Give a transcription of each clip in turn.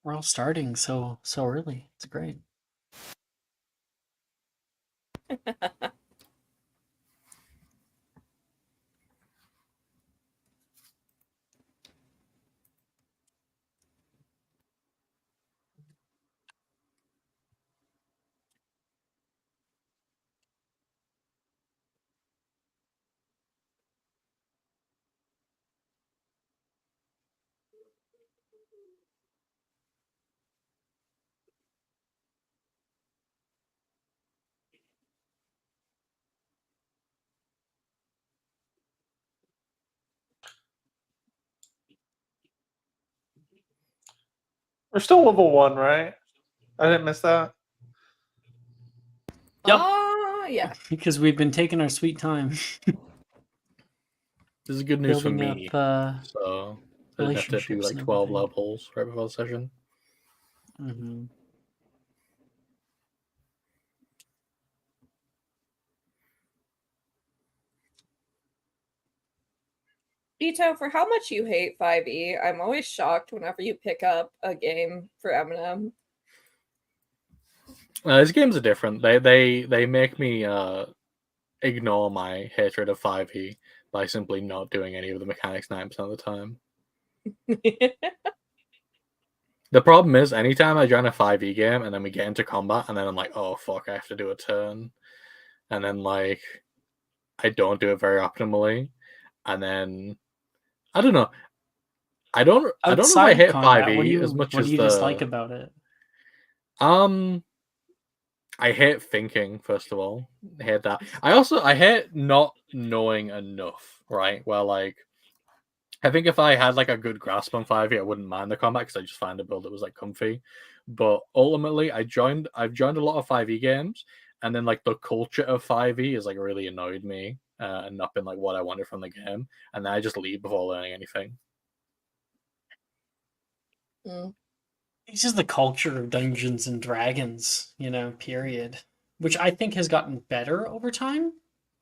We're all starting so early. It's great. We're still level 1, right? I didn't miss that. Yep. Yeah. Because we've been taking our sweet time. This is good news for Building me. up So I didn't have to do relationships like and 12 everything. levels right before the session. Mm-hmm. Ito, for how much you hate 5e, I'm always shocked whenever you pick up a game for Eminem. These games are different. They make me ignore my hatred of 5e by simply not doing any of the mechanics 9% of the time. The problem is, anytime I join a 5e game and then we get into combat and then I'm like, oh fuck, I have to do a turn. And then like I don't do it very optimally. And then I don't know. I don't know if I hate combat, 5e as much what as do you dislike about it? I hate thinking, first of all. I hate that. I hate not knowing enough, right? Well, like, I think if I had like a good grasp on 5e, I wouldn't mind the combat because I just find a build that was like comfy. But ultimately, I've joined a lot of 5e games, and then like the culture of 5e has like really annoyed me and not been like what I wanted from the game, and then I just leave before learning anything. It's just the culture of Dungeons and Dragons, period. Which I think has gotten better over time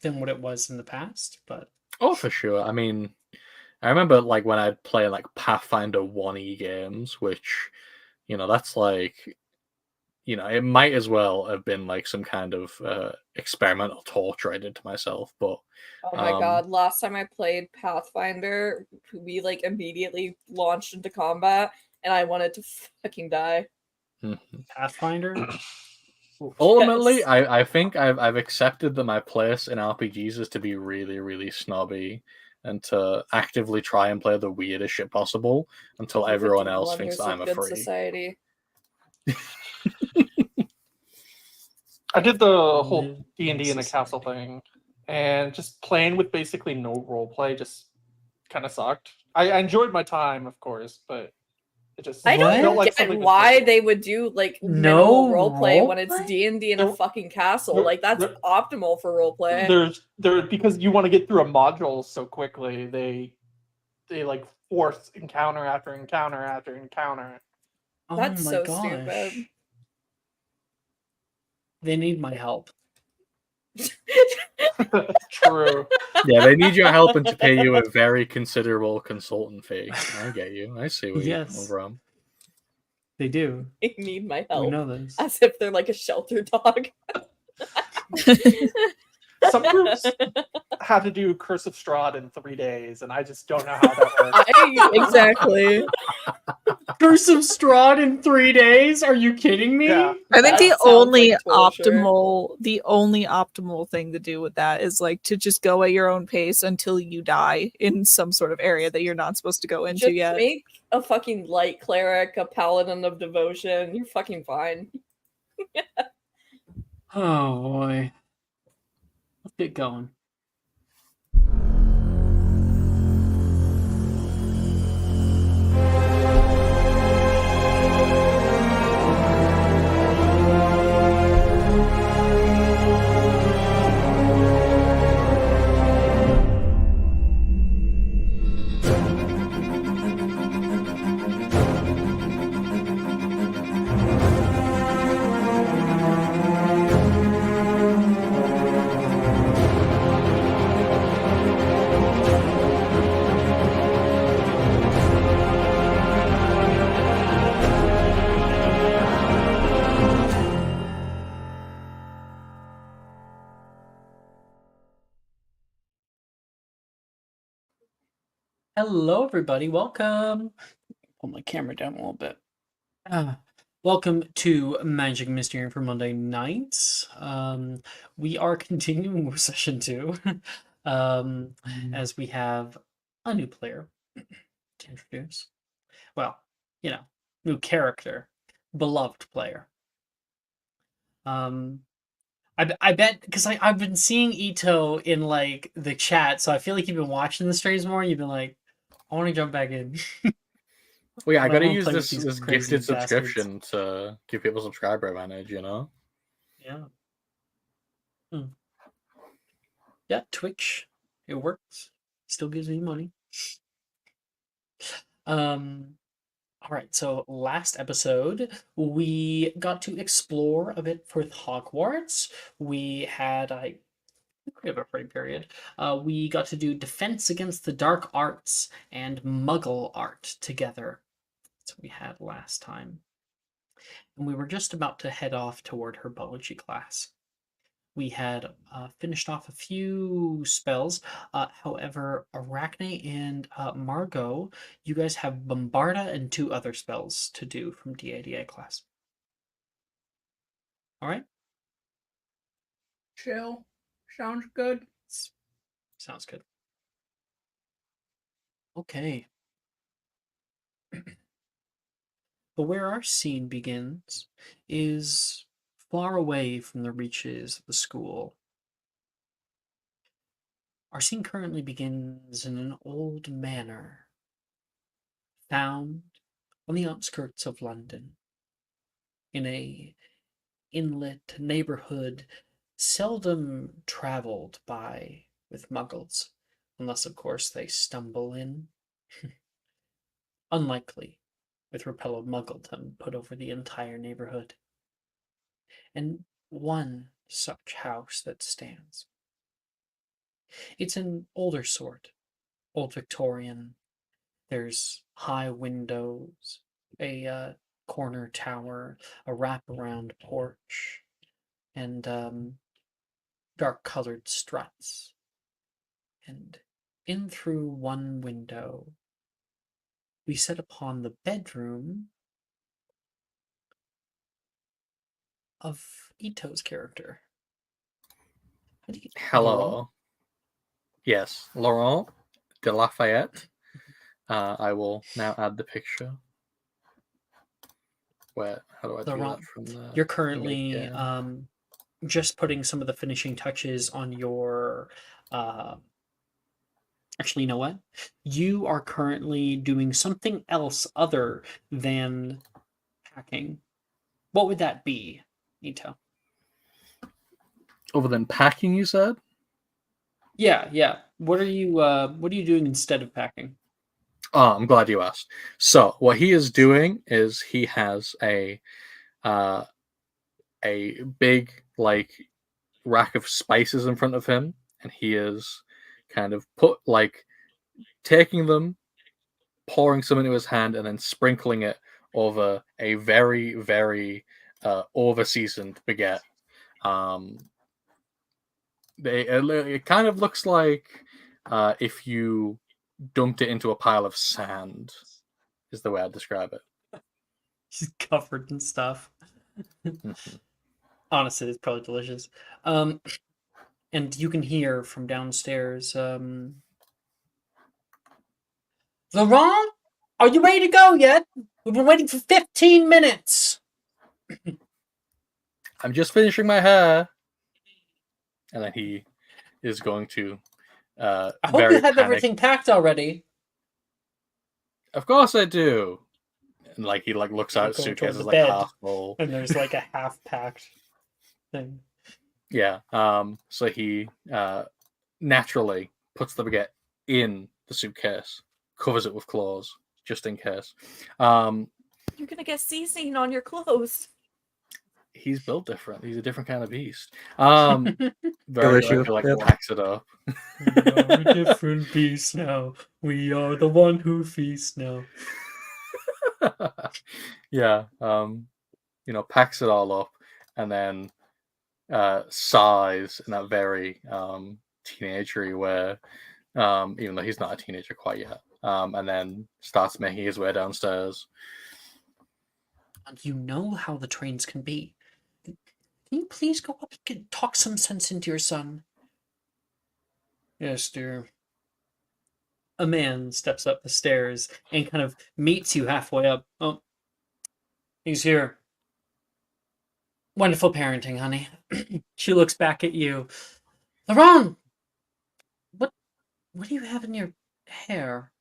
than what it was in the past, but... Oh, for sure. I mean, I remember like when I'd play like Pathfinder 1e games, which, that's like, it might as well have been like some kind of experimental torture I did to myself, but... Oh my god, last time I played Pathfinder, we like immediately launched into combat, and I wanted to fucking die. Pathfinder? Ultimately, Yes. I think I've accepted that my place in RPGs is to be really, really snobby and to actively try and play the weirdest shit possible until everyone else thinks that I'm a freak. Society. I did the whole D&D in a castle thing, and just playing with basically no roleplay just kind of sucked. I enjoyed my time, of course, but it just I don't felt like get why they would do like minimal roleplay when it's D&D in a fucking castle. Like that's optimal for roleplay. There's because you want to get through a module so quickly. They like force encounter after encounter after encounter. That's so stupid. They need my help. True. Yeah, they need your help and to pay you a very considerable consultant fee. I get you. I see where you're coming from. They do. They need my help. We know this. As if they're like a shelter dog. Some groups have to do Curse of Strahd in 3 days, and I just don't know how that works. Exactly. Curse of Strahd in 3 days? Are you kidding me? Yeah. I think the only optimal thing to do with that is like to just go at your own pace until you die in some sort of area that you're not supposed to go into just yet. Make a fucking light cleric, a paladin of devotion. You're fucking fine. Oh boy. Let's get going. Hello, everybody. Welcome. Pull my camera down a little bit. Welcome to Magic Mysterium for Monday nights. We are continuing with session 2, as we have a new player to introduce. Well, new character, beloved player. I bet because I've been seeing Ito in like the chat, so I feel like you've been watching the streams more. And you've been like, I want to jump back in. Well, yeah, I But gotta wanna use play with this these this crazy gifted bastards. subscription to give people subscriber advantage, Yeah. Yeah, Twitch. It works. Still gives me money. All right, so last episode we got to explore a bit for Hogwarts. We had we have a frame period. We got to do Defense Against the Dark Arts and Muggle Art together. That's what we had last time. And we were just about to head off toward herbology class. We had finished off a few spells. However, Arachne and Margot, you guys have Bombarda and 2 other spells to do from DADA class. All right? Chill. Sounds good. Sounds good. Okay. But where our scene begins is far away from the reaches of the school. Our scene currently begins in an old manor found on the outskirts of London, in a inlet neighborhood seldom traveled by with muggles, unless of course they stumble in. Unlikely, with repel of muggledom put over the entire neighborhood. And one such house that stands. It's an older sort, old Victorian. There's high windows, a corner tower, a wraparound porch, and dark-colored struts. And in through one window, we set upon the bedroom of Ito's character. Hello. Yes, Laurent de Lafayette. I will now add the picture. How do I do Laurent, that from the? You're currently just putting some of the finishing touches on your. Actually, you know what? You are currently doing something else other than packing. What would that be, Ito? Other than packing, you said? Yeah. What are you doing instead of packing? Oh, I'm glad you asked. So what he is doing is he has a big like rack of spices in front of him, and he is kind of taking them, pouring some into his hand, and then sprinkling it over a very, very over-seasoned baguette. It kind of looks like if you dumped it into a pile of sand, is the way I'd describe it. He's covered in stuff. Honestly, it's probably delicious. And you can hear from downstairs, Laurent, are you ready to go yet? We've been waiting for 15 minutes. I'm just finishing my hair. And then he is going to I hope you have everything packed already. Of course I do. And he looks out, suitcases half full. And there's like a half-packed thing. Yeah. So he naturally puts the baguette in the suitcase, covers it with clothes, just in case. You're gonna get seasoning on your clothes. He's built different. He's a different kind of beast. Very wax it up. We are a different beast now. We are the one who feasts now. Yeah. Packs it all up and then sighs in that very teenagery way. Even though he's not a teenager quite yet. and then starts making his way downstairs. And you know how the trains can be. Can you please go up and talk some sense into your son? Yes, dear. A man steps up the stairs and kind of meets you halfway up. Oh, he's here. Wonderful parenting, honey. She looks back at you. LeBron! What do you have in your hair?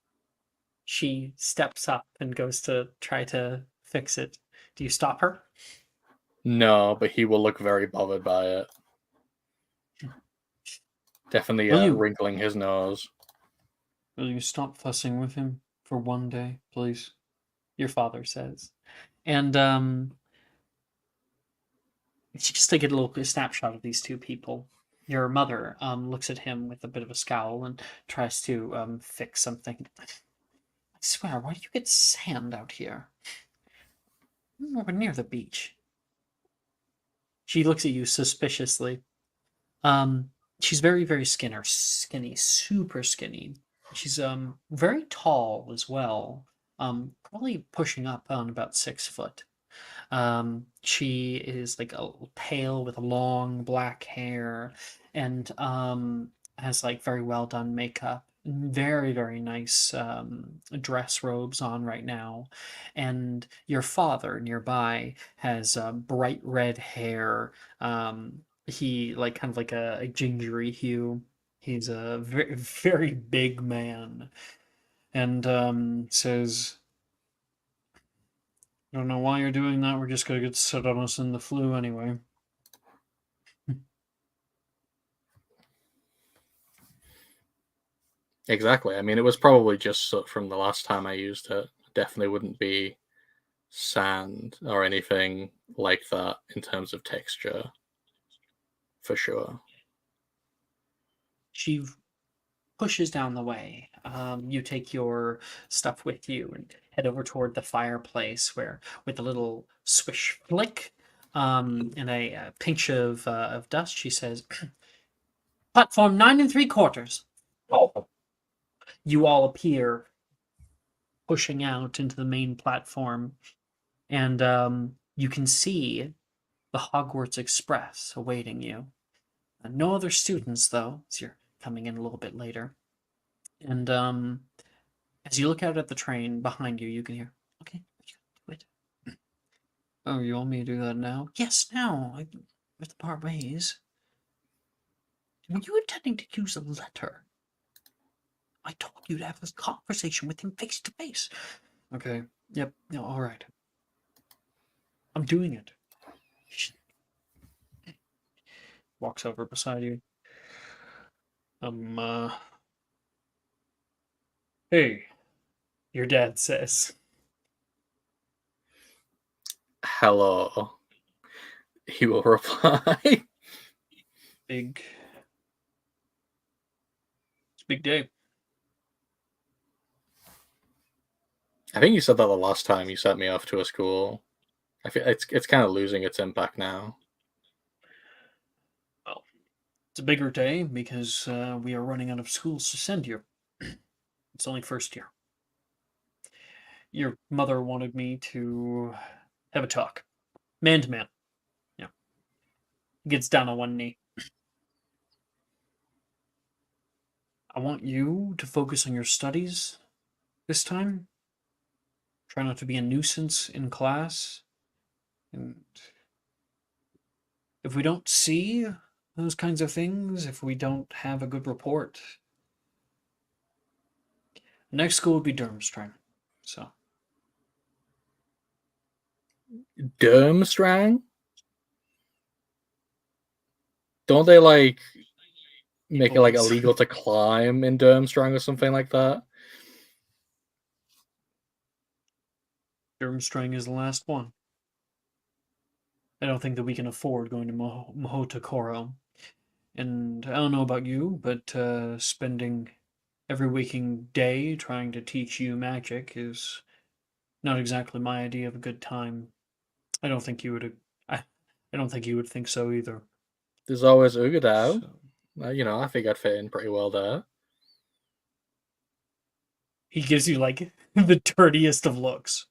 She steps up and goes to try to fix it. Do you stop her? No, but he will look very bothered by it. Definitely Will you? wrinkling his nose. Will you stop fussing with him for one day, please? Your father says. And she just take a little snapshot of these two people. Your mother looks at him with a bit of a scowl and tries to fix something. I swear, why do you get sand out here? We're near the beach. She looks at you suspiciously. She's very, very skinny, super skinny. She's very tall as well. Probably pushing up on about 6 foot. She is like pale with long black hair and has like very well done makeup. Very, very nice dress robes on right now. And your father nearby has bright red hair. He like kind of like a gingery hue. He's a very, very big man and says, I don't know why you're doing that. We're just gonna get set on us in the flu anyway. Exactly. I mean, it was probably just from the last time I used it. Definitely wouldn't be sand or anything like that in terms of texture. For sure. She pushes down the way. You take your stuff with you and head over toward the fireplace where, with a little swish flick and a pinch of dust, she says, Platform 9 3/4. You all appear pushing out into the main platform, and you can see the Hogwarts Express awaiting you. No other students, though, as you're coming in a little bit later. And as you look out at the train behind you, you can hear, okay, do it. Oh, you want me to do that now? Yes, now. We have to part ways. Were you intending to use a letter? I told you to have this conversation with him face to face. Okay. Yep. No, all right. I'm doing it. Walks over beside you. Hey, your dad says. Hello. He will reply. Big. It's a big day. I think you said that the last time you sent me off to a school. I feel it's kind of losing its impact now. Well, it's a bigger day because we are running out of schools to send you. It's only first year. Your mother wanted me to have a talk. Man to man. Yeah. He gets down on one knee. I want you to focus on your studies this time. Try not to be a nuisance in class. And if we don't see those kinds of things, if we don't have a good report, the next school would be Durmstrang. So. Durmstrang? Don't they like make it like illegal to climb in Durmstrang or something like that? Durmstrang is the last one. I don't think that we can afford going to Mahotokoro. And I don't know about you, but spending every waking day trying to teach you magic is not exactly my idea of a good time. I don't think you would. I don't think you would think so either. There's always Ugadao. So, I think I'd fit in pretty well there. He gives you like the dirtiest of looks.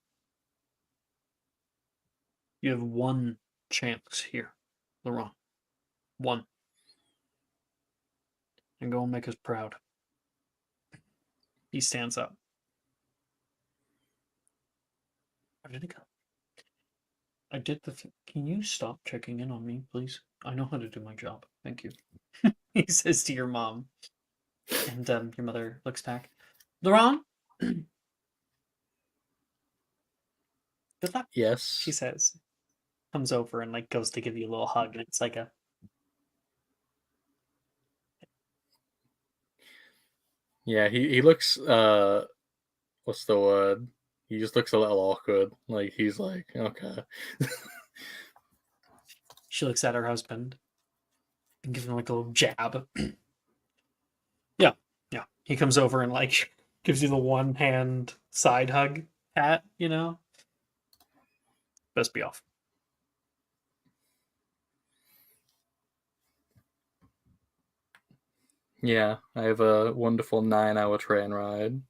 You have one chance here, Laurent. One. And go and make us proud. He stands up. Where did it go? I did the. Can you stop checking in on me, please? I know how to do my job. Thank you. He says to your mom. And your mother looks back. Laurent? Good luck, Yes. she says. Comes over and like goes to give you a little hug, and it's like a. Yeah, he looks what's the word? He just looks a little awkward. Like he's like, okay. She looks at her husband and gives him like a little jab. Yeah, yeah. He comes over and like gives you the one hand side hug pat, you know? Best be off. Yeah, I have a wonderful 9-hour train ride.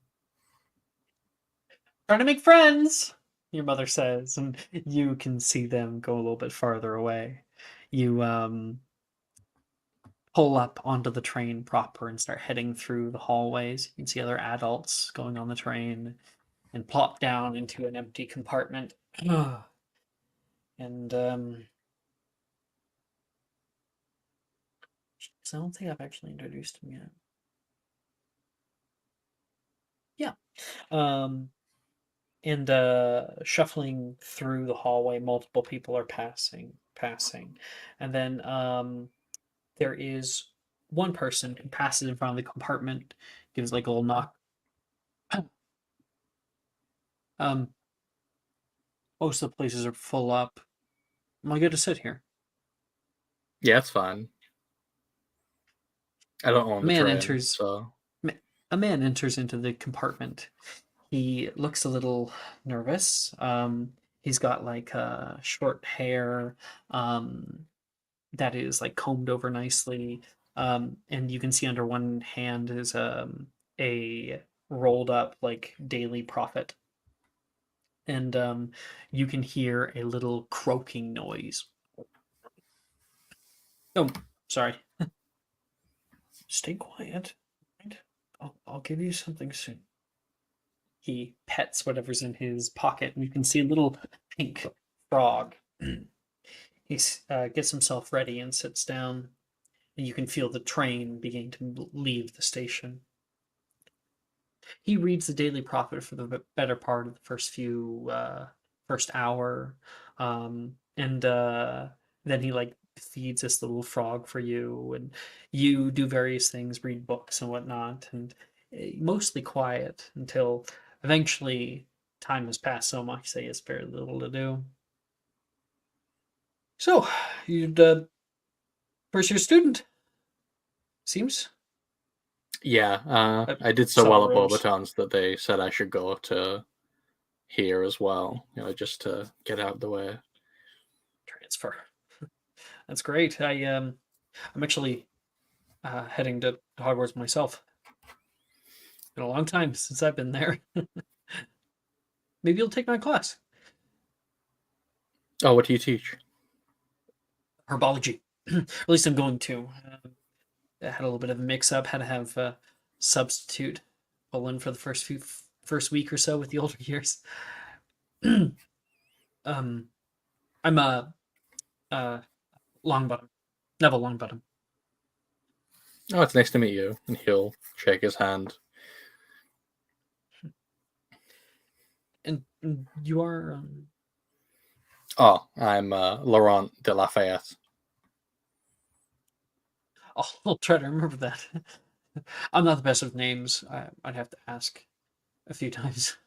Trying to make friends, your mother says, and you can see them go a little bit farther away. You pull up onto the train proper and start heading through the hallways. You can see other adults going on the train and plop down into an empty compartment. And I don't think I've actually introduced him yet. Yeah. And shuffling through the hallway, multiple people are passing. And then there is one person who passes in front of the compartment, gives like a little knock. Most of the places are full up. Am I good to sit here? Yeah, it's fine. I don't own the Man train, enters. so A man enters into the compartment. He looks a little nervous. He's got like short hair that is like combed over nicely. And you can see under one hand is a rolled up like daily prophet. And you can hear a little croaking noise. Oh, sorry. Stay quiet. Right? I'll give you something soon. He pets whatever's in his pocket, and you can see a little pink frog. He gets himself ready and sits down, and you can feel the train beginning to leave the station. He reads the Daily Prophet for the better part of the first hour, and then he like feeds this little frog for you, and you do various things, read books and whatnot, and mostly quiet until eventually time has passed so much that he has very little to do. So, you'd first year student, seems. yeah, I did so well at Bobatons that they said I should go to here as well, just to get out of the way. Transfer. That's great. I'm actually heading to Hogwarts myself. Been a long time since I've been there. Maybe you'll take my class. Oh, what do you teach? Herbology. At least I'm going to. I had a little bit of a mix-up. Had to have a substitute pull in for the first week or so with the older years. I'm a Longbottom, Neville Longbottom. Oh, it's nice to meet you. And he'll shake his hand. And you are. Oh, I'm Laurent de Lafayette. I'll try to remember that. I'm not the best with names. I'd have to ask a few times.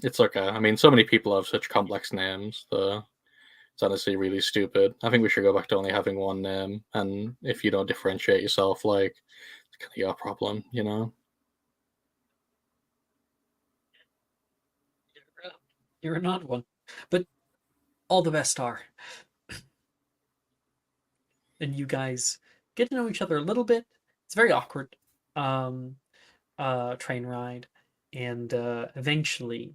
It's okay. I mean, so many people have such complex names. It's honestly really stupid. I think we should go back to only having one name. And if you don't differentiate yourself, like, it's kind of your problem, You're an odd one, but all the best are. And you guys get to know each other a little bit. It's a very awkward train ride, and eventually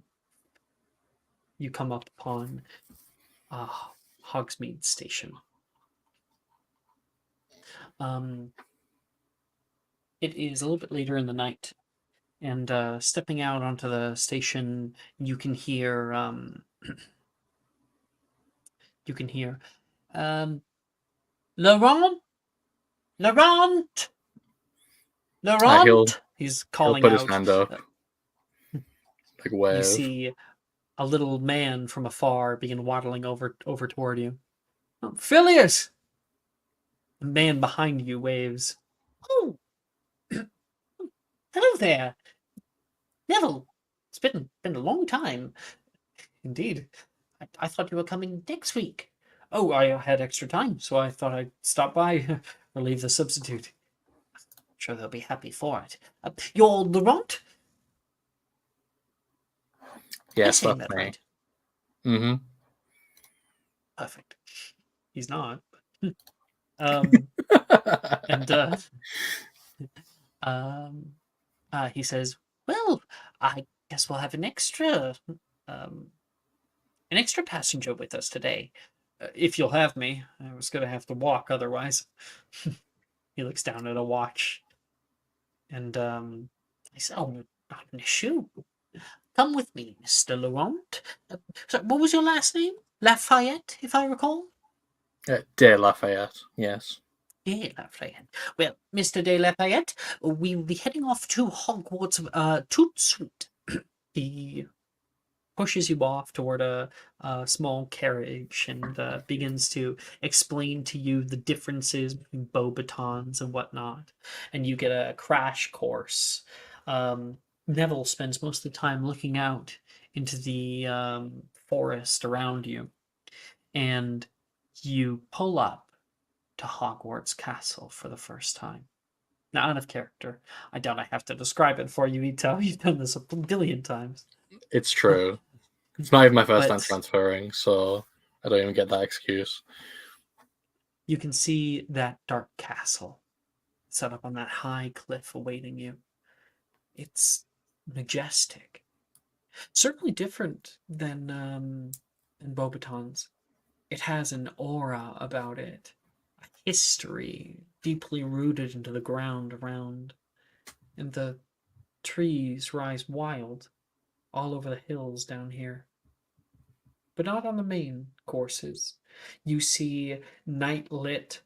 you come up upon Hogsmeade Station. It is a little bit later in the night, and stepping out onto the station, you can hear you can hear Laurent, Laurent, He'll Laurent. He's calling put his out. hand up, like You wave. see a little man from afar begin waddling over toward you. Oh, Phileas! The man behind you waves. Oh, hello there, Neville. It's been a long time. Indeed. I thought you were coming next week. Oh, I had extra time, so I thought I'd stop by, relieve the substitute. I'm sure they'll be happy for it. You're Laurent? Am I Yes, saying that's that me. right? Mm-hmm. Perfect. He's not. um, and um, he says, "Well, I guess we'll have um, an extra passenger with us today. If you'll have me. I was going to have to walk otherwise." He looks down at a watch, and I said, "Oh, not an issue. Come with me, Mr. Laurent. So what was your last name? Lafayette, if I recall." De Lafayette, yes. De Lafayette. Well, Mr. De Lafayette, we will be heading off to Hogwarts Toot Sweet. He pushes you off toward a small carriage and begins to explain to you the differences between Beauxbatons and whatnot. And you get a crash course. Neville spends most of the time looking out into the forest around you. And you pull up to Hogwarts Castle for the first time. Now, out of character, I doubt I have to describe it for you, Ito. You've done this a billion times. It's true. It's not even my first time But transferring, so I don't even get that excuse. you can see that dark castle set up on that high cliff awaiting you. It's majestic. Certainly different than in Beauxbatons. It has an aura about it, a history deeply rooted into the ground around, and the trees rise wild all over the hills down here. But not on the main courses. You see night lit,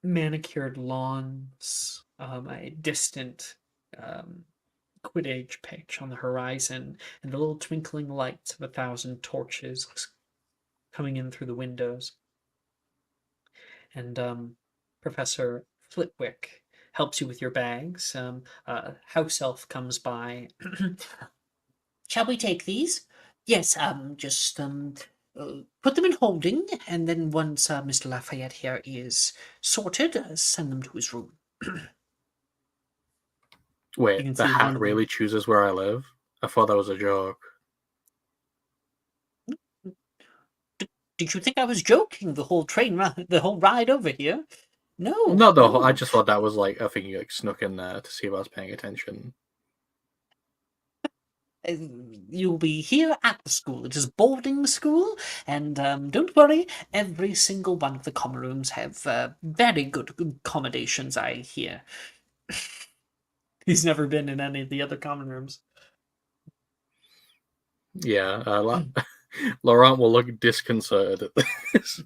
manicured lawns, a distant Quidditch pitch on the horizon, and the little twinkling lights of 1,000 torches coming in through the windows. And Professor Flitwick helps you with your bags. House elf comes by. Shall we take these? Yes, just put them in holding, and then once Mr. Lafayette here is sorted, send them to his room. You Wait, can the see one hat of really them. chooses where I live? I thought that was a joke. Did you think I was joking the whole the whole ride over here? No, Not the whole. I no. just thought that was like a thing you like snuck in there to see if I was paying attention. You'll be here at the school. It is boarding school, and don't worry, every single one of the common rooms have very good accommodations, I hear. He's never been in any of the other common rooms. Yeah, Laurent will look disconcerted at this.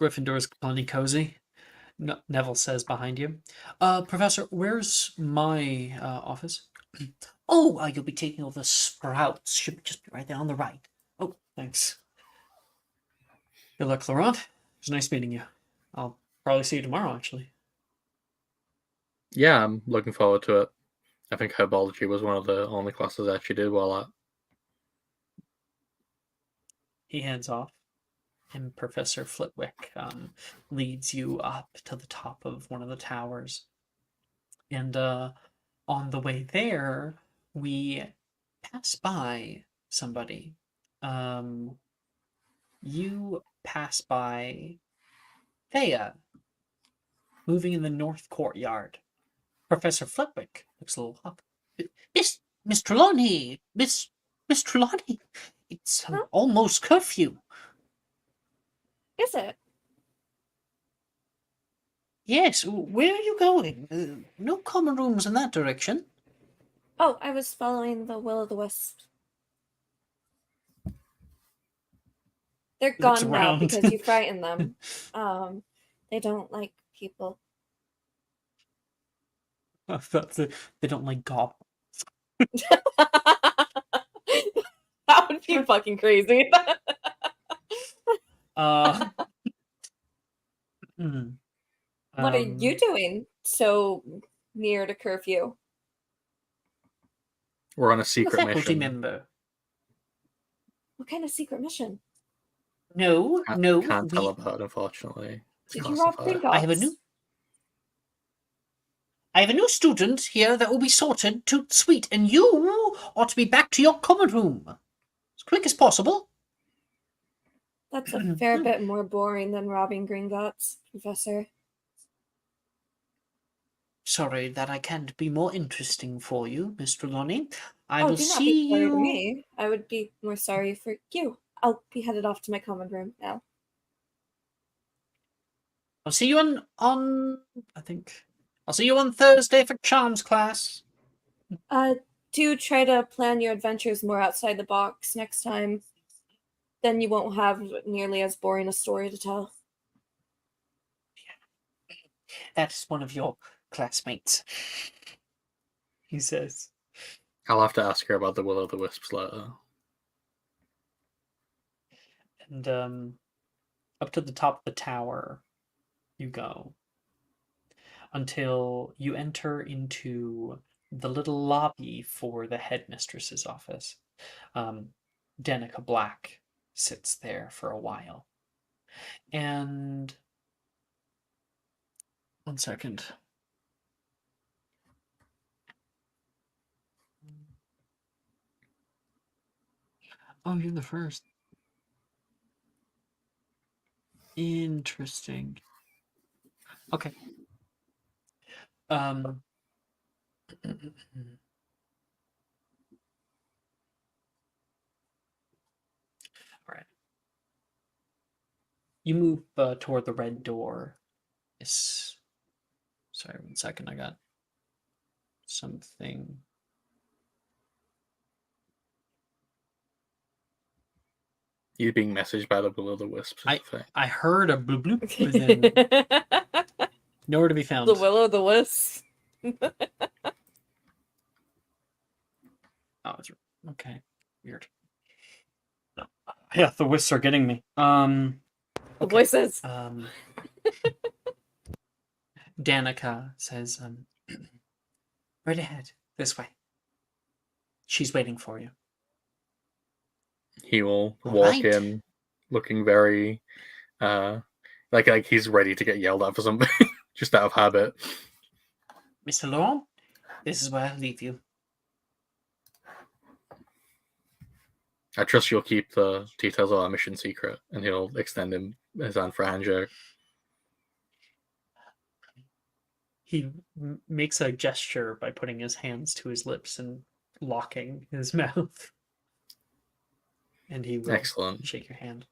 Gryffindor's plenty cozy. Neville says behind you. Professor, where's my office? Oh, you'll be taking over the sprouts. Should just be right there on the right. Oh, thanks. Good luck, Laurent. It was nice meeting you. I'll probably see you tomorrow, actually. Yeah, I'm looking forward to it. I think herbology was one of the only classes I actually did well at. He hands off, and Professor Flitwick leads you up to the top of one of the towers. And on the way there, we pass by somebody. You pass by Thea. moving in the north courtyard. Professor Flitwick looks a little up. Miss Trelawney! Miss Trelawney! It's Huh? almost curfew. Is it? Yes, where are you going? No common rooms in that direction. Oh, I was following the will o' the wisp. They're Looks gone now around. because you frightened them. They don't like people. I thought they don't like goblins. That would be fucking crazy. Hmm. What are you doing so near to curfew? We're on a I'm a secret faculty mission. member. What kind of secret mission? No, no. Can't tell about it, unfortunately. It's Did you rob classified. Gringotts? I have a new student here that will be sorted to suite, and you ought to be back to your common room as quick as possible. That's a fair bit more boring than robbing Gringotts, Professor. Sorry that I can't be more interesting for you, Miss Trelawney. I Oh, will do not see be sorry to you. me. I would be more sorry for you. I'll be headed off to my common room now. I'll see you on. I think I'll see you on Thursday for charms class. Do try to plan your adventures more outside the box next time. Then you won't have nearly as boring a story to tell. That's one of your classmates. He says. I'll have to ask her about the Will o' the Wisps later. And up to the top of the tower you go until you enter into the little lobby for the headmistress's office. Danica Black sits there for a while. And 1 second. Oh, you're the first. Interesting. Okay. All right. You move toward the red door. Yes. Sorry, 1 second. I got something. You being messaged by the Will o' the Wisps. I heard a bloop bloop, but then nowhere to be found. The will o' the wisp. Oh, it's okay. Weird. Yeah, the wisps are getting me. The Okay. voices. Danica says, right ahead, this way. She's waiting for you. He will All walk right. in looking very like he's ready to get yelled at for something, just out of habit. Mr. Laurent, this is where I'll leave you. I trust you'll keep the details of our mission secret, and he'll extend him his hand for a handshake. He makes a gesture by putting his hands to his lips and locking his mouth. And he will Excellent. shake your hand.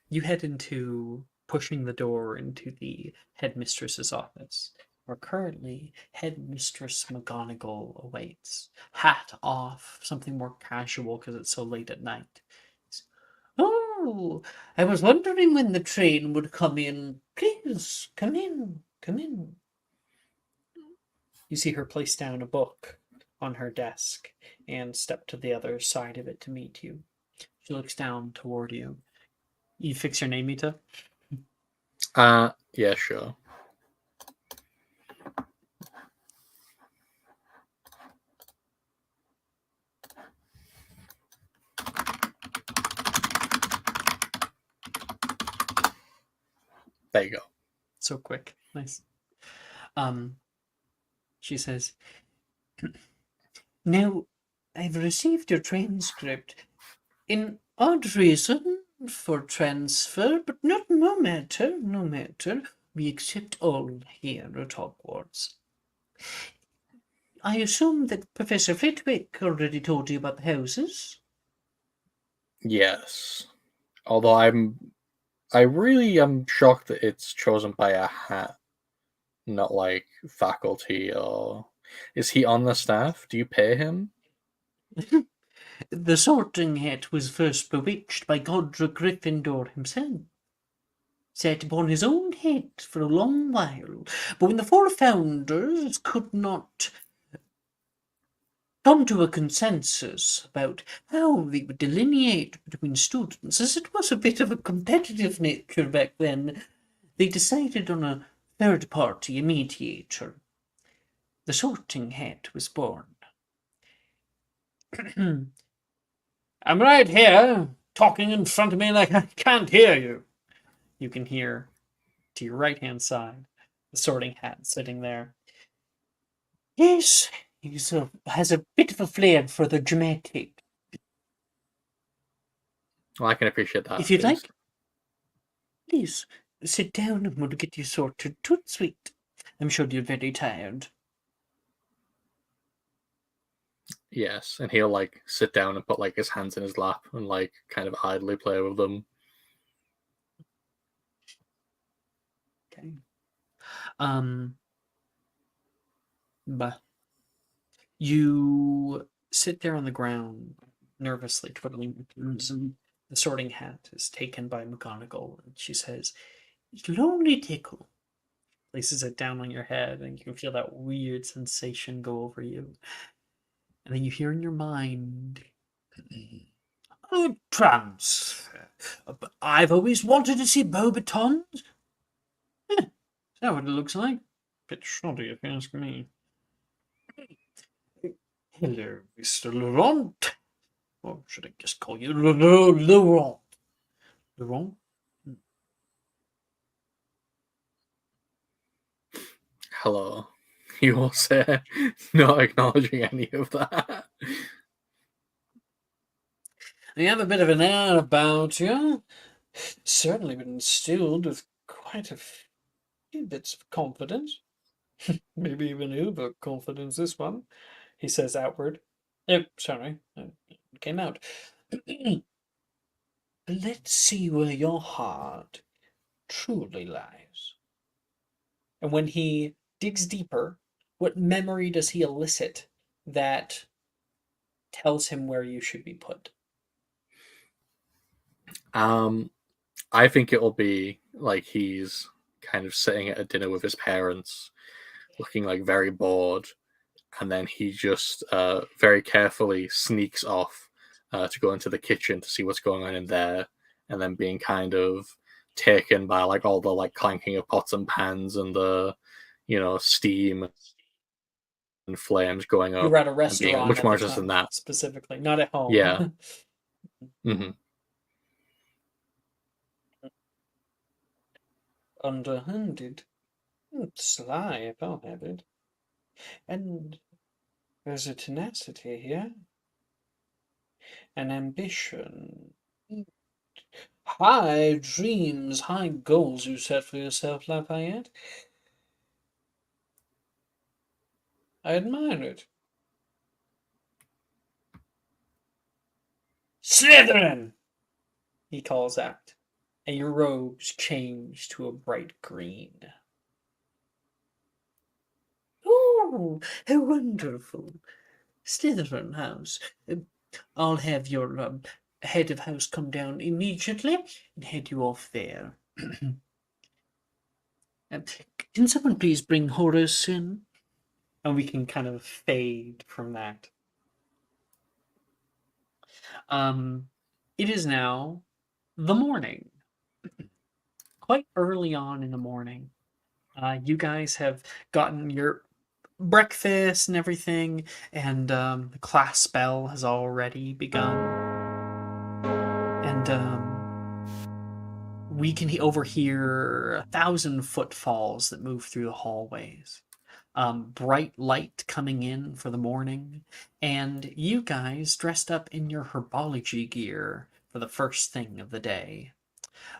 You head into pushing the door into the headmistress's office, where currently Headmistress McGonagall awaits. Hat off, something more casual because it's so late at night. Oh, I was wondering when the train would come in. Please, come in, come in. You see her place down a book on her desk and step to the other side of it to meet you. She looks down toward you. You fix your name, Mita? Yeah, sure. There you go. So quick. Nice. She says, now, I've received your transcript. In odd reason, for transfer, but no matter, no matter. We accept all here at Hogwarts. I assume that Professor Flitwick already told you about the houses? Yes. Although I really am shocked that it's chosen by a hat, not like faculty or. Is he on the staff? Do you pay him? The Sorting Hat was first bewitched by Godric Gryffindor himself. Sat upon his own head for a long while, but when the four founders could not come to a consensus about how they would delineate between students, as it was a bit of a competitive nature back then, they decided on a third-party mediator. The Sorting Hat was born. I'm right here, talking in front of me like I can't hear you. You can hear to your right-hand side the Sorting Hat sitting there. Yes, he has a bit of a flair for the dramatic. Well, I can appreciate that. If you'd 'cause- like, please sit down and we'll get you sorted to sweet. I'm sure you're very tired. Yes, and he'll like sit down and put like his hands in his lap and like kind of idly play with them. Okay. But you sit there on the ground, nervously twiddling your thumbs, and the Sorting Hat is taken by McGonagall, and she says, "It'll only tickle." Places it down on your head, and you can feel that weird sensation go over you. And then you hear in your mind, "Oh, transfer. But I've always wanted to see Beauxbatons." Is that what it looks like? Bit shoddy, if you ask me. Hello, Mr. Laurent. Or should I just call you Laurent? Laurent? Hello. You will say, not acknowledging any of that. You have a bit of an air about you. Certainly been instilled with quite a few bits of confidence. Maybe even overconfidence, this one, he says outward. Oh, sorry, it came out. Let's see where your heart truly lies. And when he digs deeper, what memory does he elicit that tells him where you should be put? I think it'll be like he's kind of sitting at a dinner with his parents, looking like very bored, and then he just very carefully sneaks off to go into the kitchen to see what's going on in there, and then being kind of taken by like all the like clanking of pots and pans and the steam and flames going up. You're at a and being restaurant much at more the interested in time, that. specifically, not at home. Yeah. hmm Underhanded. Sly, if I'll have it. And there's a tenacity here. An ambition. High dreams, high goals you set for yourself, Lafayette. I admire it. Slytherin! He calls out, and your robes change to a bright green. Oh, how wonderful. Slytherin house. I'll have your head of house come down immediately and head you off there. Can someone please bring Horace in? And we can kind of fade from that. It is now the morning. Quite early on in the morning. You guys have gotten your breakfast and everything, and the class bell has already begun. And we can overhear 1,000 footfalls that move through the hallways. Bright light coming in for the morning, and you guys dressed up in your herbology gear for the first thing of the day.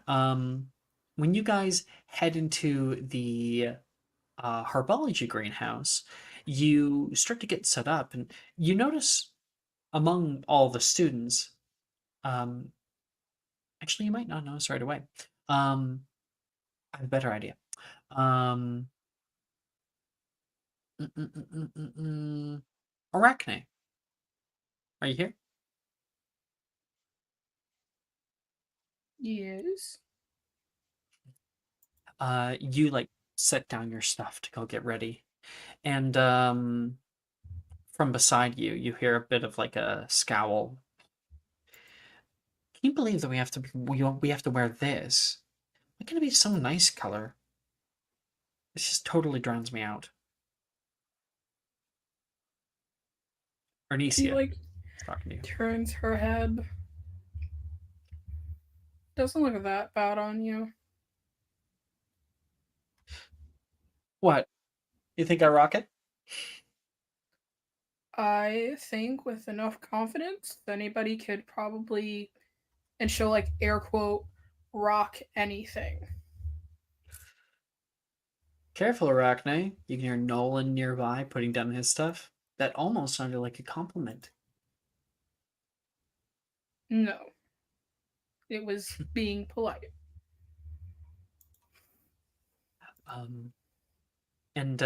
When you guys head into the herbology greenhouse, you start to get set up, and you notice among all the students, um, actually, you might not notice right away. I have a better idea. Um, Arachne, are you here? Yes. You like set down your stuff to go get ready, and from beside you, you hear a bit of like a scowl. Can you believe that we have to wear this? Why can't it be some nice color? This just totally drowns me out. She Arnesia, like talking to you. turns her head. Doesn't look that bad on you. What? You think I rock it? I think with enough confidence, anybody could probably, and she'll like air quote, rock anything. Careful, Arachne. You can hear Nolan nearby putting down his stuff. That almost sounded like a compliment. No. It was being polite. Um, and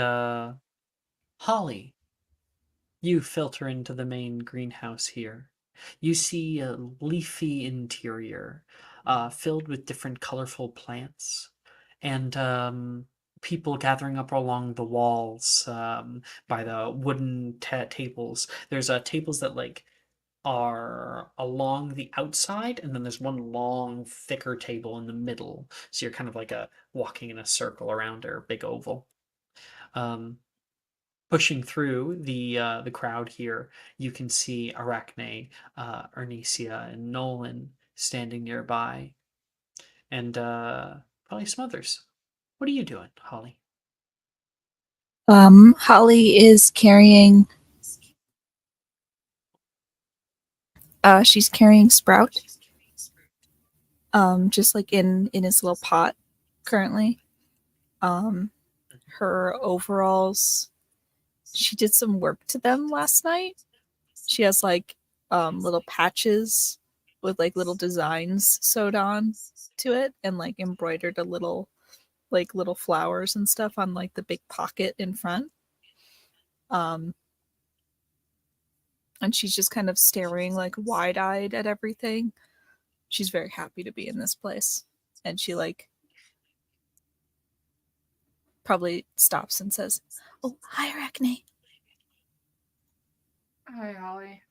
Holly, you filter into the main greenhouse here. You see a leafy interior, filled with different colorful plants, and people gathering up along the walls, by the wooden tables. There's tables that like are along the outside, and then there's one long, thicker table in the middle. So you're kind of like walking in a circle around a big oval. Um, Pushing through the crowd here, you can see Arachne, Ernesia, and Nolan standing nearby, and probably some others. What are you doing, Holly? Holly is carrying. She's carrying Sprout. Just like in his little pot currently. Her overalls. She did some work to them last night. She has like little patches with like little designs sewed on to it, and like embroidered a little flowers and stuff on like the big pocket in front. And she's just kind of staring like wide-eyed at everything. She's very happy to be in this place, and she like probably stops and says, "Oh, hi, Arachne." Hi, Holly.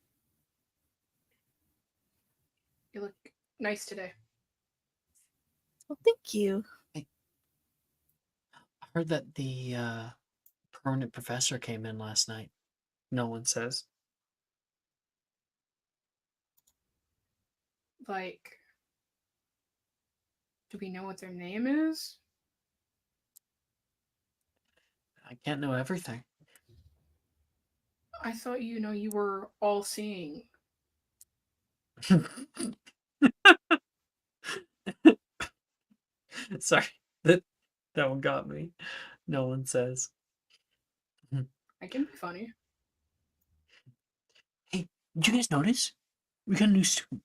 You look nice today. Well, thank you. I heard that the permanent professor came in last night. No one says. Like, do we know what their name is? I can't know everything. I thought you were all seeing. Sorry, that one got me. No one says. I can be funny. Hey, did you guys notice? We got a new student.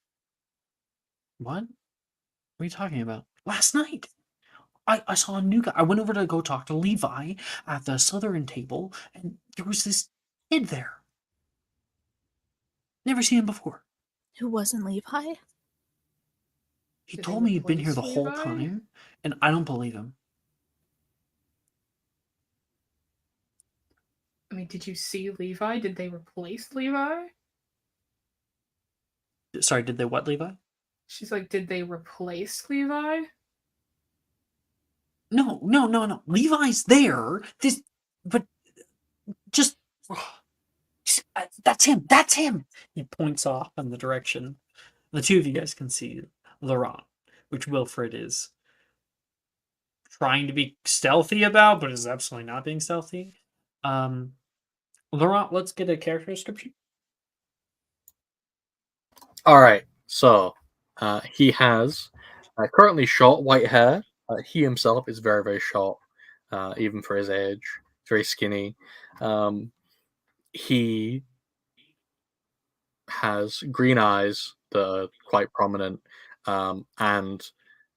What? What are you talking about? Last night, I saw a new guy. I went over to go talk to Levi at the southern table, and there was this kid there. Never seen him before. Who wasn't Levi? He Did told they me he'd been here the replace whole Levi? time, and I don't believe him. I mean, did you see Levi? Did they replace Levi? Sorry, did they what, Levi? She's like, did they replace Levi? No. Levi's there. But just that's him. That's him. He points off in the direction. The two of you guys can see Laurent, which Wilfred is trying to be stealthy about, but is absolutely not being stealthy. Laurent, let's get a character description. All right, so He has currently short white hair. He himself is very, very short, even for his age. Very skinny. He has green eyes that are quite prominent, and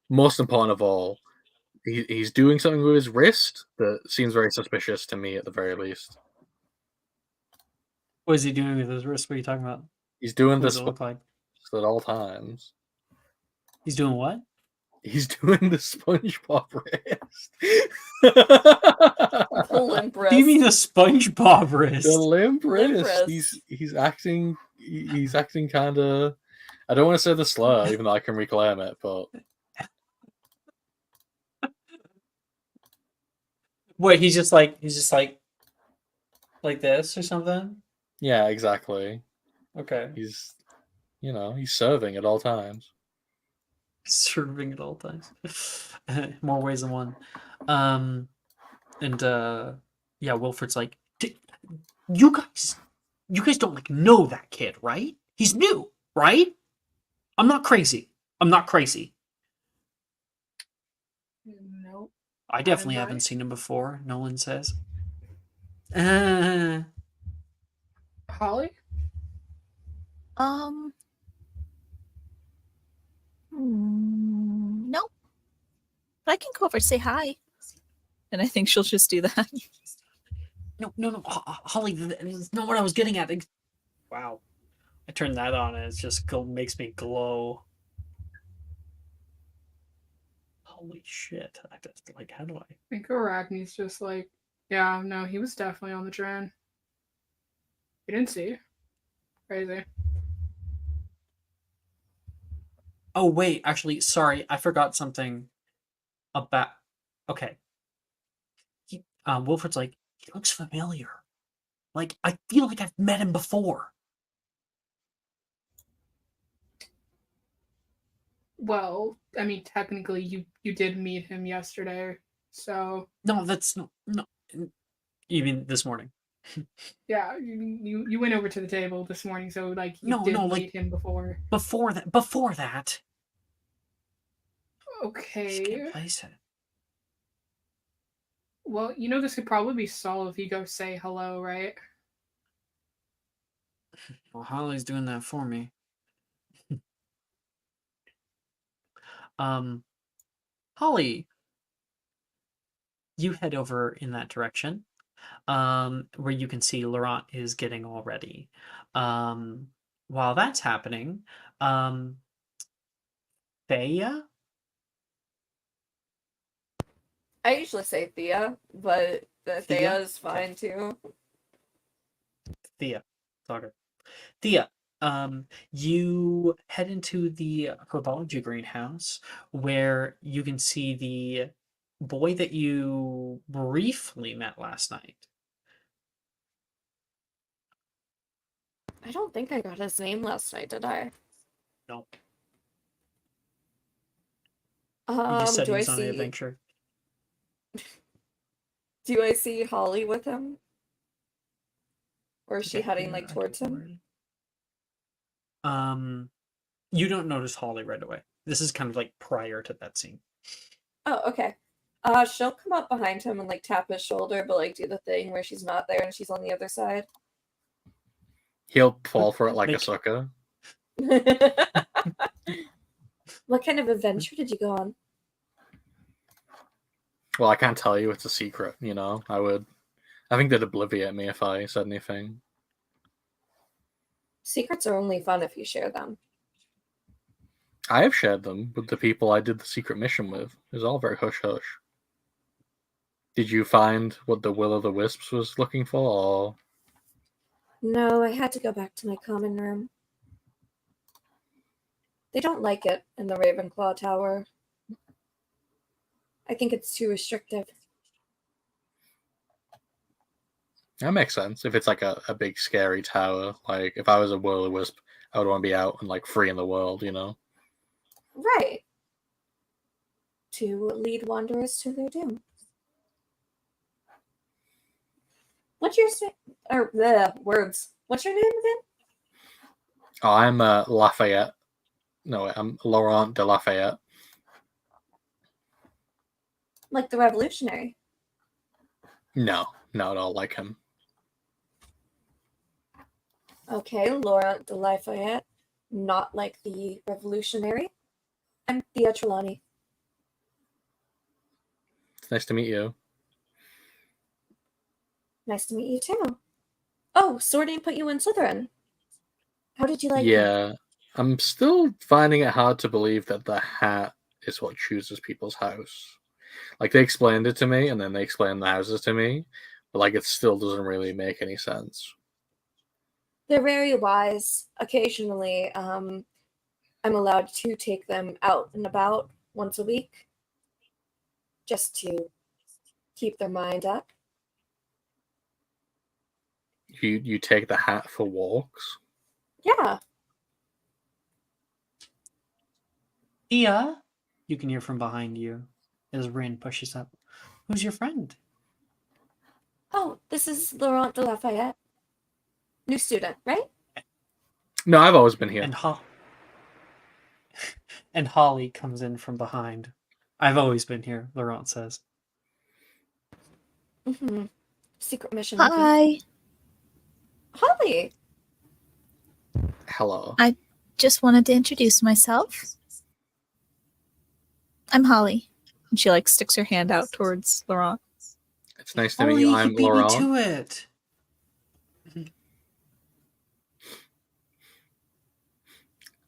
most important of all, he's doing something with his wrist that seems very suspicious to me, at the very least. What is he doing with his wrist? What are you talking about? He's doing What does this it look like? at all times. He's doing what? He's doing the SpongeBob wrist. The limp What do you mean wrist. a SpongeBob wrist? The limp Limp wrist. wrist. He's acting kind of. I don't want to say the slur, even though I can reclaim it, but Wait, he's just like this or something? yeah, exactly. Okay. He's he's serving at all times. Serving at all times. More ways than one. And yeah, Wilfred's like, you guys don't like know that kid, right? He's new, right? I'm not crazy. Nope. I definitely I'm haven't not. seen him before, Nolan says. Holly? No. But I can go over and say hi. And I think she'll just do that. No, Holly, that's not what I was getting at. Wow. I turned that on and it just makes me glow. Holy shit. I just, like, how do I? I think Arachne's just like, yeah, no, he was definitely on the train. You didn't see? Crazy. Oh, wait, actually, sorry, I forgot something about. Okay. Wilfred's like, he looks familiar. Like, I feel like I've met him before. Well, I mean, technically, you did meet him yesterday, so No, that's no. You mean this morning? yeah, you went over to the table this morning, so like you No, did like meet him before. before that. Just Okay. can't place it. Well, you know this could probably be solved if you go say hello, right? Well, Holly's doing that for me. Holly, you head over in that direction, where you can see Laurent is getting all ready. While that's happening, Thea? I usually say Thea, but the Thea? Thea is fine too. Thea. Sorry. Thea, you head into the herbology greenhouse where you can see the boy that you briefly met last night. I don't think I got his name last night, did I? No. You just said Do he I was on an see adventure. do I see Holly with him? Or is she Okay, heading like towards him? You don't notice Holly right away. This is kind of like prior to that scene. Oh, okay. She'll come up behind him and like tap his shoulder, but like do the thing where she's not there and she's on the other side. He'll fall for it like a Make- sucker. What kind of adventure did you go on? Well, I can't tell you; it's a secret. I think they'd obliviate me if I said anything. Secrets are only fun if you share them. I have shared them with the people I did the secret mission with. It was all very hush hush. Did you find what the Will o' the Wisps was looking for, or No, I had to go back to my common room. They don't like it in the Ravenclaw Tower. I think it's too restrictive. that makes sense? If it's like a big scary tower, like if I was a Will o' the Wisp, I would want to be out and like free in the world, Right. To lead wanderers to their doom. What's your or the words? What's your name again? Oh, I'm Lafayette No, I'm Laurent de Lafayette. Like the revolutionary. No, not at all like him. Okay, Laura de Lafayette. Not like the revolutionary. I'm Thea Trelawney. It's nice to meet you. Nice to meet you too. Oh, sorting put you in Slytherin. How did you like it? Yeah, I'm still finding it hard to believe that the hat is what chooses people's house. Like, they explained it to me, and then they explained the houses to me, but like, it still doesn't really make any sense. They're very wise. Occasionally, I'm allowed to take them out and about once a week just to keep their mind up. You take the hat for walks. Yeah. Thea, you can hear from behind you as Rin pushes up. Who's your friend? Oh, this is Laurent de Lafayette. New student, right? No, I've always been here. And Holly comes in from behind. I've always been here, Laurent says. Mm-hmm. Secret mission. I think. Hi. Holly. Hello. Just wanted to introduce myself. I'm Holly. And she like sticks her hand out towards Laurent. It's nice to meet you. I'm he beat Laurent. me to it.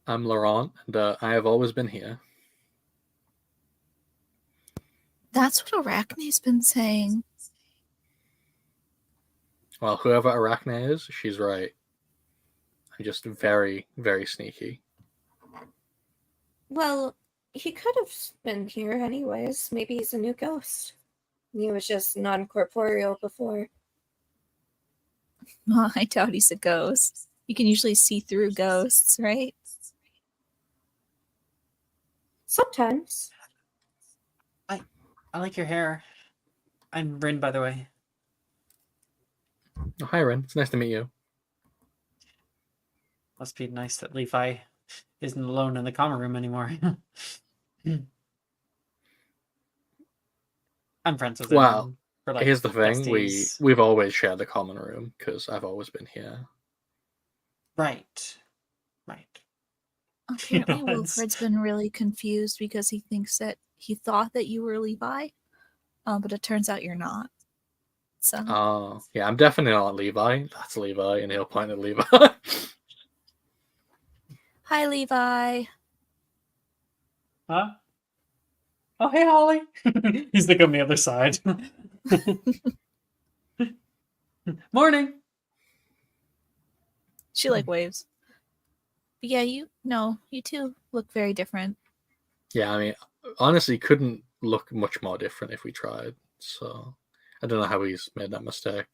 I'm Laurent, and I have always been here. That's what Arachne's been saying. Well, whoever Arachne is, she's right. I'm just very, very sneaky. Well, he could have been here anyways. Maybe he's a new ghost. He was just non-corporeal before. Well, I doubt he's a ghost. You can usually see through ghosts, right? Sometimes. I like your hair. I'm Rin, by the way. Oh, hi, Ren. It's nice to meet you. Must be nice that Levi isn't alone in the common room anymore. I'm friends with him. Well, We're like here's the thing: besties. we've always shared the common room because I've always been here. Right. Apparently, You know, it's- Wilfred's been really confused because he thinks that he thought that you were Levi, but it turns out you're not. So Oh, yeah, I'm definitely not Levi. That's Levi, and he'll point at Levi. hi, Levi. Huh? Oh, hey, Holly. He's like on the other side. Morning. She like waves. But yeah, you two look very different. Yeah, I mean, honestly, couldn't look much more different if we tried. So I don't know how he's made that mistake.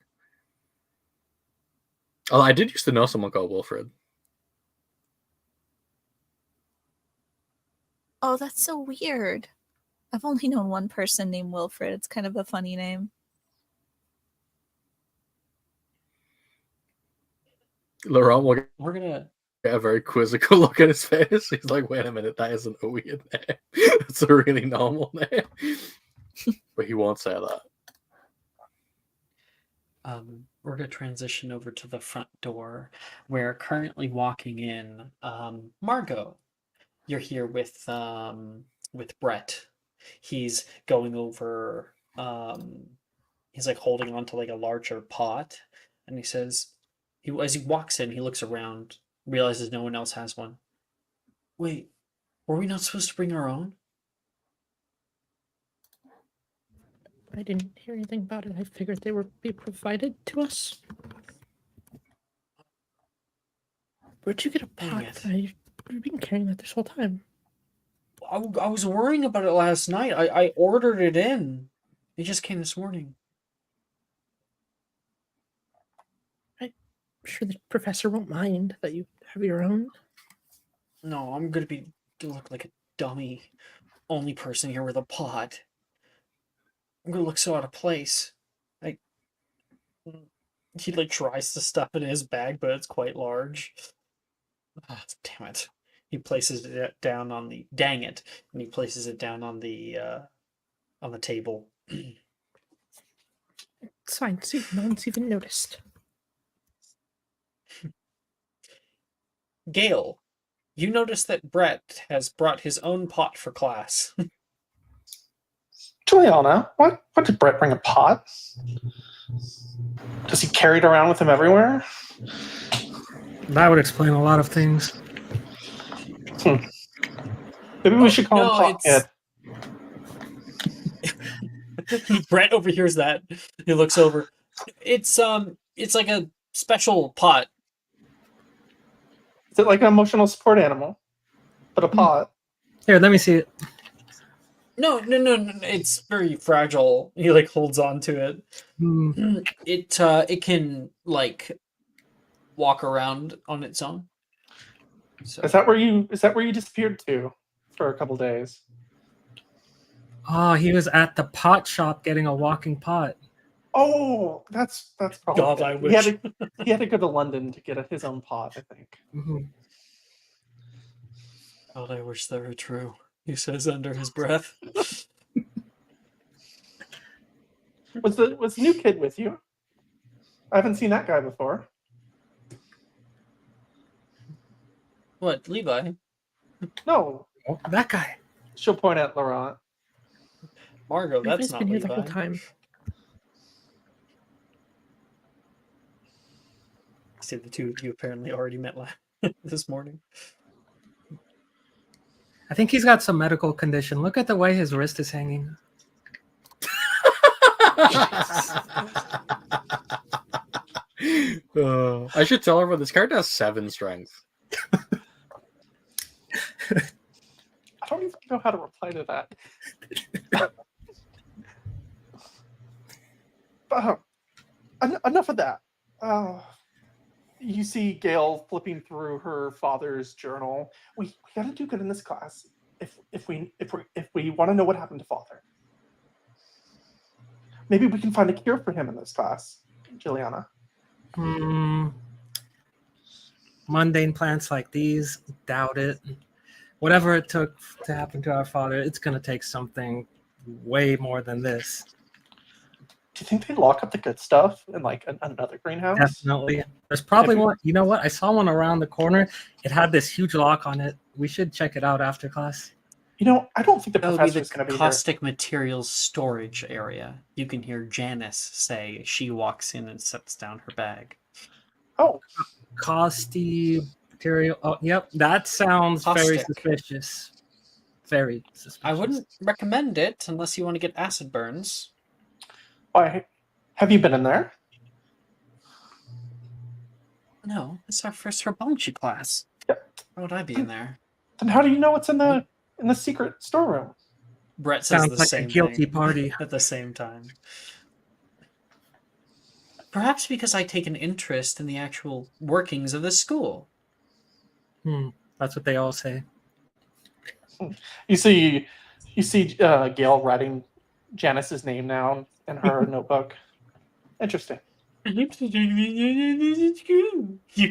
Oh, I did used to know someone called Wilfred. Oh, that's so weird. I've only known one person named Wilfred. It's kind of a funny name. Laurent will We're gonna. get a very quizzical look at his face. He's like, wait a minute, that isn't a weird name. It's a really normal name. But he won't say that. We're gonna transition over to the front door, where currently walking in, Margot. You're here with Brett. He's going over. He's like holding on to like a larger pot, and he says, as he walks in, he looks around, realizes no one else has one. Wait, were we not supposed to bring our own? I didn't hear anything about it. I figured they would be provided to us. Where'd you get a Dang pot? it. You've been carrying that this whole time. I was worrying about it last night. I ordered it in. It just came this morning. I'm sure the professor won't mind that you have your own. No, I'm gonna look like a dummy. Only person here with a pot. I'm gonna look so out of place. He like tries to stuff it in his bag, but it's quite large. Ah, damn it. He places it down on the dang it, and he places it down on the table. It's fine. See, no one's even noticed. Gale, you notice that Brett has brought his own pot for class. Juliana, what did Brett bring a pot? Does he carry it around with him everywhere? That would explain a lot of things. Maybe we should call him no, Pothead. Brett overhears that. He looks over. It's like a special pot. Is it like an emotional support animal? But a pot. Here, let me see it. No, it's very fragile. He like holds on to it. Hmm. It can like walk around on its own. So Is that where you disappeared to for a couple days? Oh, he was at the pot shop getting a walking pot. Oh, that's probably God, good. I He had, wish. he had to go to London to get his own pot, I think. Mm-hmm. God, I wish that were true. He says under his breath. Was the new kid with you? I haven't seen that guy before. What, Levi? No, Oh, that guy. she'll point at Laurent. Margot, that's Levi's not been here Levi. the whole time. See, the two of you apparently already met this morning. I think he's got some medical condition. Look at the way his wrist is hanging. I should tell everyone this character has 7 strength. I don't even know how to reply to that. Enough of that. You see Gail flipping through her father's journal. We gotta do good in this class if we want to know what happened to father. Maybe we can find a cure for him in this class, Juliana. Mundane plants like these, doubt it. Whatever it took to happen to our father, it's going to take something way more than this. Do you think they lock up the good stuff in like another greenhouse? Definitely. There's probably one. You know what? I saw one around the corner. It had this huge lock on it. We should check it out after class. You know, I don't think the That would be professor's the going to be caustic materials storage area. You can hear Janice say she walks in and sets down her bag. here. Oh, Caustic material. Oh, yep. That sounds very Caustic. suspicious. Very suspicious. I wouldn't recommend it unless you want to get acid burns. why? Have you been in there? No, it's our first herbology class. Yep. Why would I be in there? Then how do you know what's in the secret storeroom? Brett says Sounds the like a same guilty thing party. at the same time. Perhaps because I take an interest in the actual workings of the school. That's what they all say. You see Gail writing Janice's name down in her notebook. Interesting. You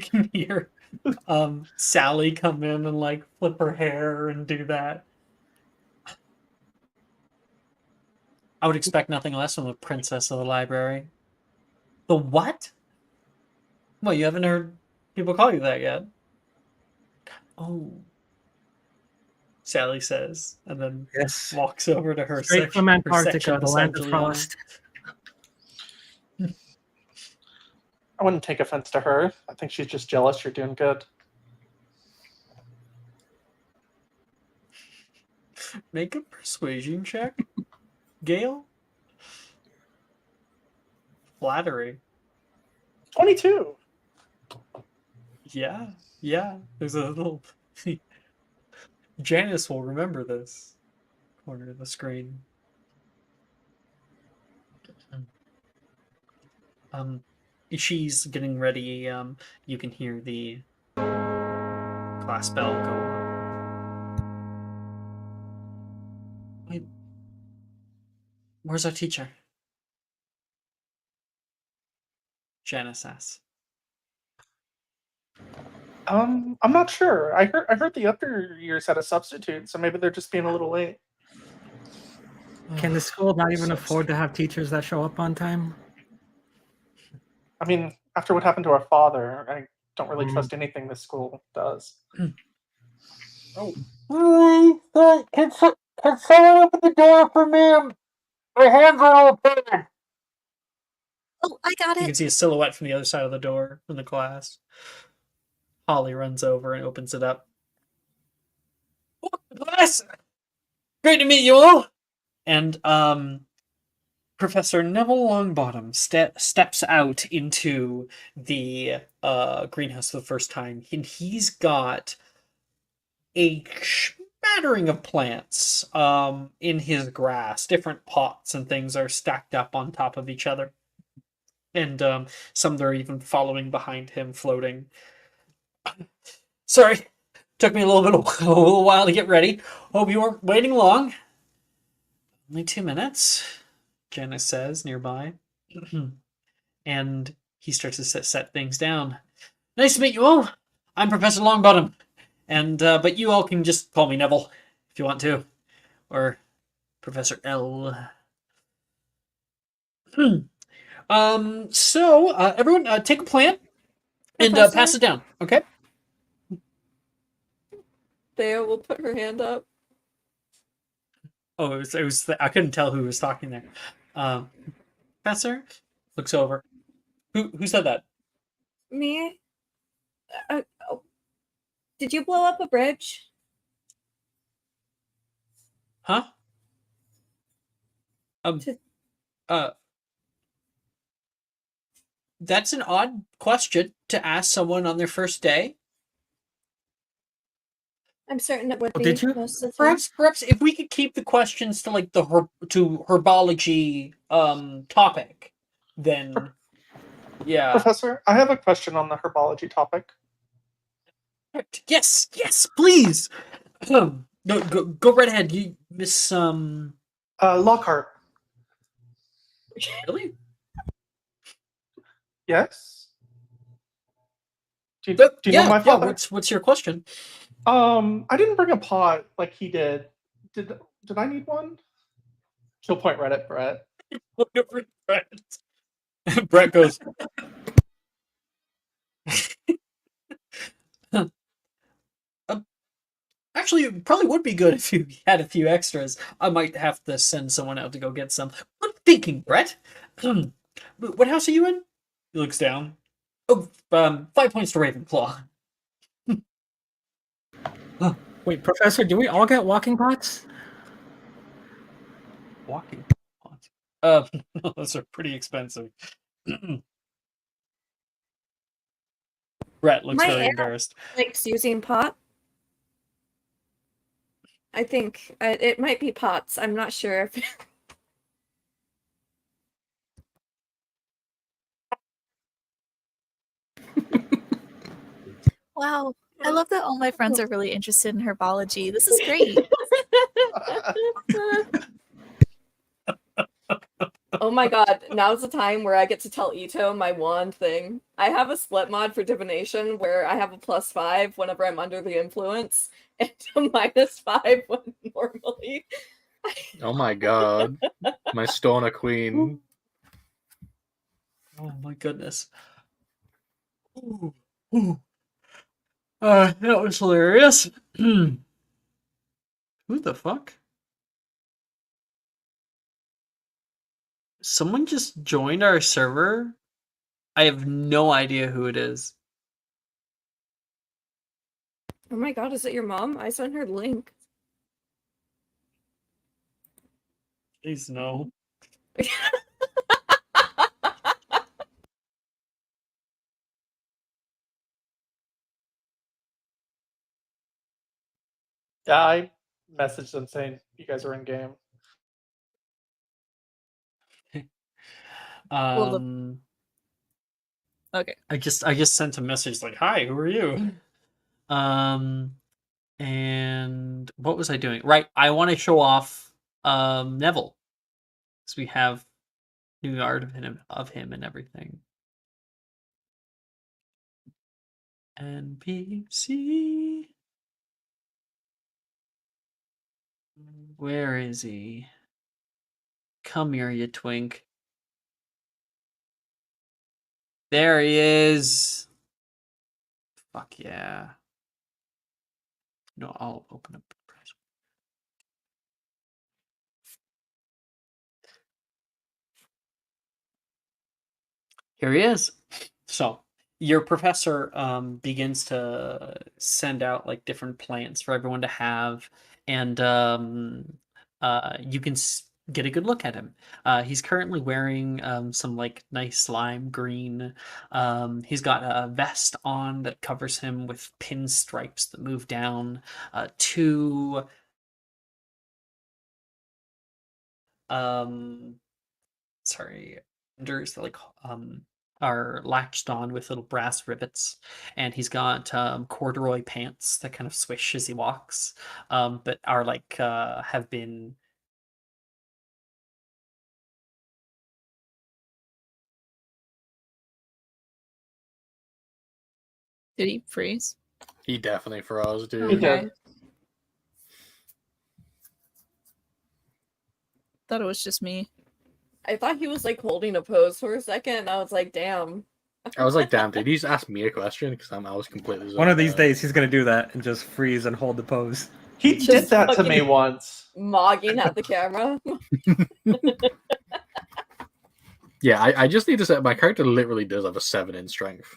can hear Sally come in and like flip her hair and do that. I would expect nothing less from the princess of the library. The what? Well, you haven't heard people call you that yet. Oh. Sally says, and then Yes. walks over to her Straight from her Antarctica, section the land beside of Juliana. frost. I wouldn't take offense to her. I think she's just jealous you're doing good. Make a persuasion check, Gail. Flattery. 22. Yeah. There's a little. Janice will remember this corner of the screen. She's getting ready. You can hear the class bell go off. Wait, where's our teacher? Janice asks. I'm not sure. I heard the other years had a substitute, so maybe they're just being a little late. Can the school not even So afford to have teachers that show up on time? I mean, after what happened to our father, I don't really Mm. trust anything this school does. Oh, Can someone open the door for me? My hands are all pain. Oh, I got you it. can see a silhouette from the other side of the door from the class. Holly runs over and opens it up. Class, great to meet you all. And Professor Neville Longbottom steps out into the greenhouse for the first time, and he's got a smattering of plants in his grass. Different pots and things are stacked up on top of each other, and some that are even following behind him, floating. Sorry, took me a little while to get ready. Hope you weren't waiting long. Only 2 minutes, Janice says nearby. And he starts to set things down. Nice to meet you all. I'm Professor Longbottom, and but you all can just call me Neville if you want to, or Professor L. So everyone, take a plant and Professor? pass it down. Okay. Thea will put her hand up. Oh, it was. I couldn't tell who was talking there. Professor looks over. Who said that? Me? Oh. Did you blow up a bridge? Huh? To- That's an odd question to ask someone on their first day. I'm certain it would Oh, be did you? most of the time. Perhaps if we could keep the questions to like the herbology topic, then yeah. Professor, I have a question on the herbology topic. Yes, please. Go right ahead. You Miss Lockhart. Really? Yes. Do you know my father? What's your question? I didn't bring a pot like he did. Did I need one? She'll point right at Brett. Brett goes. Actually, it probably would be good if you had a few extras. I might have to send someone out to go get some. What are you thinking, Brett? What house are you in? He looks down. Oh, 5 points to Ravenclaw. Wait, Professor, do we all get walking pots? Walking pots. Those are pretty expensive. Brett looks My very aunt embarrassed. likes using pot. I think it might be pots. I'm not sure if. Wow. I love that all my friends are really interested in herbology. This is great. Oh my god, now's the time where I get to tell Ito my wand thing. I have a split mod for divination where I have a +5 whenever I'm under the influence and a -5 when normally. Oh my god. My Stoner Queen. Oh my goodness. That was hilarious. Who the fuck? Someone just joined our server? I have no idea who it is. Oh my god, is it your mom? I sent her the link. Please no. Yeah, I messaged them saying you guys are in game. Okay. I just sent a message like, "Hi, who are you?" And what was I doing? Right, I want to show off Neville, because we have new art of him and everything. NPC. Where is he? Come here, you twink. There he is. Fuck yeah. No, I'll open up. Here he is. So your professor begins to send out like different plants for everyone to have, and you can get a good look at him. He's currently wearing some like nice lime green. He's got a vest on that covers him with pinstripes that move down. Two sorry, fenders that like are latched on with little brass rivets, and he's got corduroy pants that kind of swish as he walks, but are like have been. Did he freeze? He definitely froze, dude. He Okay. did. Thought it was just me. I thought he was like holding a pose for a second, and I was like, damn. I was like, damn, did he just ask me a question? Because I was completely zoned One of these out. days, he's gonna do that and just freeze and hold the pose. He Just did that to me fucking- once. Mogging at the camera. Yeah, I just need to say my character literally does have a 7 in strength.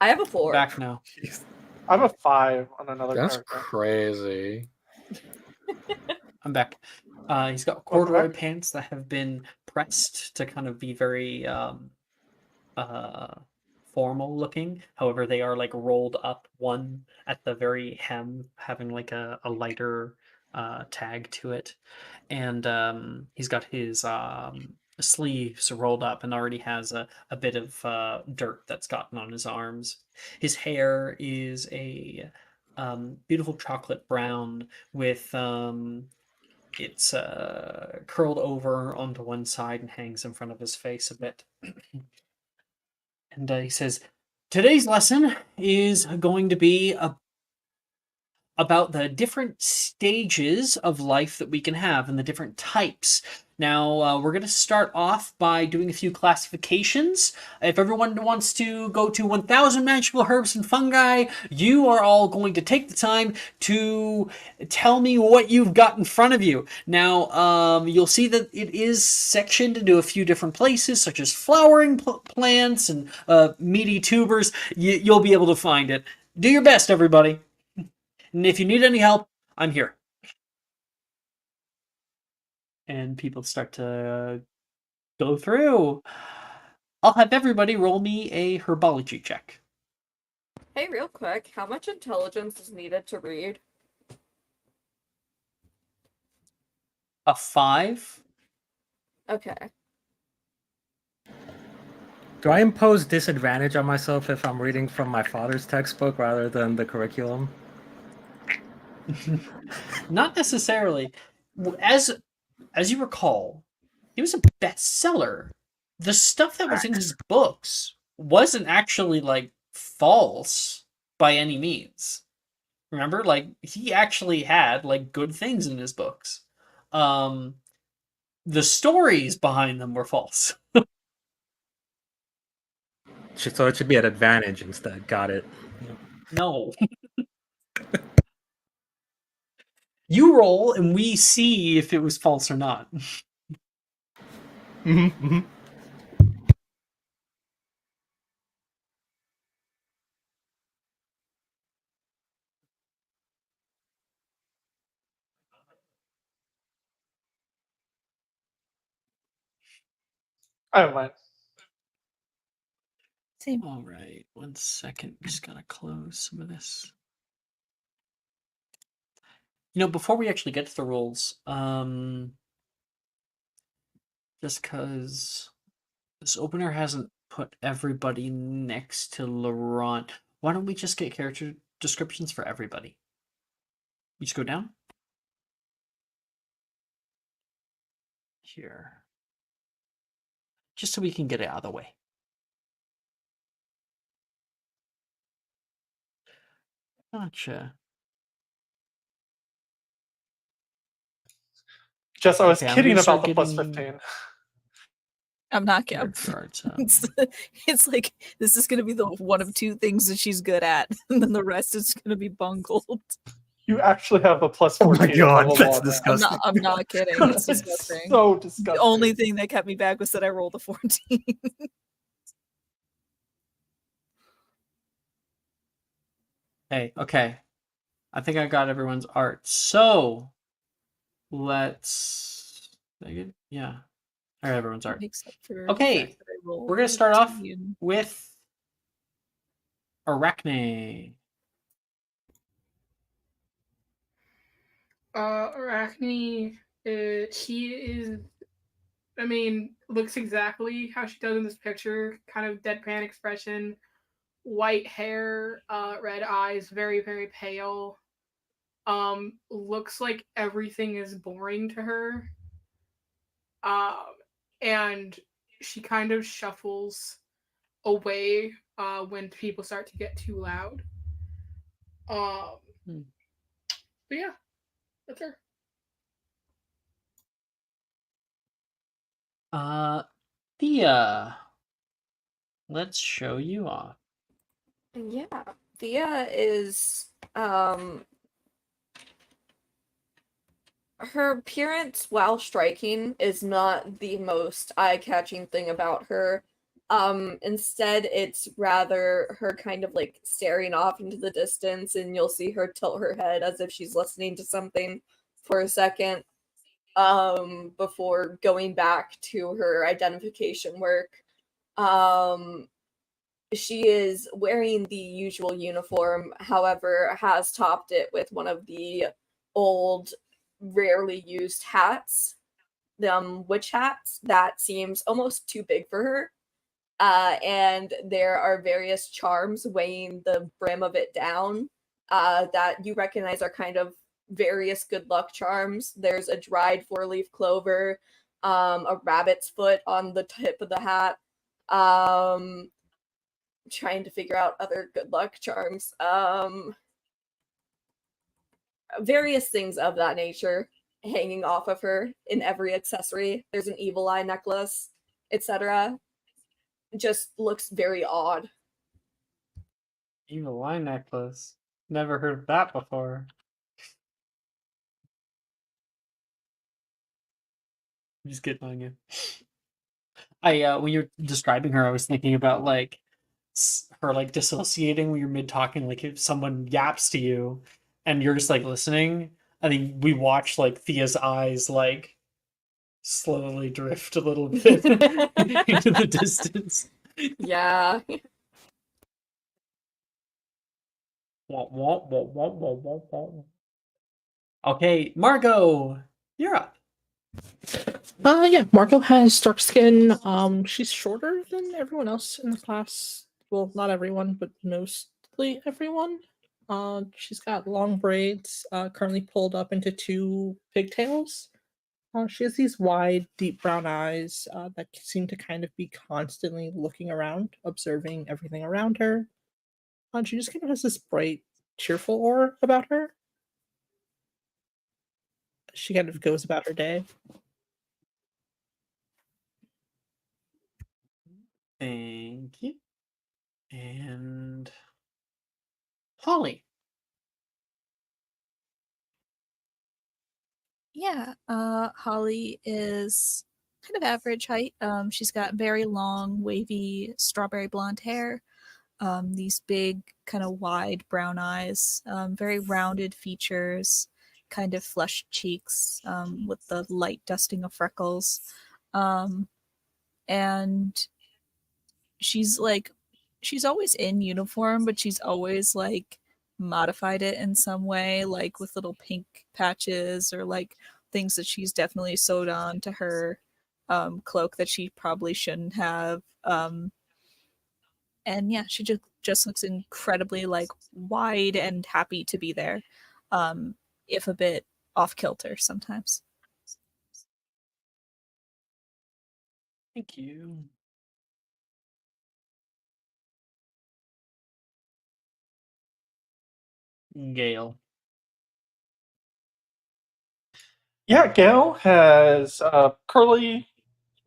I have a 4. Back now. Jeez. I have a 5 on another That's character. crazy. I'm back. He's got Welcome corduroy back. pants that have been pressed to kind of be very formal looking. However, they are like rolled up, one at the very hem, having like a lighter tag to it. And he's got his sleeves rolled up and already has a bit of dirt that's gotten on his arms. His hair is a beautiful chocolate brown with it's curled over onto one side and hangs in front of his face a bit. And he says, today's lesson is going to be about the different stages of life that we can have and the different types. Now, we're going to start off by doing a few classifications. If everyone wants to go to 1,000 magical herbs and fungi, you are all going to take the time to tell me what you've got in front of you. Now, you'll see that it is sectioned into a few different places, such as flowering plants and meaty tubers. You'll be able to find it. Do your best, everybody. And if you need any help, I'm here. And people start to go through. I'll have everybody roll me a herbology check. Hey, real quick, how much intelligence is needed to read? A 5. Okay. Do I impose disadvantage on myself if I'm reading from my father's textbook rather than the curriculum? Not necessarily. As you recall, he was a bestseller. The stuff that was in his books wasn't actually like false by any means. Remember, like he actually had like good things in his books. The stories behind them were false. So it should be at advantage instead. Got it. No. You roll and we see if it was false or not. Mm-hmm. I don't mind. Same. All right, 1 second. Just gotta close some of this. Before we actually get to the rules, just because this opener hasn't put everybody next to Laurent, why don't we just get character descriptions for everybody? You just go down here, just so we can get it out of the way. Gotcha. Just I was Okay, I'm kidding gonna start about the plus getting 15. I'm not kidding. extra arts. It's like this is gonna be the one of two things that she's good at, and then the rest is gonna be bungled. You actually have a plus Oh 14 my at god, level that's 1. disgusting. I'm not kidding. It's It's disgusting. so The disgusting. only thing that kept me back was that I rolled a 14. Hey, okay. I think I got everyone's art. So let's yeah. I got everyone's art. Except for Okay, the fact that I rolled we're gonna start off 18. with Arachne. Arachne, she is, I mean, looks exactly how she does in this picture. Kind of deadpan expression, white hair, red eyes, very, very pale. Looks like everything is boring to her. And she kind of shuffles away when people start to get too loud. Hmm. But yeah, that's her. Thea. Let's show you off. Yeah, Thea is her appearance, while striking, is not the most eye-catching thing about her. Instead, it's rather her kind of like staring off into the distance, and you'll see her tilt her head as if she's listening to something for a second, before going back to her identification work. She is wearing the usual uniform, however, has topped it with one of the old, rarely used hats, the witch hats, that seems almost too big for her. And there are various charms weighing the brim of it down, that you recognize are kind of various good luck charms. There's a dried four-leaf clover, a rabbit's foot on the tip of the hat, trying to figure out other good luck charms. Various things of that nature hanging off of her in every accessory. There's an evil eye necklace, etc. Just looks very odd. Evil eye necklace. Never heard of that before. I'm just getting on you. When you're describing her, I was thinking about like her like dissociating when you're mid talking, like if someone yaps to you and you're just like listening, and then we watch like Thea's eyes like slowly drift a little bit into the distance. Yeah. Okay, Margot, you're up. Yeah, Margot has dark skin. She's shorter than everyone else in the class. Well, not everyone, but mostly everyone. She's got long braids, currently pulled up into two pigtails. She has these wide, deep brown eyes that seem to kind of be constantly looking around, observing everything around her. She just kind of has this bright, cheerful aura about her. She kind of goes about her day. Thank you. And Holly. Yeah, Holly is kind of average height. She's got very long, wavy, strawberry blonde hair. These big, kind of wide brown eyes, very rounded features, kind of flushed cheeks, with the light dusting of freckles. And she's like, she's always in uniform, but she's always like modified it in some way, like with little pink patches or like things that she's definitely sewed on to her cloak that she probably shouldn't have. And yeah, she just looks incredibly like wide and happy to be there, if a bit off kilter sometimes. Thank you. Gale. Yeah, Gail has curly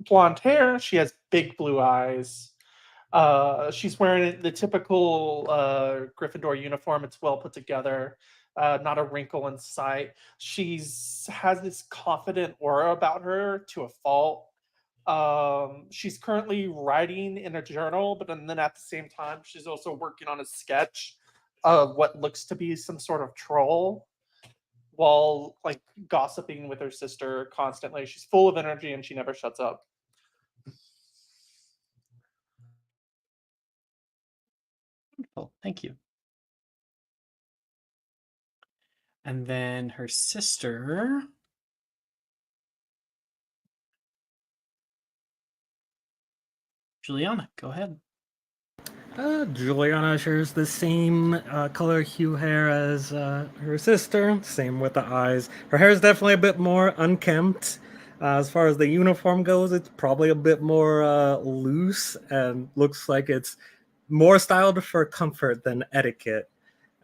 blonde hair. She has big blue eyes. She's wearing the typical Gryffindor uniform. It's well put together, not a wrinkle in sight. She's has this confident aura about her to a fault. She's currently writing in a journal, but then at the same time, she's also working on a sketch of what looks to be some sort of troll while like gossiping with her sister constantly. She's full of energy and she never shuts up. Wonderful. Thank you. And then her sister. Juliana, go ahead. Juliana shares the same color hue hair as her sister, same with the eyes. Her hair is definitely a bit more unkempt. As far as the uniform goes, it's probably a bit more loose and looks like it's more styled for comfort than etiquette.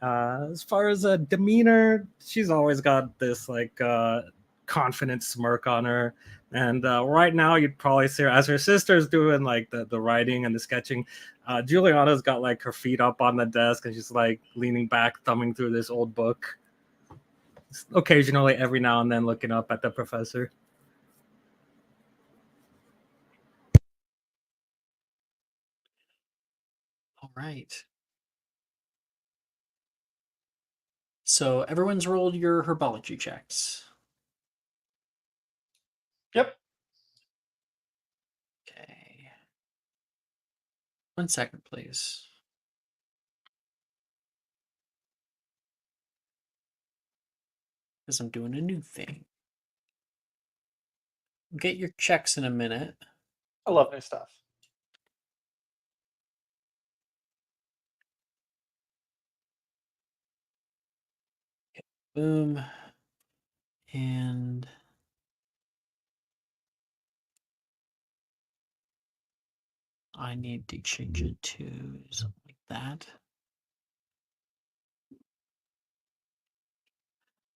As far as demeanor, she's always got this like confident smirk on her. And right now, you'd probably see her as her sister's doing like the writing and the sketching. Juliana's got like her feet up on the desk and she's like leaning back, thumbing through this old book. Occasionally, every now and then, looking up at the professor. All right. So everyone's rolled your herbology checks. Yep. Okay. 1 second, please. Because I'm doing a new thing. Get your checks in a minute. I love new stuff. Boom. And I need to change it to something like that.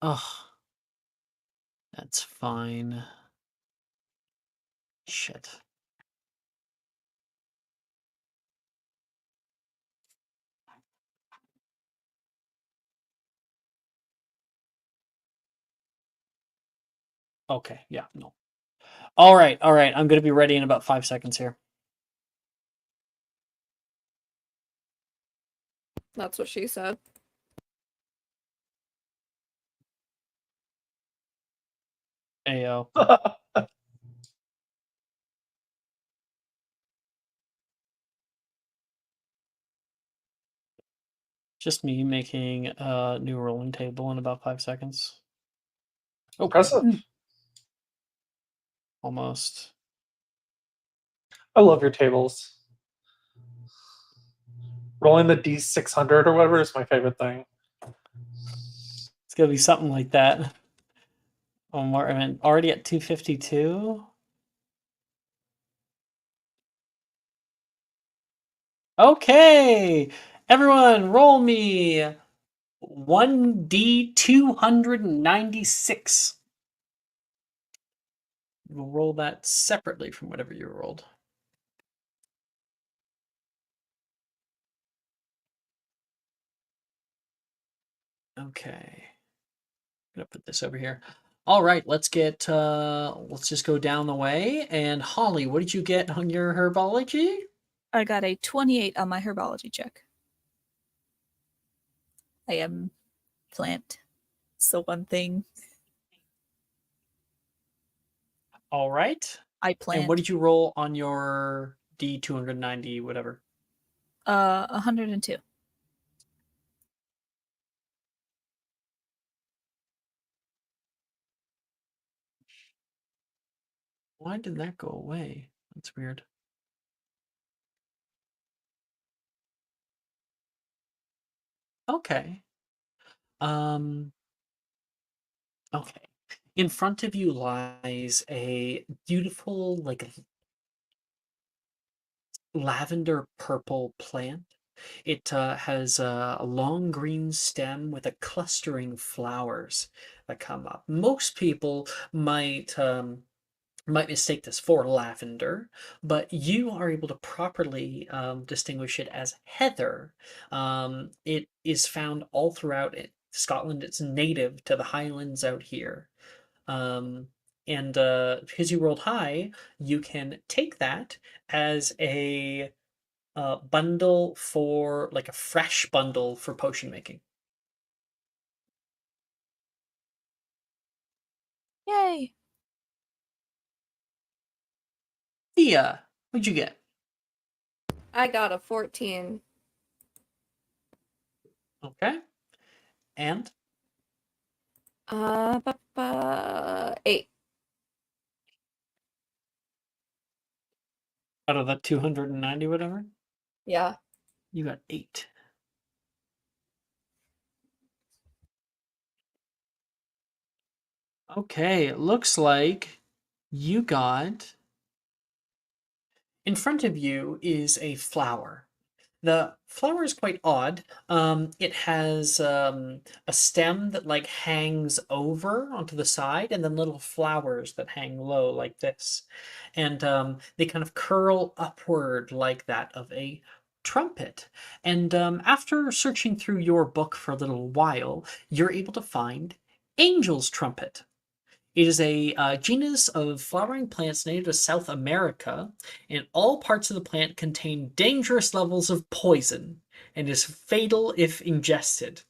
Ugh. That's fine. Shit. Okay, yeah, no. All right. I'm going to be ready in about 5 seconds here. That's what she said. Ayo. Just me making a new rolling table in about 5 seconds. Oh, Impressive. almost. I love your tables. Rolling the D600 or whatever is my favorite thing. It's going to be something like that. I'm already at 252. Okay, everyone, roll me 1D296. We'll roll that separately from whatever you rolled. Okay, I'm gonna put this over here. All right, let's just go down the way. And Holly, what did you get on your herbology? I got a 28 on my herbology check. I am plant. It's the one thing All right. I plant. And what did you roll on your D290, whatever? 102. Why did that go away? That's weird. Okay. Okay. In front of you lies a beautiful, like lavender purple plant. It has a long green stem with a clustering of flowers that come up. Most people might mistake this for lavender, but you are able to properly distinguish it as heather. It is found all throughout Scotland. It's native to the Highlands out here. Um, and because you rolled high, you can take that as a bundle for like a fresh bundle for potion making. Yay! Thea, what'd you get? I got a 14. Okay. And 8. out of that 290, whatever, Yeah. you got 8. Okay, it looks like you got. In front of you is a flower. The flower is quite odd. It has a stem that like hangs over onto the side, and then little flowers that hang low like this, and they kind of curl upward like that of a trumpet. And after searching through your book for a little while, you're able to find Angel's Trumpet. It is a genus of flowering plants native to South America, and all parts of the plant contain dangerous levels of poison and is fatal if ingested.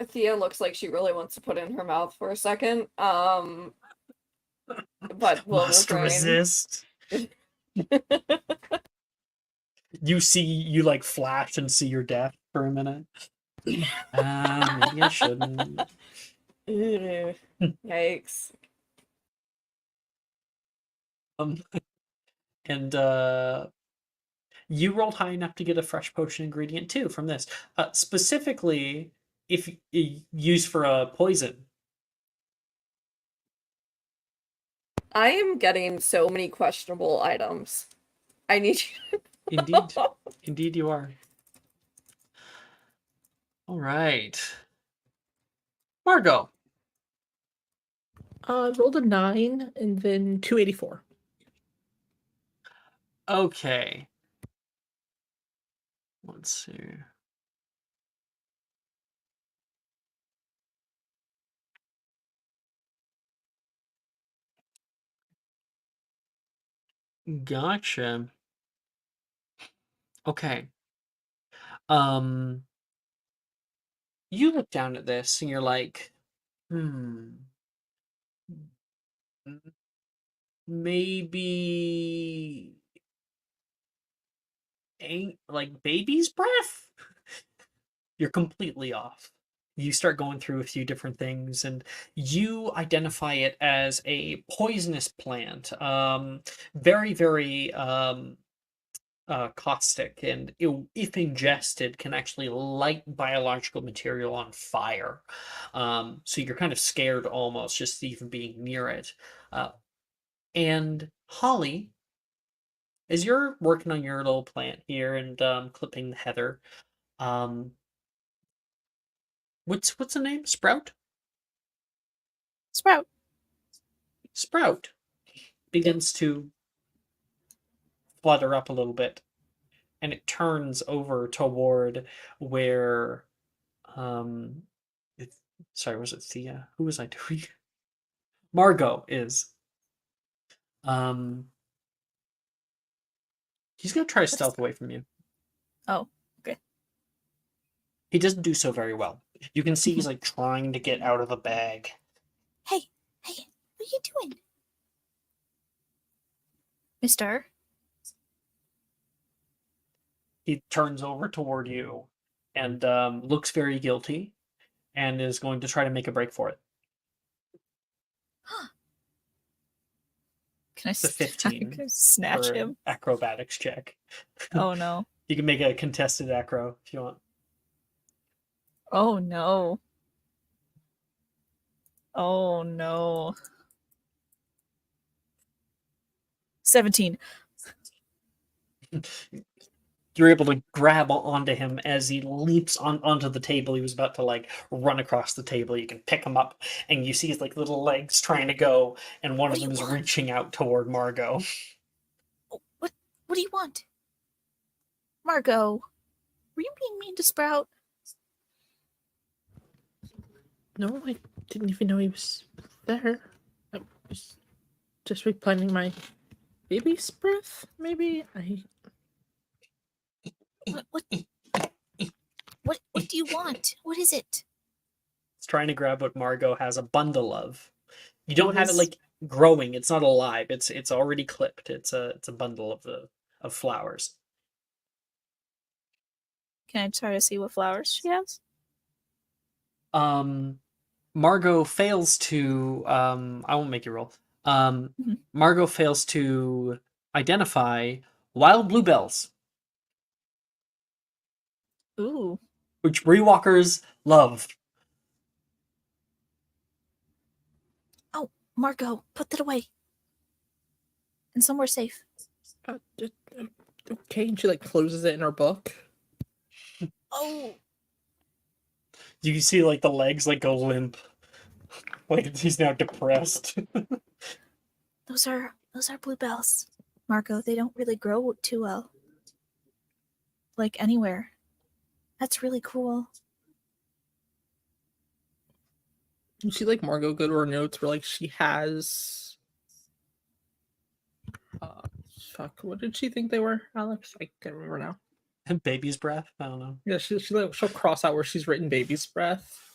Thea looks like she really wants to put it in her mouth for a second. But will Must refrain. resist. You like flash and see your death for a minute. Maybe I shouldn't. Yikes. And you rolled high enough to get a fresh potion ingredient too from this. Specifically, if used for a poison. I am getting so many questionable items. I need you. Indeed. Indeed you are. All right. Margot. Rolled a 9 and then 284. Okay. Let's see. Gotcha. Okay. Um, you look down at this and you're like, maybe ain't like baby's breath? You're completely off. You start going through a few different things and you identify it as a poisonous plant. Very, very caustic, and if ingested, can actually light biological material on fire. So you're kind of scared almost just even being near it. And Holly, as you're working on your little plant here and clipping the heather, um, what's the name? Sprout? Sprout. Sprout begins to flutter up a little bit, and it turns over toward where um sorry, was it Thea? Who was I doing? Margot is. Um he's gonna try to stealth away from you. Oh, okay. He doesn't do so very well. You can see he's like trying to get out of the bag. Hey, what are you doing? Mister? He turns over toward you and looks very guilty and is going to try to make a break for it. Can I The 15 snatch for him? acrobatics check. Oh no. You can make a contested acro if you want. Oh no. Oh no. 17. You're able to grab onto him as he leaps onto the table. He was about to like run across the table. You can pick him up, and you see his like little legs trying to go, and one What of do them you is want? reaching out toward Margot. Oh, what do you want? Margot, were you being mean to Sprout? No, I didn't even know he was there. I was just replanning my baby's breath, maybe? What do you want? What is it? It's trying to grab what Margot has a bundle of. You don't What have it is- like growing. It's not alive. It's already clipped. It's a bundle of flowers. Can I try to see what flowers she has? Margot fails to I won't make you roll. Mhm. Margot fails to identify wild bluebells, Ooh. which Rewalkers love. Oh, Margot, put that away. And somewhere safe. Okay, and she like closes it in her book. Oh, You can see like the legs like go limp. Like he's now depressed. those are bluebells. Margot, they don't really grow too well. Like anywhere. That's really cool. You see like Margot go to her notes where like she has uh fuck, what did she think they were, Alex? I can't remember now. Baby's breath? I don't know. Yeah, she'll cross out where she's written baby's breath.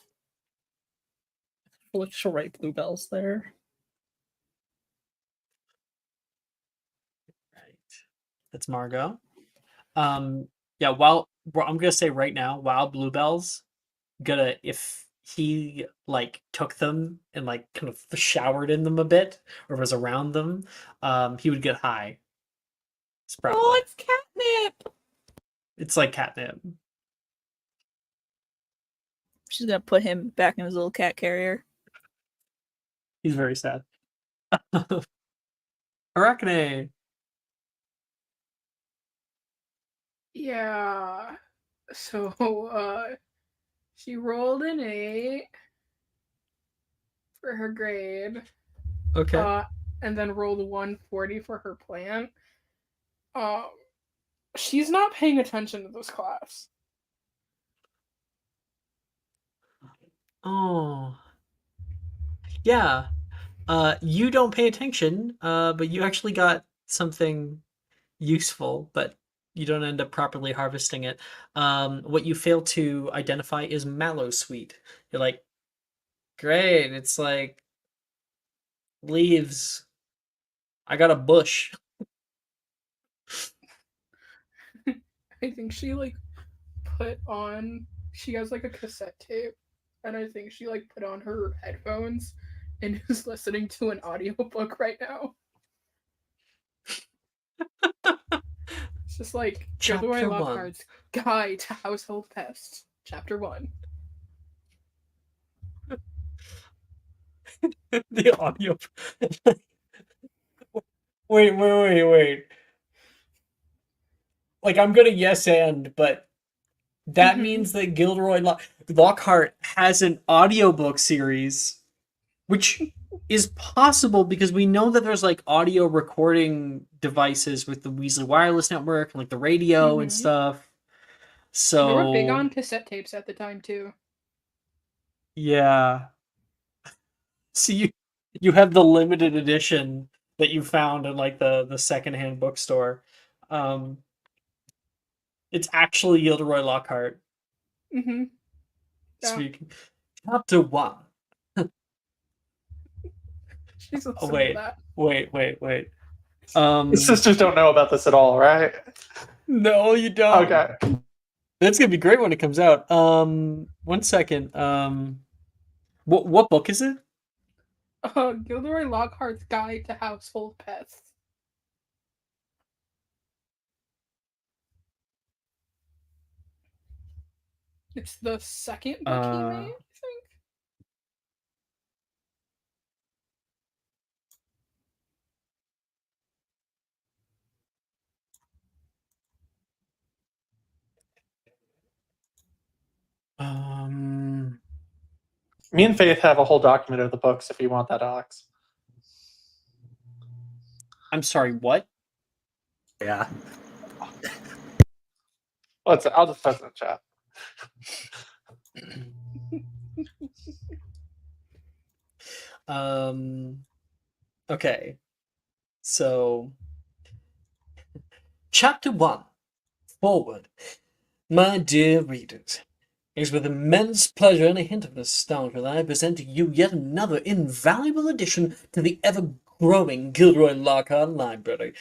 She'll write bluebells there. Right. That's Margot. Yeah, well, I'm gonna say right now, wild bluebells, gonna if he like took them and like kind of showered in them a bit or was around them, he would get high. Sprout Oh, would. it's catnip. It's like catnip. She's gonna put him back in his little cat carrier. He's very sad. Arachne. Yeah. So she rolled an 8 for her grade. Okay. And then rolled a 140 for her plant. She's not paying attention to this class. Oh. Yeah. You don't pay attention, but you actually got something useful, but you don't end up properly harvesting it. What you fail to identify is mallow sweet. You're like, great, it's like leaves. I got a bush. I think she like put on. She has like a cassette tape, and I think she like put on her headphones and is listening to an audiobook right now. It's just like Gilderoy Chapter 1. Lockhart's Guide to Household Pests, Chapter 1. The audio. Wait. Like, I'm gonna yes and, but that means that Lockhart has an audiobook series, which is possible because we know that there's like audio recording devices with the Weasley Wireless Network and like the radio and stuff. They were big So on cassette tapes at the time too. yeah. So you have the limited edition that you found in like the secondhand bookstore. Um, it's actually Gilderoy Lockhart Mm-hmm. Yeah. speaking. Chapter 1. She's Oh, listening to that. wait. His sisters don't know about this at all, right? No, you don't. Okay. That's gonna be great when it comes out. 1 second. What book is it? Gilderoy Lockhart's Guide to Household Pests. It's the second book he made, I think. Me and Faith have a whole document of the books if you want that, Alex. I'm sorry, what? Yeah. I'll just post it in the chat. Okay. So, Chapter 1. Forward. My dear readers, it is with immense pleasure and a hint of nostalgia that I present to you yet another invaluable addition to the ever-growing Gilderoy Lockhart library.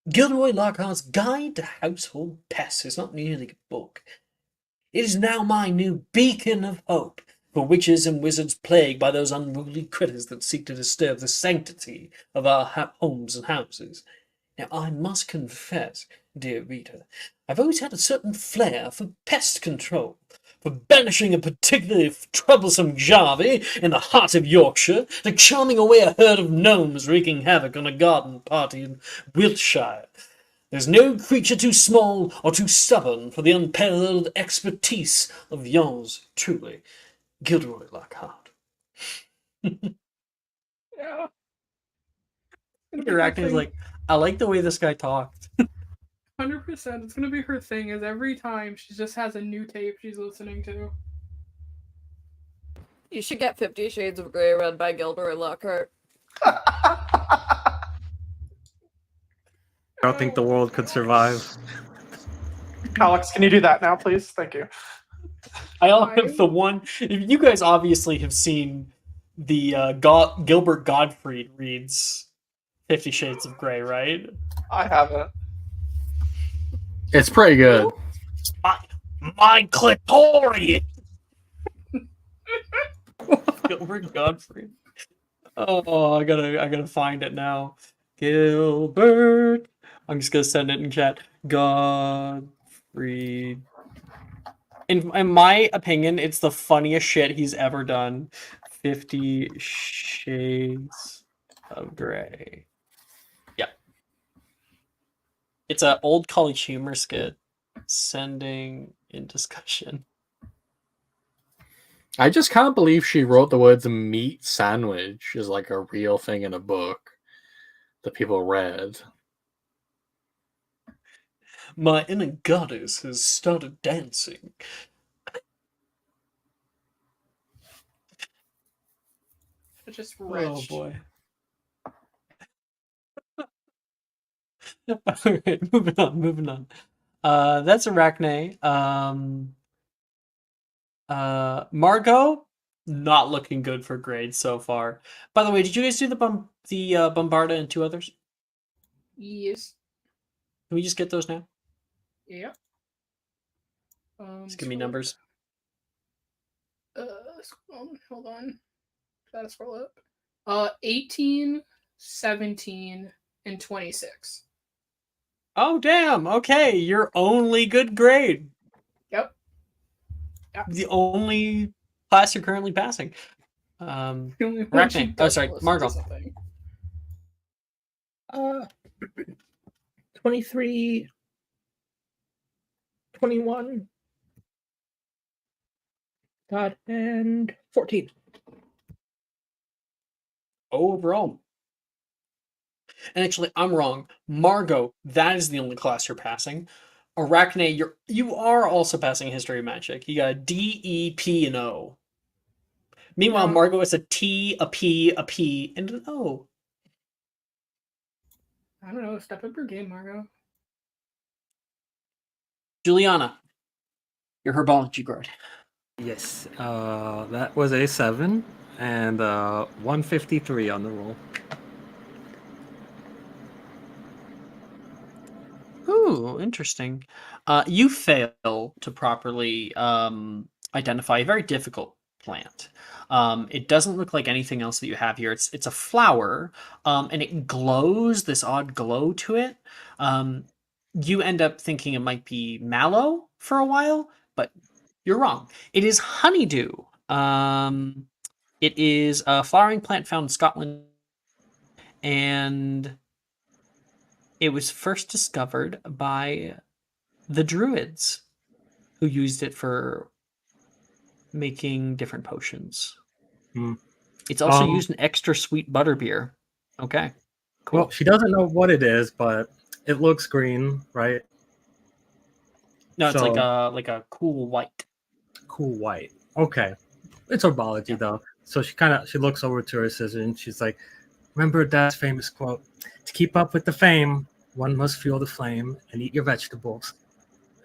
Gilderoy Lockhart's Guide to Household Pests is not merely a book. It is now my new beacon of hope for witches and wizards plagued by those unruly critters that seek to disturb the sanctity of our homes and houses. Now, I must confess, dear reader, I've always had a certain flair for pest control, for banishing a particularly troublesome Jarvey in the heart of Yorkshire, to charming away a herd of gnomes wreaking havoc on a garden party in Wiltshire. There's no creature too small or too stubborn for the unparalleled expertise of yours truly, Gilderoy Lockhart. Yeah. Interacting is like, I like the way this guy talked. 100%. It's gonna be her thing. Is every time she just has a new tape she's listening to. You should get 50 Shades of Grey read by Gilderoy Lockhart. I don't think the world could survive. Alex, can you do that now, please? Thank you. I also have the one. If you guys obviously have seen the Gilbert Gottfried reads 50 Shades of Grey, right? I haven't. It's pretty good. My clitorian. Gilbert Gottfried. Oh, I gotta find it now. Gilbert. I'm just gonna send it in chat. Gottfried. In my opinion, it's the funniest shit he's ever done. 50 Shades of Grey. Yeah. It's an old college humor skit. Sending in discussion. I just can't believe she wrote the words meat sandwich is like a real thing in a book that people read. My inner goddess has started dancing. It's just Oh rich. boy. Alright, moving on. That's Arachne. Margot, not looking good for grades so far. By the way, did you guys do the Bombarda and 2 others? Yes. Can we just get those now? Yep. Just give me numbers. Hold on. Gotta scroll up. 18, 17, and 26. Oh damn! Okay, your only good grade. Yep. The only class you're currently passing. The only one she Arachne. Oh, sorry, doesn't listen to Margot. something. 23, 21, God, and 14. Overall. And actually, I'm wrong. Margot, that is the only class you're passing. Arachne, you are also passing History of Magic. You got a D, E, P, and O. Meanwhile, No. Margot is a T, a P, and an O. I don't know. Step up your game, Margot. Juliana, your herbology grade. Yes, that was a 7 and 153 on the roll. Ooh, interesting. You fail to properly identify a very difficult plant. It doesn't look like anything else that you have here. It's a flower, and it glows, this odd glow to it. You end up thinking it might be mallow for a while, but you're wrong. It is honeydew. It is a flowering plant found in Scotland, and it was first discovered by the Druids, who used it for making different potions. Hmm. It's also Um, used in extra sweet butterbeer. Okay. Cool. Well, she doesn't know what it is, but it looks green, right? No, it's So like a cool white. cool white. Okay, it's herbology Yeah. though. So she looks over to her sister and she's like, "Remember Dad's famous quote: To keep up with the fame, one must fuel the flame and eat your vegetables."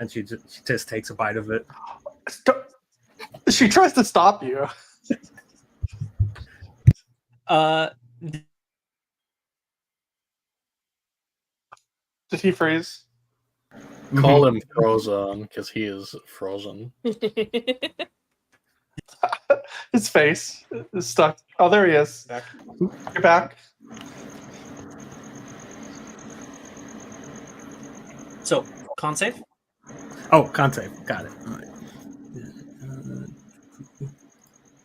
And she just takes a bite of it. She tries to stop you. Uh, Did he freeze? Call him frozen because he is frozen. His face is stuck. Oh, there he is. back. You're back. So, con save. Oh, Conte, got it. All right.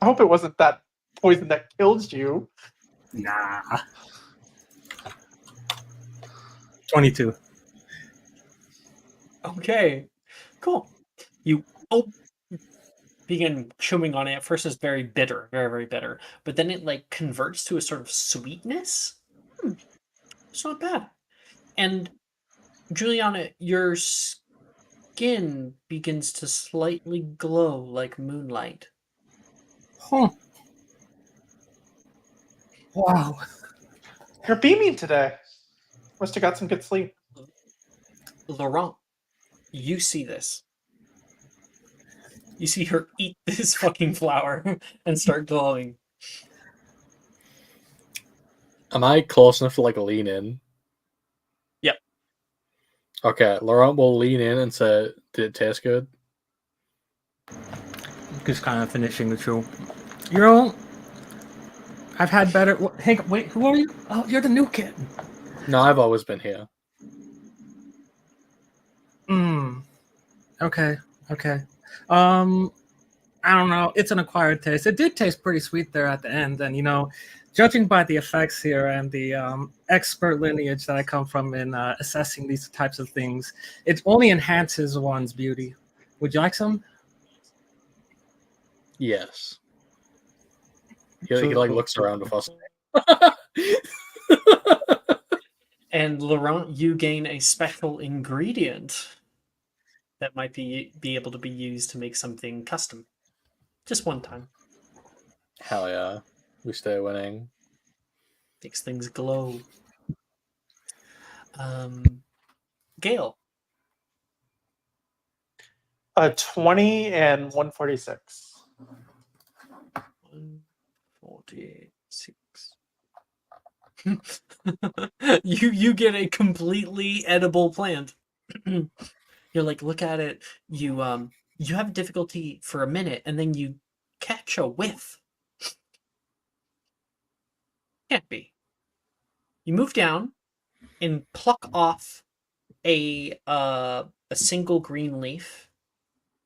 I hope it wasn't that poison that killed you. Nah. 22. Okay. Cool. You begin chewing on it. At first, it's very bitter, very, very bitter. But then it like converts to a sort of sweetness. It's not bad. And Juliana, your skin begins to slightly glow like moonlight. Huh. Wow. You're beaming today. Must have got some good sleep. Laurent, you see this. You see her eat this fucking flower and start glowing. Am I close enough to like lean in? Yep. Okay, Laurent will lean in and say, "Did it taste good?" Just kind of finishing the chew. You know, I've had better. Hank, wait, who are you? Oh, you're the new kid. No, I've always been here. Okay. Okay. I don't know. It's an acquired taste. It did taste pretty sweet there at the end, and judging by the effects here and the expert lineage that I come from in assessing these types of things, it only enhances one's beauty. Would you like some? Yes. He like looks around with us. And Laurent, you gain a special ingredient that might be able to be used to make something custom. Just one time. Hell yeah. We stay winning. Makes things glow. Gale. 20 and 146. 146. you get a completely edible plant. You're like, look at it. You have difficulty for a minute, and then you catch a whiff. Can't be. You move down and pluck off a single green leaf.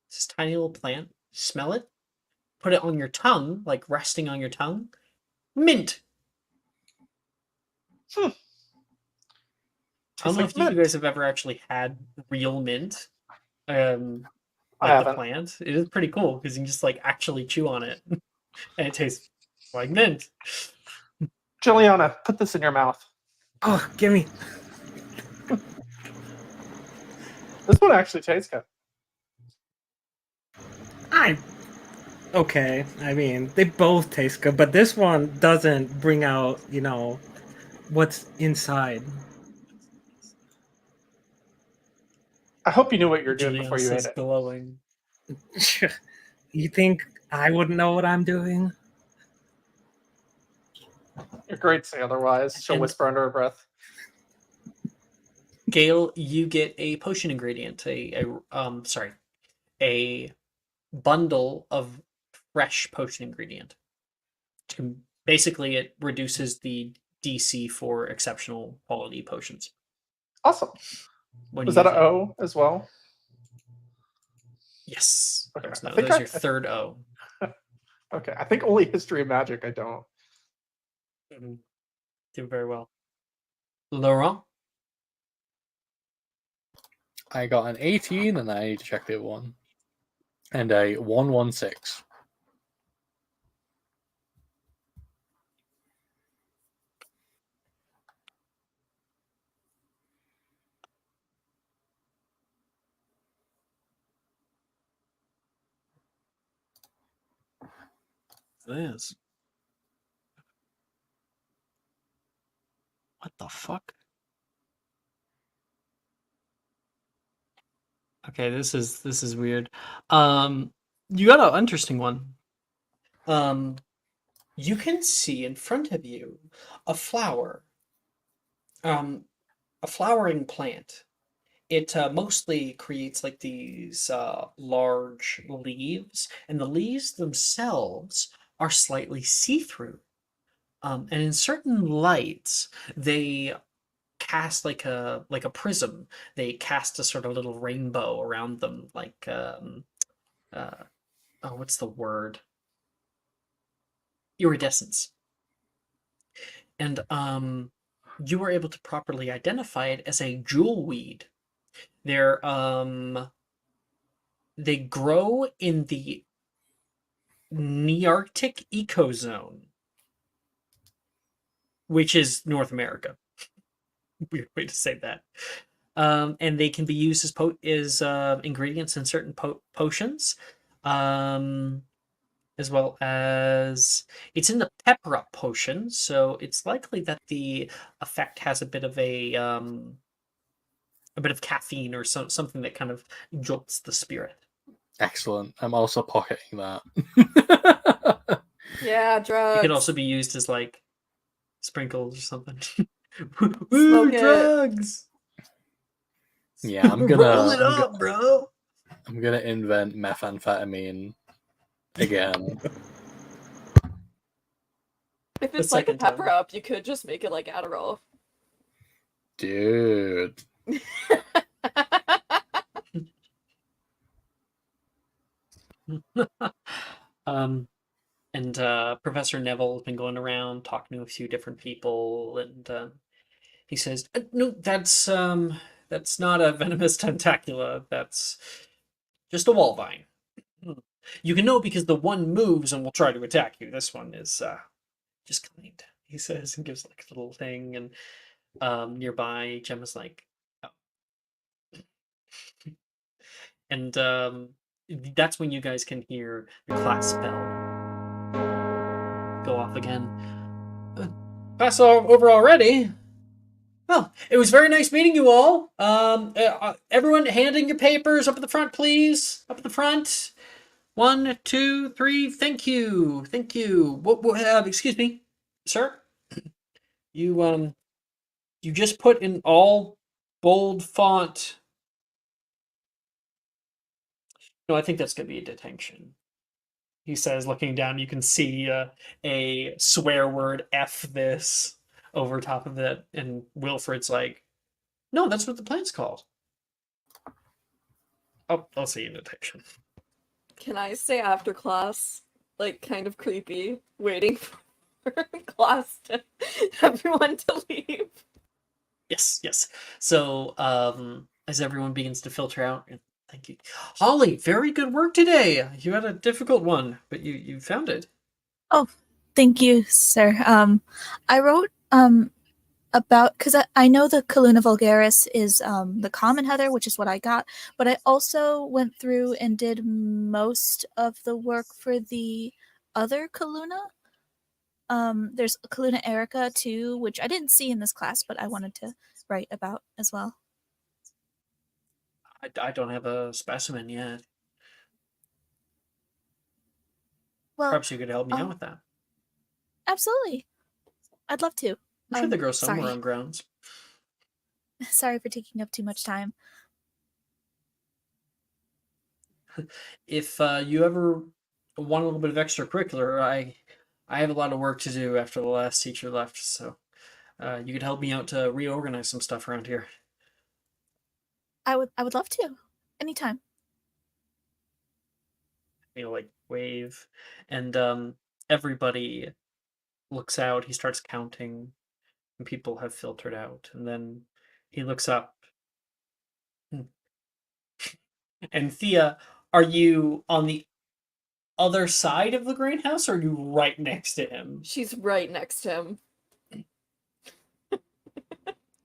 It's this tiny little plant. Smell it. Put it on your tongue, like resting on your tongue. Mint. Hmm. I don't Tastes know like if you mint. guys have ever actually had real mint. I Like the haven't. plant. It is pretty cool because you can just like actually chew on it. And it tastes like mint. Juliana, put this in your mouth. Oh, gimme. This one actually tastes good. Okay. I mean, they both taste good, but this one doesn't bring out, what's inside. I hope you knew what you were doing Juliana before you ate says it. glowing. You think I wouldn't know what I'm doing? You're great to say otherwise. She'll And- whisper under her breath. Gale, you get a potion ingredient, a bundle of fresh potion ingredient. Basically, it reduces the DC for exceptional quality potions. Awesome. When Was you that use an it. O as well? Yes. Okay. There's I no, think there's your third O. Okay. I think only History of Magic I don't. Do very well. Laurent? I got an 18 and I need to check the other one. And a 116. this? What the fuck? Okay, this is weird. You got an interesting one. You can see in front of you a flower. A flowering plant. It mostly creates like these large leaves, and the leaves themselves are slightly see-through. And in certain lights, they cast like a prism. They cast a sort of little rainbow around them, like uh, oh, what's the word? Iridescence. And you were able to properly identify it as a jewel weed. They're they grow in the Nearctic ecozone, which is North America. Weird way to say that. And they can be used as ingredients in certain potions, as well as it's in the pepper up potion, so it's likely that the effect has a bit of caffeine or something that kind of jolts the spirit. Excellent. I'm also pocketing that. Yeah, drugs. It could also be used as like sprinkles or something. Smoke Woo, it. drugs! Yeah, I'm Roll it gonna up, bro. I'm gonna invent methamphetamine again. If The it's like a second time. pepper up, you could just make it like Adderall. Dude. And Professor Neville has been going around talking to a few different people, and he says, "No, that's not a venomous tentacula. That's just a wall vine. You can know because the one moves and will try to attack you. This one is just kind." He says and gives like a little thing, and nearby Gemma's like, "Oh." And that's when you guys can hear the class bell go off again. Class over already? Well, it was very nice meeting you all. Everyone hand in your papers up at the front, please. Up at the front. 1, 2, 3. Thank you. Thank you. Excuse me, sir. You you just put in all bold font. No, I think that's gonna be a detention. He says, looking down. You can see a swear word "f this" over top of it, and Wilfred's like, "No, that's what the plan's called." Oh, I'll see you in detention. Can I stay after class? Like, kind of creepy, waiting for class to everyone to leave. Yes, yes. So, as everyone begins to filter out, and thank you, Holly. Very good work today. You had a difficult one, but you found it. Oh, thank you, sir. I wrote about, because I know the Caluna vulgaris is the common heather, which is what I got, but I also went through and did most of the work for the other Caluna. There's Caluna erica too, which I didn't see in this class, but I wanted to write about as well. I don't have a specimen yet. Well, Perhaps you could help me out with that. absolutely. I'd love to. I'm sure they grow somewhere sorry. on grounds. Sorry for taking up too much time. If you ever want a little bit of extracurricular, I have a lot of work to do after the last teacher left, so you could help me out to reorganize some stuff around here. I would love to. Anytime. Like wave, and everybody looks out. He starts counting, and people have filtered out, and then he looks up. And Thea, are you on the other side of the greenhouse, or are you right next to him? She's right next to him.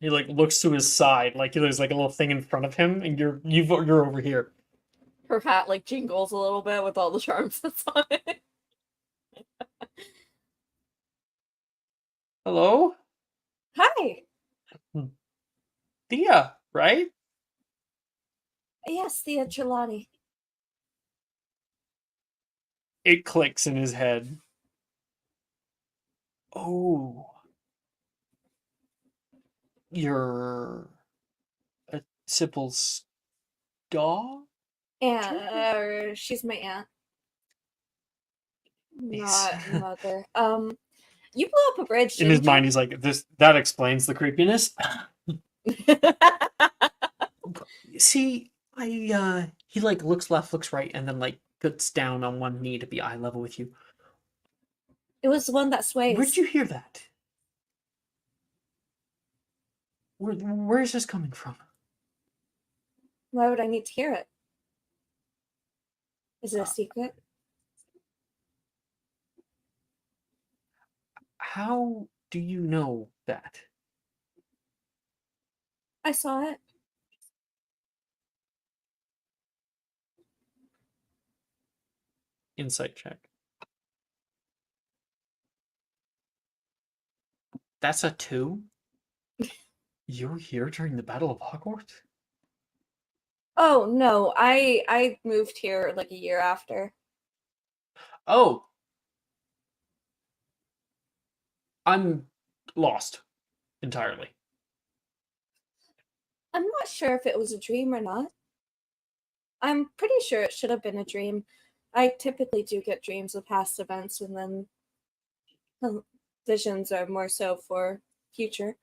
He like looks to his side, like there's like a little thing in front of him, and you're over here. Her hat like jingles a little bit with all the charms that's on it. Hello? Hi. Thea, right? Yes, Thea Trelawney. It clicks in his head. Oh. You're a Sybil's dog? And she's my aunt, Nice. not mother. You blew up a bridge, In his didn't mind, he's like, that explains the creepiness. you? See, he like looks left, looks right, and then like puts down on one knee to be eye level with you. It was the one that Where'd sways. you hear that? Where is this coming from? Why would I need to hear it? Is it a secret? How do you know that? I saw it. Insight check. That's a 2? You were here during the Battle of Hogwarts? Oh no, I moved here like a year after. Oh, I'm lost entirely. I'm not sure if it was a dream or not. I'm pretty sure it should have been a dream. I typically do get dreams of past events, and then visions are more so for future.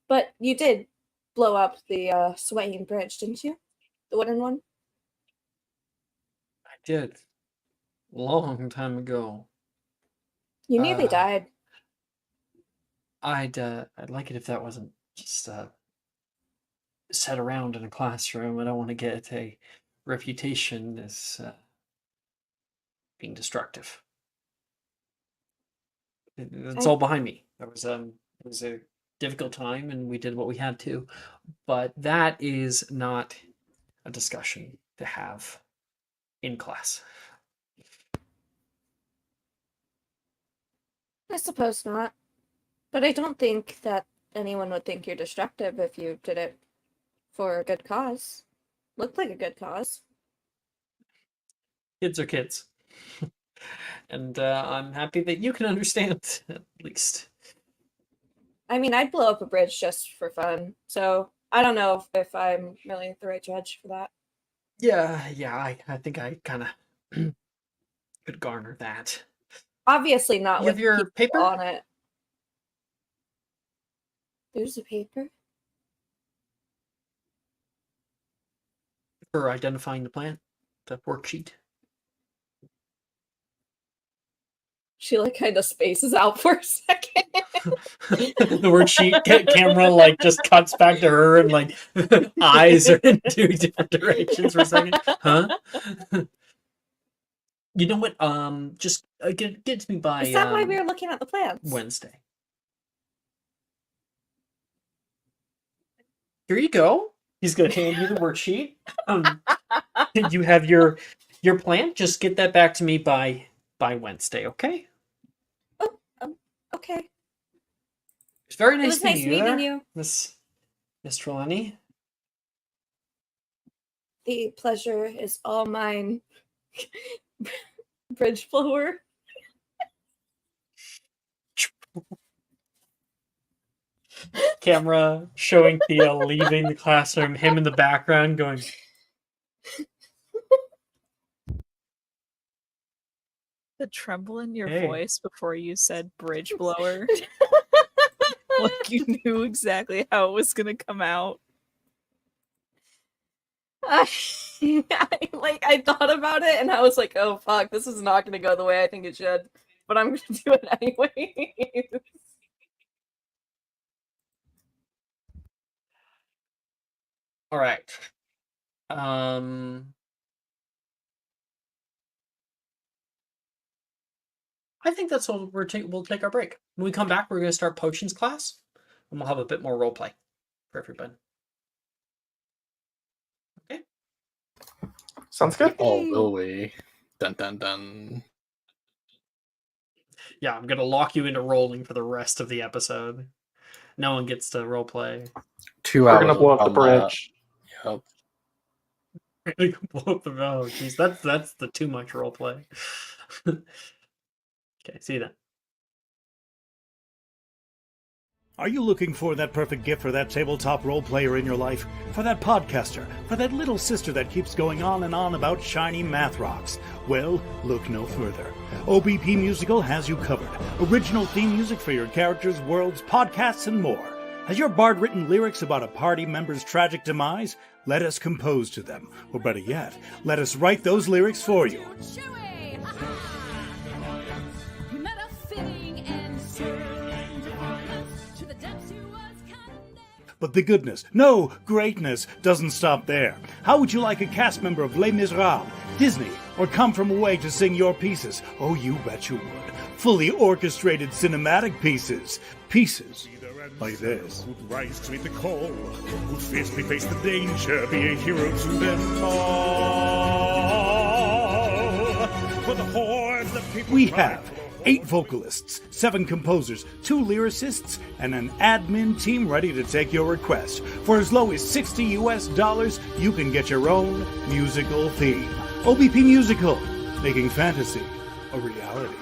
But you did blow up the swaying bridge, didn't you? The wooden one? I did. Long time ago. You nearly died. I'd like it if that wasn't just set around in a classroom. I don't want to get a reputation as being destructive. It's all behind me. It was a difficult time, and we did what we had to. But that is not a discussion to have in class. I suppose not. But I don't think that anyone would think you're destructive if you did it for a good cause. Looked like a good cause. Kids are kids. And I'm happy that you can understand, at least. I mean, I'd blow up a bridge just for fun. So I don't know if I'm really the right judge for that. Yeah, I think I kind of could garner that. Obviously not You have with your people paper? on it. There's a paper. For identifying the plant, the worksheet. She like kind of spaces out for a second. The worksheet camera like just cuts back to her and like eyes are in two different directions for a second. Huh? You know what? Just get it to me by Is that why we were looking at the plants? Wednesday. Here you go. He's gonna hand you the worksheet. You have your plant. Just get that back to me by Wednesday, okay? Oh, okay. It's very It nice was nice meeting meeting there, you. Miss Trelawney. The pleasure is all mine. Bridge blower. Camera showing Thea leaving the classroom, him in the background going, The tremble in your Hey. voice before you said bridge blower. Like you knew exactly how it was gonna come out. I thought about it and I was like, oh fuck, this is not gonna go the way I think it should. But I'm gonna do it anyway. all right. I think that's what we'll take our break. When we come back, we're going to start potions class, and we'll have a bit more role play for everybody. Okay. Sounds good. Oh, will we? Dun dun dun. Yeah, I'm gonna lock you into rolling for the rest of the episode. No one gets to role play. 2 We're hours. gonna blow up the on that. bridge. Yep. Oh, jeez, that's the too much role play. Okay, see you then. Are you looking for that perfect gift for that tabletop role player in your life? For that podcaster? For that little sister that keeps going on and on about shiny math rocks? Well, look no further. OBP Musical has you covered. Original theme music for your characters, worlds, podcasts, and more. Has your bard written lyrics about a party member's tragic demise? Let us compose to them. Or better yet, let us write those lyrics for you. But the goodness, no, greatness, doesn't stop there. How would you like a cast member of Les Miserables, Disney, or Come From Away to sing your pieces? Oh, you bet you would. Fully orchestrated cinematic pieces. Pieces like this. Who'd rise to meet the call, who'd fiercely face the danger, be a hero to them all. For the hordes of people We have 8 vocalists, 7 composers, 2 lyricists, and an admin team ready to take your request. For as low as $60 US, you can get your own musical theme. OBP Musical, making fantasy a reality.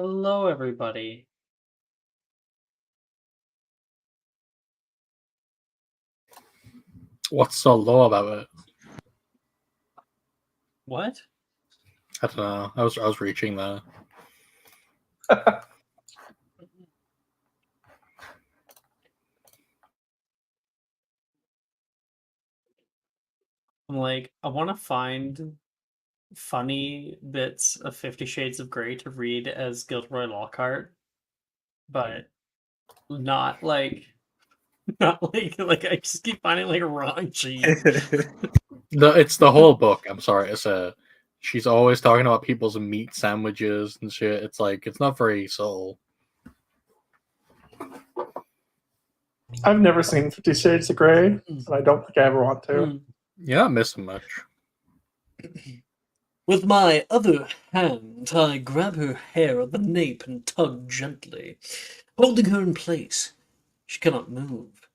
Hello, everybody. What's so low about it? What? I don't know. I was reaching there. I'm like, I want to find funny bits of 50 Shades of Grey to read as Gilderoy Lockhart, but not like, not like I just keep finding like raunchy. No, it's the whole book. I'm sorry. She's always talking about people's meat sandwiches and shit. It's like it's not very subtle. I've never seen 50 Shades of Grey, and I don't think I ever want to. You're not missing much. With my other hand, I grab her hair at the nape and tug gently, holding her in place. She cannot move.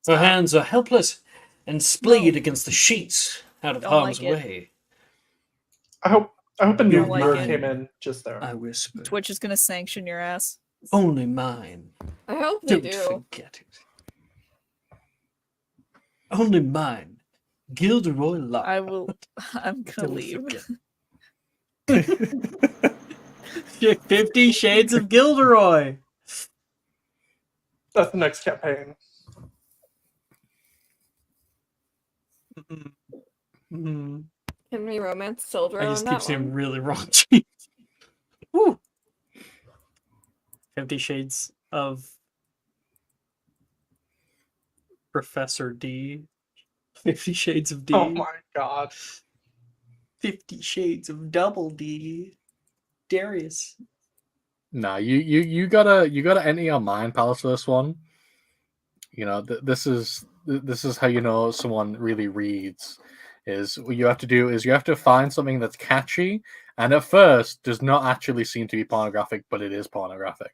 Her hands are helpless and splayed against the sheets, out of Don't harm's like it. way. I hope a new Don't like viewer it. came in just there. I whisper. Twitch is gonna sanction your ass. Only mine. I hope they Don't do. forget it. Only mine. Gilderoy Lockhart. I will. I'm gonna Don't leave. forget. 50 Shades of Gilderoy. That's the next campaign. Mm. Can we romance Sildra I on just that keep saying one? really raunchy. Woo. 50 Shades of Professor D. 50 Shades of D. Oh my god. 50 Shades of Double D. Darius. Nah, you gotta enter your mind palace for this one. You know, this is how you know someone really reads. Is what you have to do is you have to find something that's catchy and at first does not actually seem to be pornographic, but it is pornographic.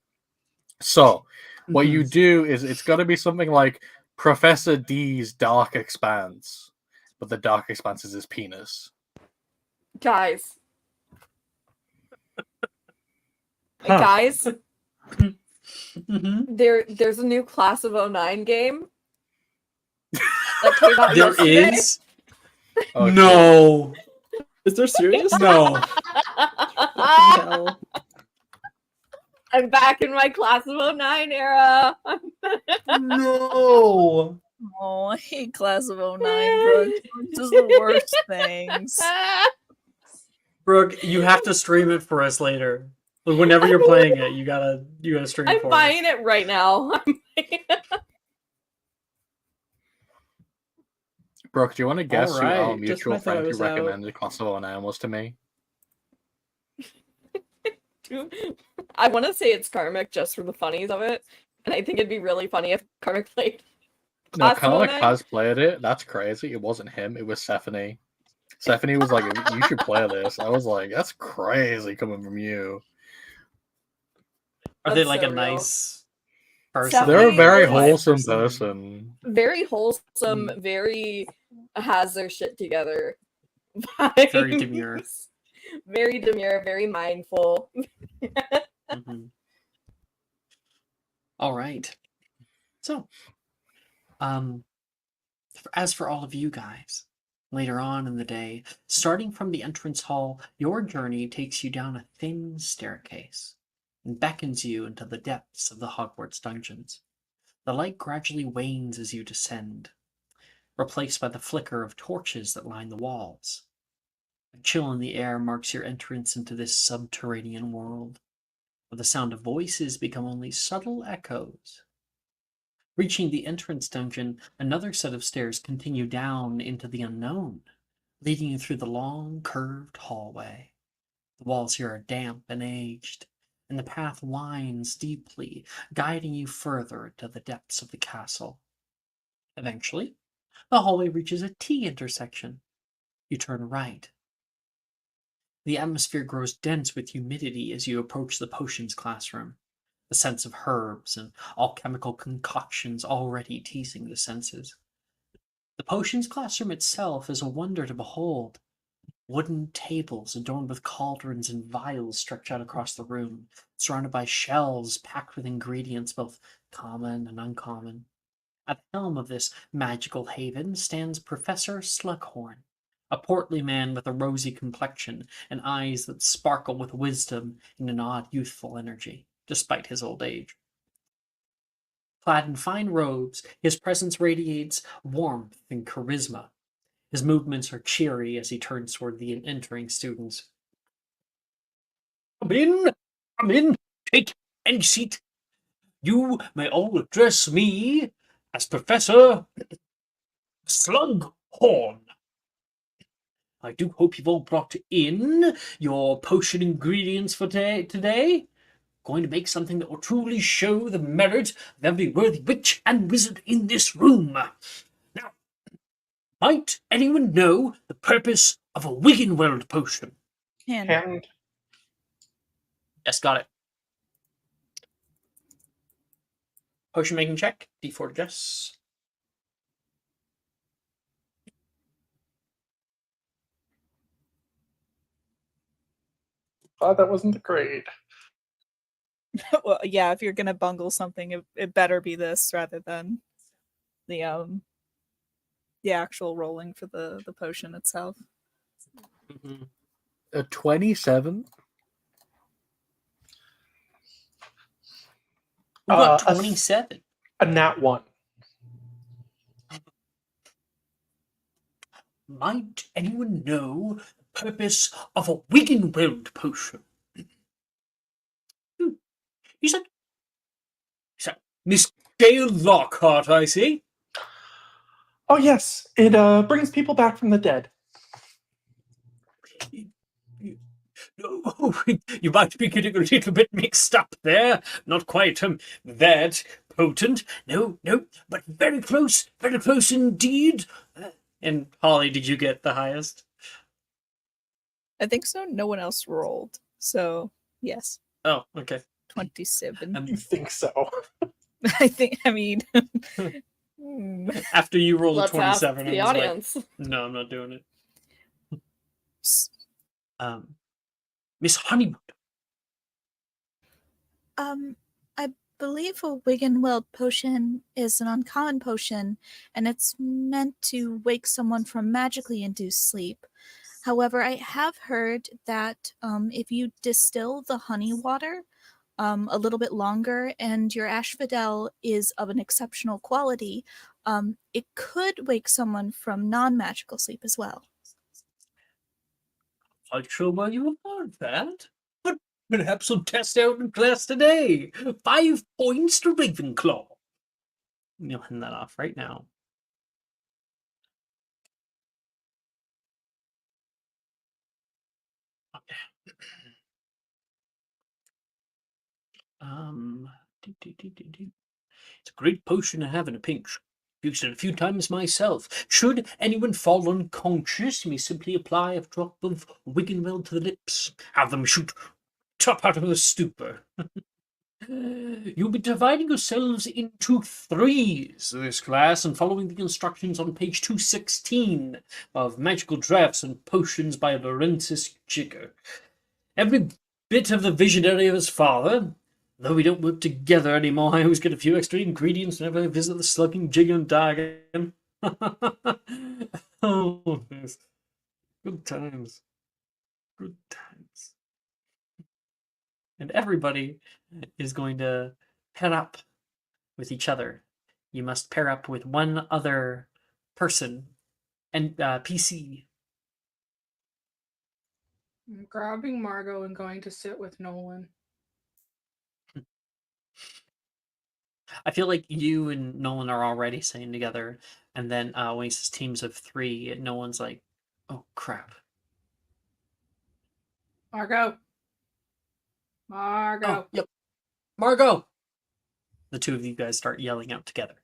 So what you do is it's got to be something like Professor D's Dark Expanse, but the Dark Expanse is his penis. Guys. Huh. Guys, Mm-hmm. there's a new Class of 09 game that came out There yesterday. is? Oh, No. Is there serious? No. What the hell? I'm back in my Class of 09 era. No. Oh, I hate Class of 09, bro. This is the worst things. Brooke, you have to stream it for us later. Whenever you're playing it, you gotta stream it I'm for us. buying it right now. Brooke, do you want to guess who our Alright, just when mutual I thought I friend who was out. recommended Class of 09 was to me? I want to say it's Karmic just for the funnies of it, and I think it'd be really funny if Karmic played. No, Class of Karmic 09? has played it. That's crazy. It wasn't him. It was Stephanie. Stephanie was like, "You should play this." I was like, "That's crazy coming from you." Are they That's like so a real. nice person? Stephanie They're a very is- wholesome person. Very wholesome, very has their shit together. Very demure. vibes. Very demure, very mindful. Mhm. All right. So, as for all of you guys, later on in the day, starting from the entrance hall, your journey takes you down a thin staircase and beckons you into the depths of the Hogwarts dungeons. The light gradually wanes as you descend, replaced by the flicker of torches that line the walls. A chill in the air marks your entrance into this subterranean world, where the sound of voices become only subtle echoes. Reaching the entrance dungeon, another set of stairs continue down into the unknown, leading you through the long, curved hallway. The walls here are damp and aged, and the path winds deeply, guiding you further into the depths of the castle. Eventually, the hallway reaches a T intersection. You turn right. The atmosphere grows dense with humidity as you approach the potions classroom. The scents of herbs and alchemical concoctions already teasing the senses. The potions classroom itself is a wonder to behold. Wooden tables adorned with cauldrons and vials stretch out across the room, surrounded by shelves packed with ingredients both common and uncommon. At the helm of this magical haven stands Professor Slughorn, a portly man with a rosy complexion and eyes that sparkle with wisdom and an odd youthful energy, despite his old age. Clad in fine robes, his presence radiates warmth and charisma. His movements are cheery as he turns toward the entering students. Come in, come in, take any seat. You may all address me as Professor Slughorn. I do hope you've all brought in your potion ingredients for today. Going to make something that will truly show the merit of every worthy witch and wizard in this room. Now, might anyone know the purpose of a Wiggenweld potion? And Yes, got it. Potion making check. D4 to Jess. that wasn't great. Well, yeah, if you're gonna bungle something, it better be this rather than the actual rolling for the potion itself. Mm-hmm. A 27. Who got A 27? A nat 1. Might anyone know the purpose of a Wiggenweld potion? Is that Miss Gail Lockhart, I see? Oh yes, it brings people back from the dead. No, you might be getting a little bit mixed up there. Not quite that potent. No, but very close indeed. And Holly, did you get the highest? I think so. No one else rolled, so yes, Oh, okay. 27. You think so? I think. I mean, After you rolled a Let's ask 27, the I was audience. like, no, I'm not doing it. Miss Honeywood. I believe a Wiggenweld potion is an uncommon potion, and it's meant to wake someone from magically induced sleep. However, I have heard that if you distill the honey water a little bit longer and your asphodel is of an exceptional quality, it could wake someone from non-magical sleep as well. Not sure where you have learned that, but perhaps we'll test out in class today. 5 points to Ravenclaw. You'll hand that off right now. Okay. It's a great potion to have in a pinch. Used it a few times myself. Should anyone fall unconscious, you may simply apply a drop of Wiggenweld to the lips. Have them shoot top out of a stupor. You'll be dividing yourselves into threes this class and following the instructions on page 216 of Magical Drafts and Potions by Laurentis Jigger. Every bit of the visionary of his father. Though we don't work together anymore, I always get a few extra ingredients whenever I visit the slugging Jigger and Dragon. Oh, yes. Good times. Good times. And everybody is going to pair up with each other. You must pair up with one other person and PC. I'm grabbing Margot and going to sit with Nolan. I feel like you and Nolan are already staying together, and then when he says teams of 3, Nolan's like, "Oh crap!" Margot. Oh, yep, Margot. The two of you guys start yelling out together.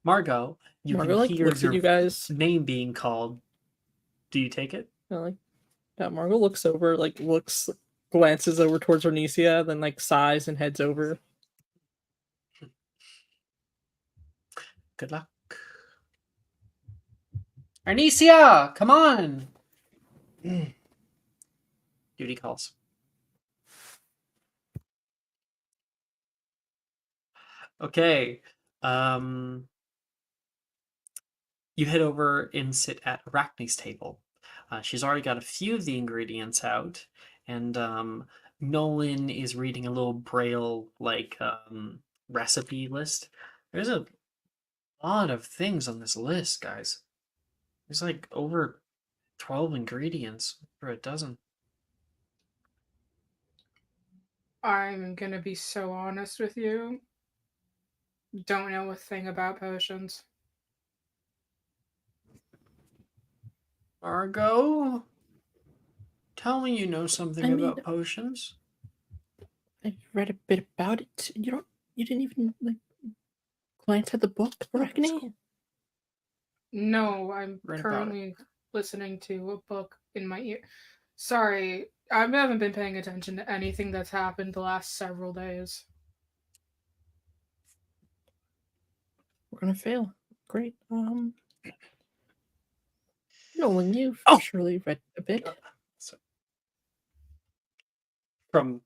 Margot, you Margot can like hear looks your at you guys. name being called. Do you take it? Yeah, Margot looks over, glances over towards Ornisia, then like sighs and heads over. Good luck. Arnesia, come on. Duty calls. Okay. You head over and sit at Arachne's table. She's already got a few of the ingredients out, and Nolan is reading a little braille recipe list. There's a lot of things on this list, guys. There's like over 12 ingredients for a dozen. I'm gonna be so honest with you. Don't know a thing about potions. Margot, tell me you know something I mean- about potions. I read a bit about it. You didn't even like glance at the book, Arachne? No, I'm Read about it. currently listening to a book in my ear. Sorry, I haven't been paying attention to anything that's happened the last several days. We're gonna fail. Great. Nolan, you've Oh! surely read a bit. From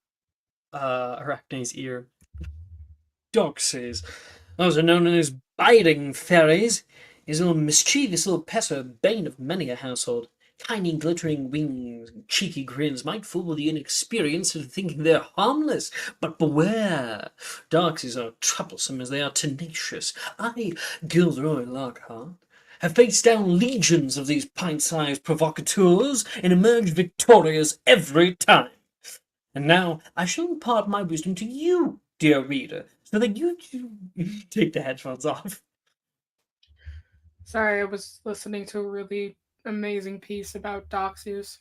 Arachne's ear. Doxes. Those are known as biting fairies. His little mischievous little pests are bane of many a household. Tiny glittering wings and cheeky grins might fool the inexperienced into thinking they're harmless, but beware! Doxies are troublesome as they are tenacious. I, Gilderoy Lockhart, have faced down legions of these pint-sized provocateurs and emerged victorious every time. And now I shall impart my wisdom to you, dear reader, so that you take the headphones off. Sorry, I was listening to a really amazing piece about Doxius.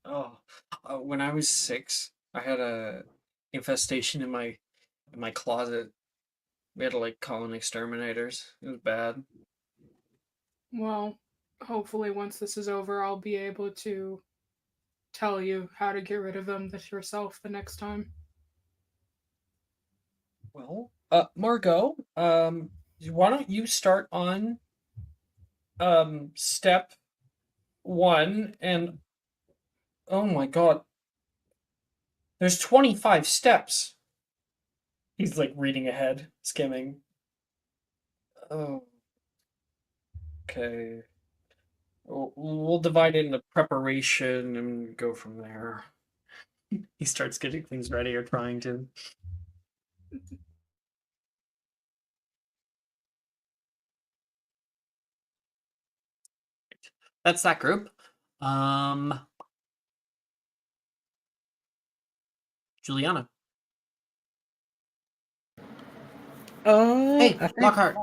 Oh, when I was 6, I had a infestation in my closet. We had to like call in exterminators. It was bad. Well, hopefully once this is over, I'll be able to tell you how to get rid of them yourself the next time. Well, Margot, why don't you start on step 1 and oh my god. There's 25 steps. He's like reading ahead, skimming. Oh. Okay. We'll divide it into preparation and go from there. He starts getting things ready or trying to. That's that group. Juliana. Hey, I think Lockhart.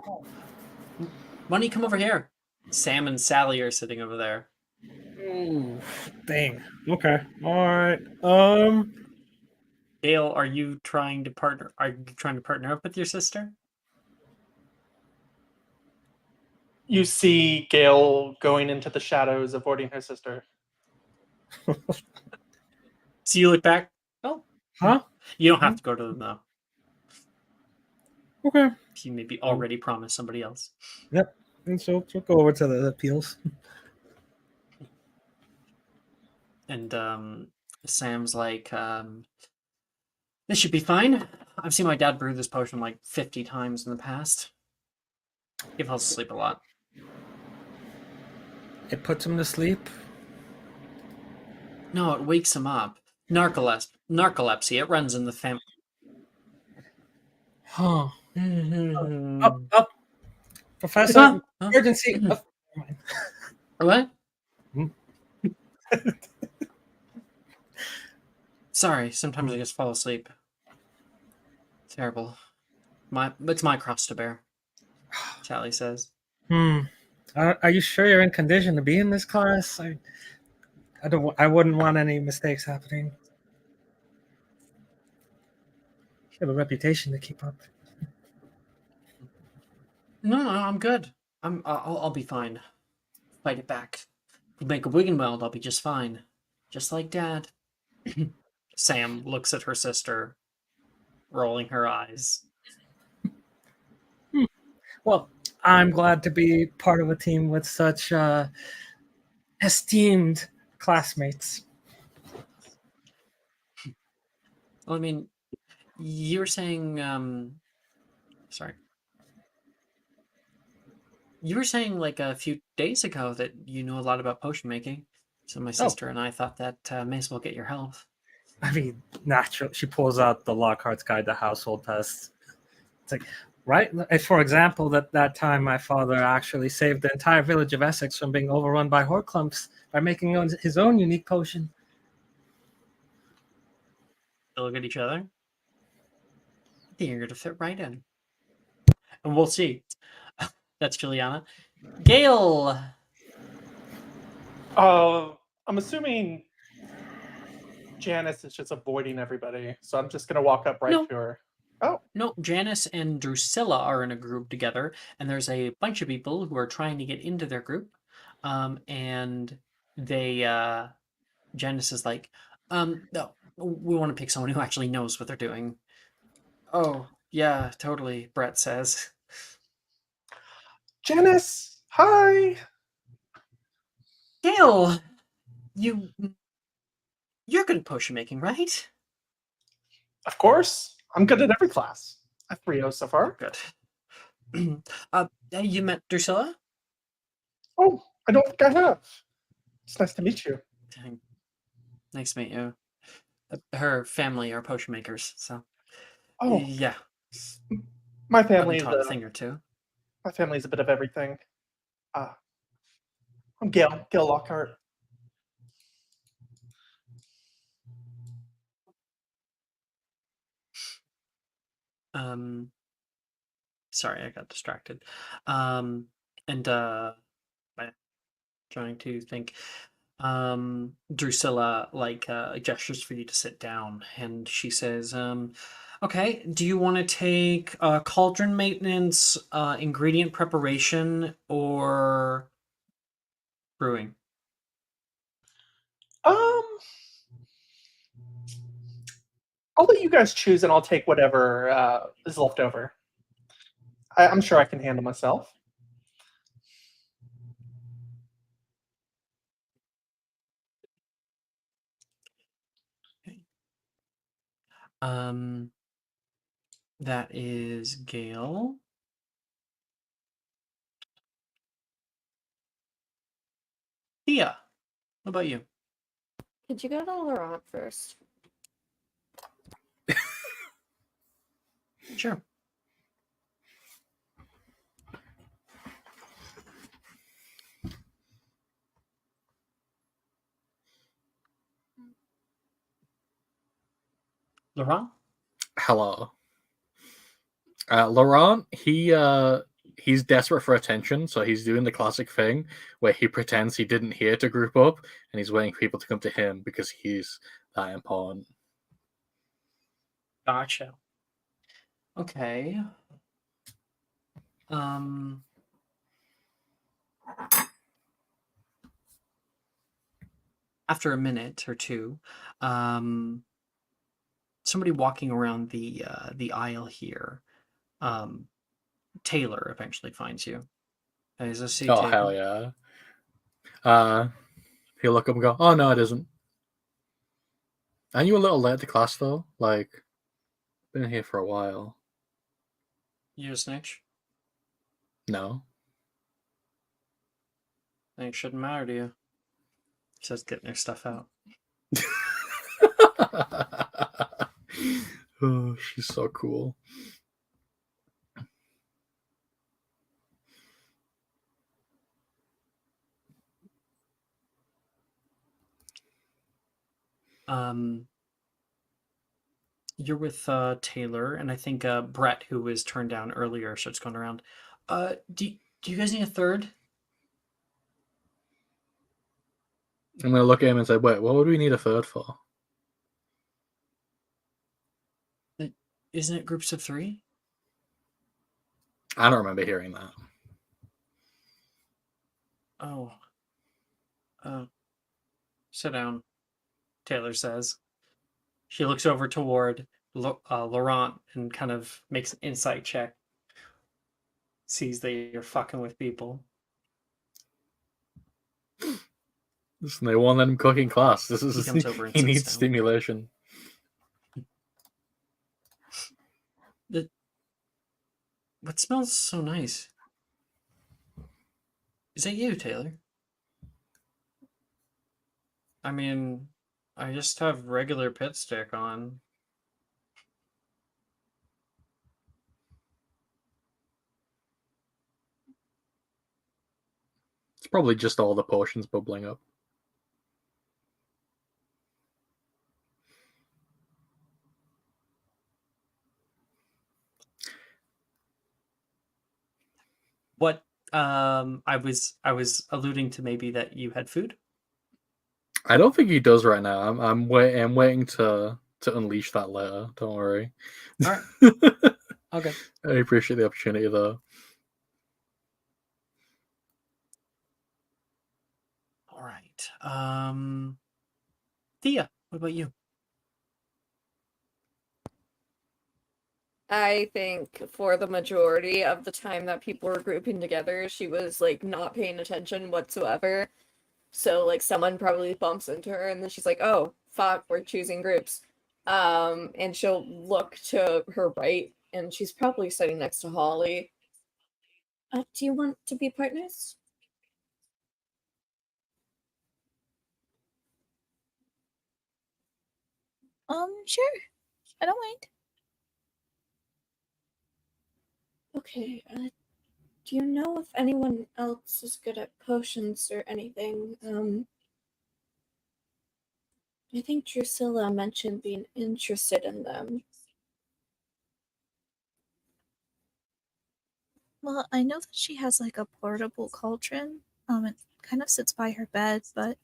Why don't you come over here? Sam and Sally are sitting over there. Ooh, dang. Okay. All right. Dale, are you trying to partner? Are you trying to partner up with your sister? You see Gale going into the shadows, avoiding her sister. So you look back. Oh, Huh? you don't have to go to them though. Okay. You maybe already promised somebody else. Yep. And so we'll go over to the appeals. And Sam's like, this should be fine. I've seen my dad brew this potion like 50 times in the past. He falls asleep a lot. It puts him to sleep. No, it wakes him up. Narcolepsy. It runs in the family. Huh. Mm-hmm. Up. Professor, Huh? emergency. Mhm. Up. What? Hmm. Sorry, sometimes I just fall asleep. Terrible. It's my cross to bear. Sally says. Are you sure you're in condition to be in this class? I wouldn't want any mistakes happening. You have a reputation to keep up. No, I'm good. I'll be fine. Fight it back. If we make a Wiggenweld, I'll be just fine. Just like Dad. Sam looks at her sister, rolling her eyes. Well, I'm glad to be part of a team with such esteemed classmates. Well, I mean, you were saying, sorry. You were saying like a few days ago that you know a lot about potion making. So my sister and I thought that may as well get your help. I mean, naturally, she pulls out the Lockhart's Guide to Household Pests. It's like, right? For example, that time my father actually saved the entire village of Essex from being overrun by horclumps by making his own unique potion. They look at each other. I think you're going to fit right in. And we'll see. That's Juliana. Gail! I'm assuming Janice is just avoiding everybody, so I'm just gonna walk up right to her. Oh. No, Janice and Drusilla are in a group together, and there's a bunch of people who are trying to get into their group. And they, Janice is like, no, we want to pick someone who actually knows what they're doing. Oh, yeah, totally, Brett says. Janice, hi! Gail! You're good at potion making, right? Of course. I'm good at every class. I have 3 O's so far. Good. You met Drusilla? Oh, I don't think I have. It's nice to meet you. Nice to meet you. Her family are potion makers, so. Oh. Yeah. My family taught a thing or two. My family's a bit of everything. I'm Gail Lockhart. Sorry, I got distracted. I'm trying to think. Drusilla gestures for you to sit down, and she says, okay, do you want to take cauldron maintenance, ingredient preparation, or brewing? I'll let you guys choose, and I'll take whatever is left over. I'm sure I can handle myself. Okay. That is Gail. Thea, what about you? Could you go to Laurent first? Sure. Laurent? Hello. Laurent, he's desperate for attention, so he's doing the classic thing where he pretends he didn't hear to group up, and he's waiting for people to come to him because he's that important. Gotcha. Okay. After a minute or two, somebody walking around the aisle here, Taylor eventually finds you. Is this seat Oh, taken? hell yeah. He'll look up and go, oh, no, it isn't. Aren't you a little late to class, though? Like, been here for a while. You a snitch? No. It shouldn't matter to you. Says getting their stuff out. Oh, she's so cool. You're with Taylor, and I think Brett, who was turned down earlier, starts going around. Do you guys need a third? I'm gonna look at him and say, wait, what would we need a third for? Isn't it groups of 3? I don't remember hearing that. Oh. Sit down, Taylor says. She looks over toward Laurent and kind of makes an insight check. sees that you're fucking with people. Listen, they won't let him cook in class. This is He comes over and he sits needs down. stimulation. What smells so nice? Is that you, Taylor? I mean, I just have regular pit stick on. It's probably just all the potions bubbling up. What I was alluding to maybe that you had food. I don't think he does right now. I'm waiting to unleash that later. Don't worry. All right. Okay. I appreciate the opportunity though. All right. Thea, what about you? I think for the majority of the time that people were grouping together, she was like not paying attention whatsoever. So like someone probably bumps into her and then she's like, "Oh, fuck, we're choosing groups." And she'll look to her right and she's probably sitting next to Holly. Do you want to be partners? Sure. I don't mind. Okay. Do you know if anyone else is good at potions or anything? I think Drusilla mentioned being interested in them. Well, I know that she has like a portable cauldron. It kind of sits by her bed, but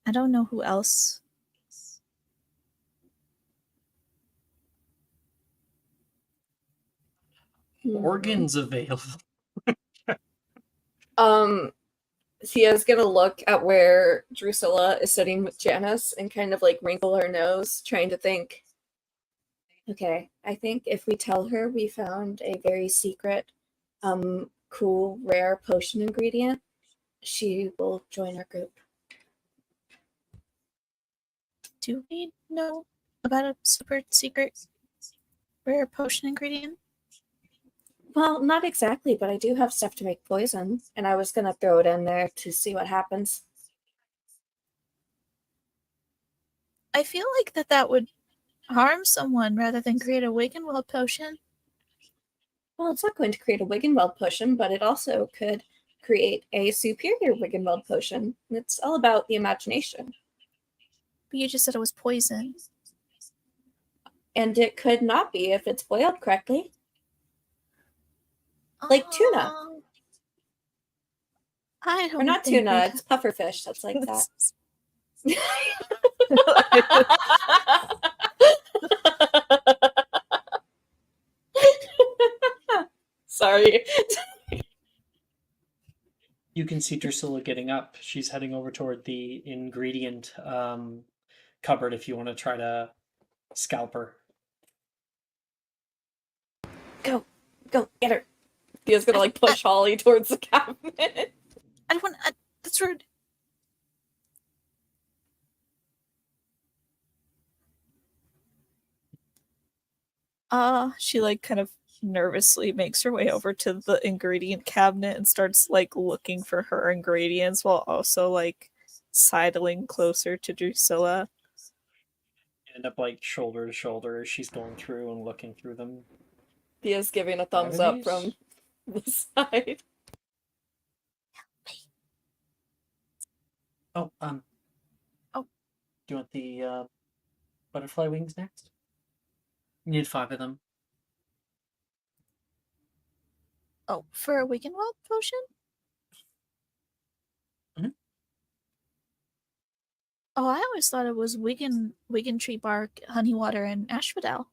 I don't know who else. Organs available. Thea's gonna look at where Drusilla is sitting with Janice and kind of like wrinkle her nose, trying to think. Okay, I think if we tell her we found a very secret, cool, rare potion ingredient, she will join our group. Do we know about a super secret rare potion ingredient? Well, not exactly, but I do have stuff to make poison, and I was gonna throw it in there to see what happens. I feel like that would harm someone rather than create a Wiggenweld potion. Well, it's not going to create a Wiggenweld potion, but it also could create a superior Wiggenweld potion. It's all about the imagination. But you just said it was poison. And it could not be if it's boiled correctly. Like tuna. I don't Or not think tuna, we it's pufferfish that's like that. Sorry. You can see Drusilla getting up. She's heading over toward the ingredient cupboard if you want to try to scalp her. Go, get her. Thea's gonna like push Holly towards the cabinet. I don't want. That's rude. She like kind of nervously makes her way over to the ingredient cabinet and starts like looking for her ingredients while also like sidling closer to Drusilla. End up like shoulder to shoulder as she's going through and looking through them. Thea's giving a thumbs up from the side. Oh, Oh. Do you want the butterfly wings next? You need 5 of them. Oh, for a Wiggenweld potion? Mhm. Oh, I always thought it was Wigan tree bark, honey water, and asphodel.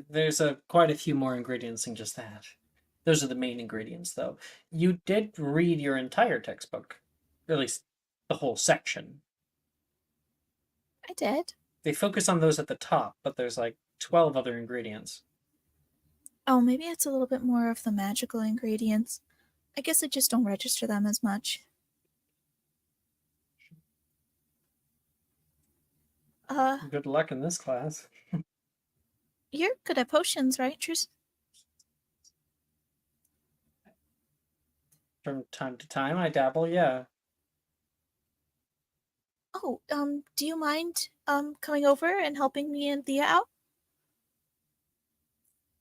There's quite a few more ingredients than just that. Those are the main ingredients, though. You did read your entire textbook, or at least the whole section. I did. They focus on those at the top, but there's like 12 other ingredients. Oh, maybe it's a little bit more of the magical ingredients. I guess I just don't register them as much. Good luck in this class. You're good at potions, right, Tris? From time to time, I dabble, yeah. Oh, do you mind coming over and helping me and Thea out?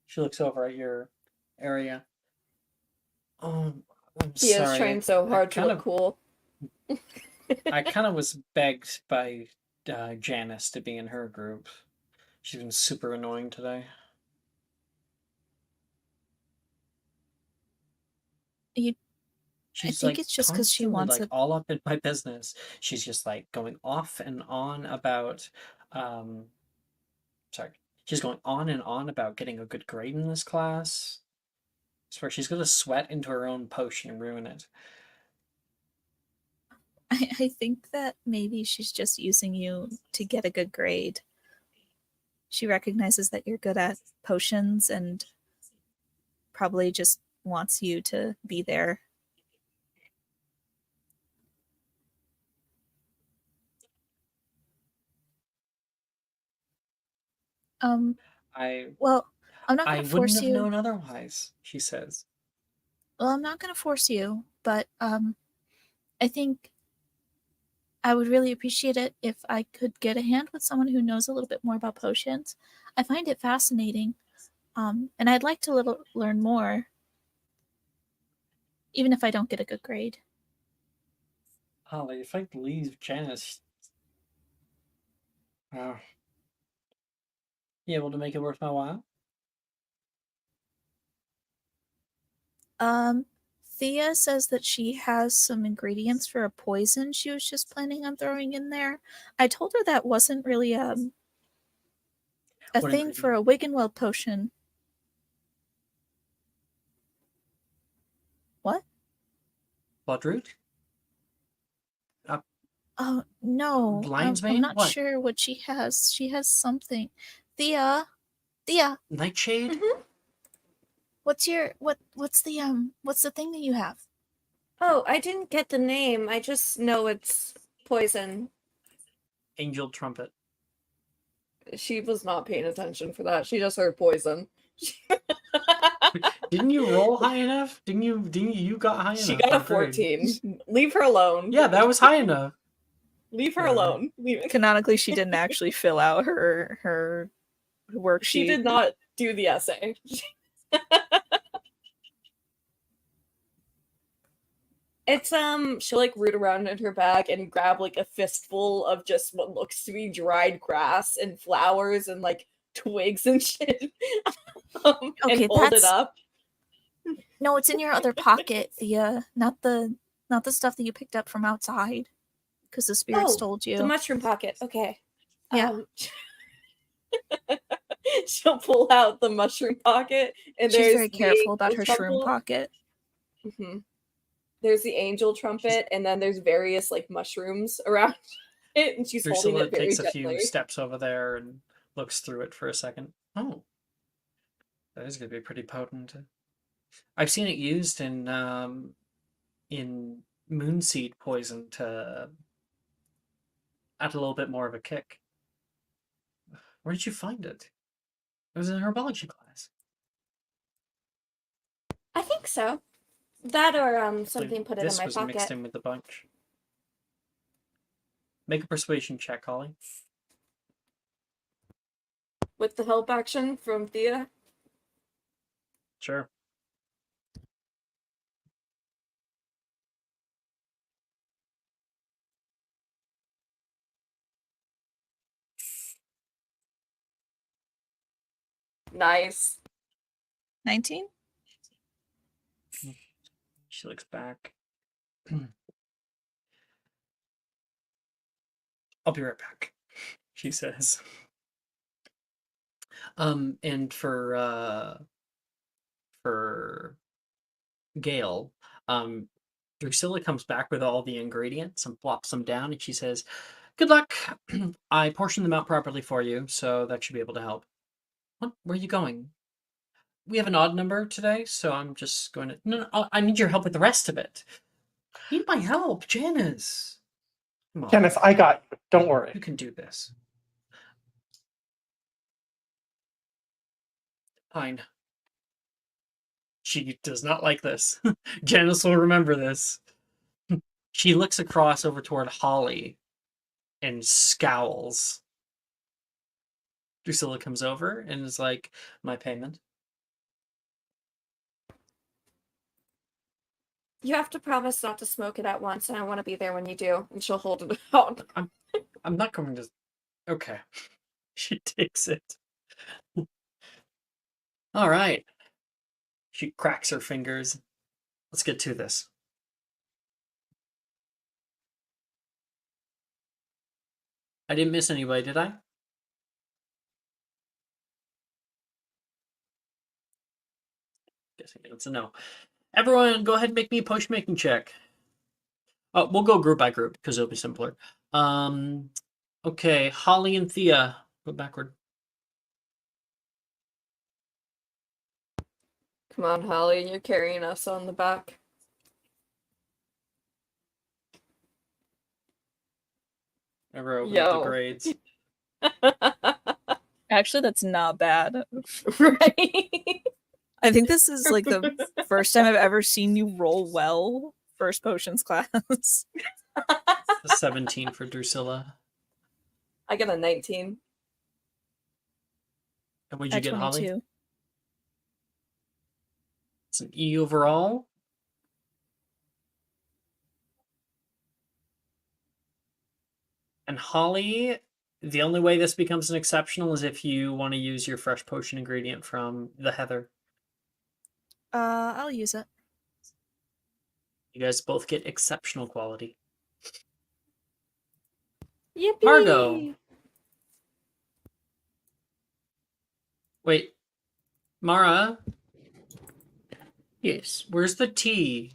She looks over at your area. Oh, I'm Thea's sorry. trying so hard to look cool. I kind of was begged by Janice to be in her group. She's been super annoying today. I think it's just because she constantly, wants like it. all up in my business. She's just like going off and on about sorry. She's going on and on about getting a good grade in this class. I swear she's gonna sweat into her own potion and ruin it. I think that maybe she's just using you to get a good grade. She recognizes that you're good at potions and probably just wants you to be there. Well, I'm not I going to wouldn't force have you. known otherwise, she says. Well, I'm not going to force you, but I think I would really appreciate it if I could get a hand with someone who knows a little bit more about potions. I find it fascinating, and I'd like to learn more, even if I don't get a good grade. Holly, if I leave Janice, you able to make it worth my while? Thea says that she has some ingredients for a poison she was just planning on throwing in there. I told her that wasn't really a thing for a Wiggenweld potion. What? Bloodroot? Oh, no. Lion's I'm Mane? not What? sure what she has. She has something. Thea? Thea? Nightshade? Mm-hmm. What's the thing that you have? Oh, I didn't get the name. I just know it's poison. Angel Trumpet. She was not paying attention for that. She just heard poison. Didn't you roll high enough? Didn't you got high enough? She got a 14. Leave her alone. Yeah, that was high enough. Leave her alone. Canonically, she didn't actually fill out her worksheet. She did not do the essay. It's she'll like root around in her bag and grab like a fistful of just what looks to be dried grass and flowers and like twigs and shit. And hold it up. No, it's in your other pocket, Thea. Not the stuff that you picked up from outside. Because the spirits told you. The mushroom pocket. Okay. Yeah. She'll pull out the mushroom pocket, and She's there's very careful about her shroom pocket. Mm-hmm. There's the angel trumpet, and then there's various like mushrooms around it, and she's holding Drusilla it very takes a gently. few steps over there and looks through it for a second. Oh, that is going to be pretty potent. I've seen it used in moonseed poison to add a little bit more of a kick. Where did you find it? It was in herbology class. I think so. That or something put it in This my was pocket. mixed in with the bunch. Make a persuasion check, Holly. With the help action from Thea. Sure. Nice. 19? She looks back. I'll be right back, she says. And for Gale, Drusilla comes back with all the ingredients and plops them down, and she says, "Good luck. I portioned them out properly for you, so that should be able to help." What? Where are you going? we have an odd number today, so I'm just going to. No, I need your help with the rest of it. Need my help, Janice. Come on. Janice, I got you. Don't worry. You can do this. Fine. She does not like this. Janice will remember this. She looks across over toward Holly and scowls. Drusilla comes over and is like, my payment. You have to promise not to smoke it at once, and I want to be there when you do. And she'll hold it out. I'm not going to. Okay. She takes it. All right. She cracks her fingers. Let's get to this. I didn't miss anybody, did I? Guessing it's a no. Everyone, go ahead and make me a potion making check. Oh, we'll go group by group because it'll be simpler. Okay, Holly and Thea, go backward. Come on, Holly, you're carrying us on the back. Never open up the grades. Actually, that's not bad. Right? I think this is like the first time I've ever seen you roll well first potions class. A 17 for Drusilla. I got a 19. And what'd you get, Holly? 22. It's an E overall. And Holly, the only way this becomes an exceptional is if you want to use your fresh potion ingredient from the Heather. I'll use it. You guys both get exceptional quality. Yippee! Margot. Wait. Mara? Yes. Where's the T?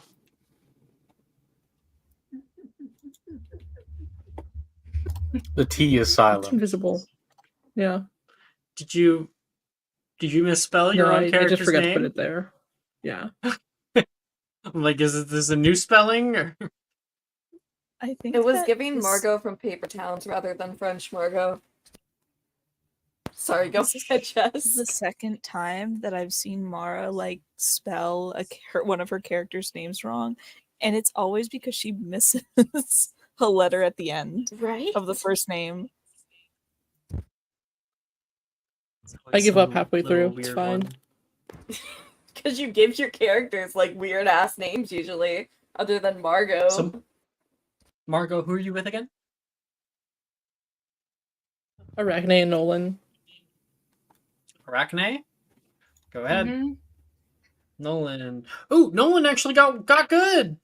The T is It's silent. invisible. Yeah. Did you misspell your No, own I character's just forgot name? to put it there. Yeah. I'm like, is this a new spelling? Or... I think It was that giving this- Margot from Paper Towns rather than French Margot. Sorry, go This ahead, is Jess. the second time that I've seen Mara like spell one of her characters' names wrong, and it's always because she misses a letter at the end Right? of the first name. I give up Some halfway little through. It's weird fine. one. Because you give your characters like weird ass names usually, other than Margot. So, Margot, who are you with again? Arachne and Nolan. Arachne? Go ahead. Mhm. Nolan. Oh, Nolan actually got good.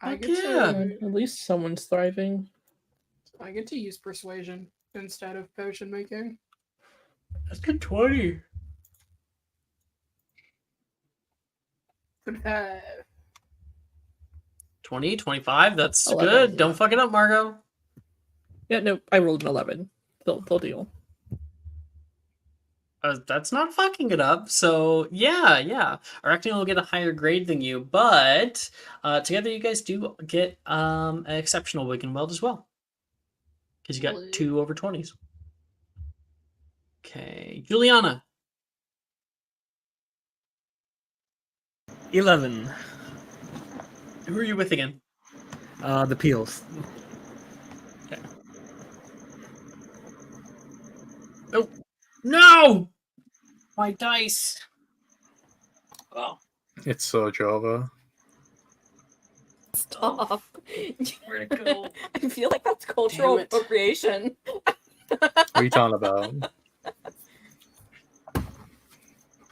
I Heck get yeah. to At least someone's thriving. use persuasion instead of potion making. That's good 20. 25. 20, 25. That's 11, good. yeah. Don't fuck it up, Margot. Yeah, no, I rolled an 11. They'll deal. That's not fucking it up. So yeah. Arachne will get a higher grade than you, but together you guys do get an exceptional Wiggenweld as well, because you got Lit. 2 over 20s. Okay, Juliana. 11. Who are you with again? The peels. Oh no! My dice. Oh, It's so Java. Stop. where'd it go? I feel like that's cultural Damn it. appropriation. What are you talking about?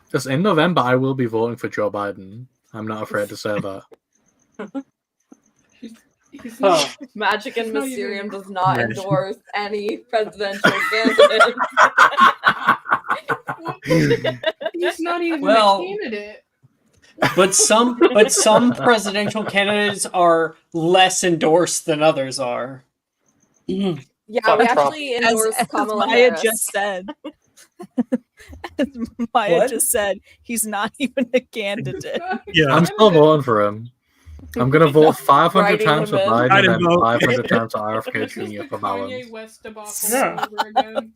Because in November, I will be voting for Joe Biden. I'm not afraid to say that. He's not, Magic and It's not Mysterium even- does not Magic. endorse any presidential candidate. he's not even Well- a candidate. But some presidential candidates are less endorsed than others are. Yeah, Fuck we Trump. actually endorse As Kamala Maya Harris. just said. Maya What? just said he's not even a candidate. Yeah. I'm still voting for him. I'm gonna vote 500 Writing times for him in. Biden I and didn't then vote. 500 times for This RFK is Jr. the for Kanye balance. West debacle Yeah. all over again.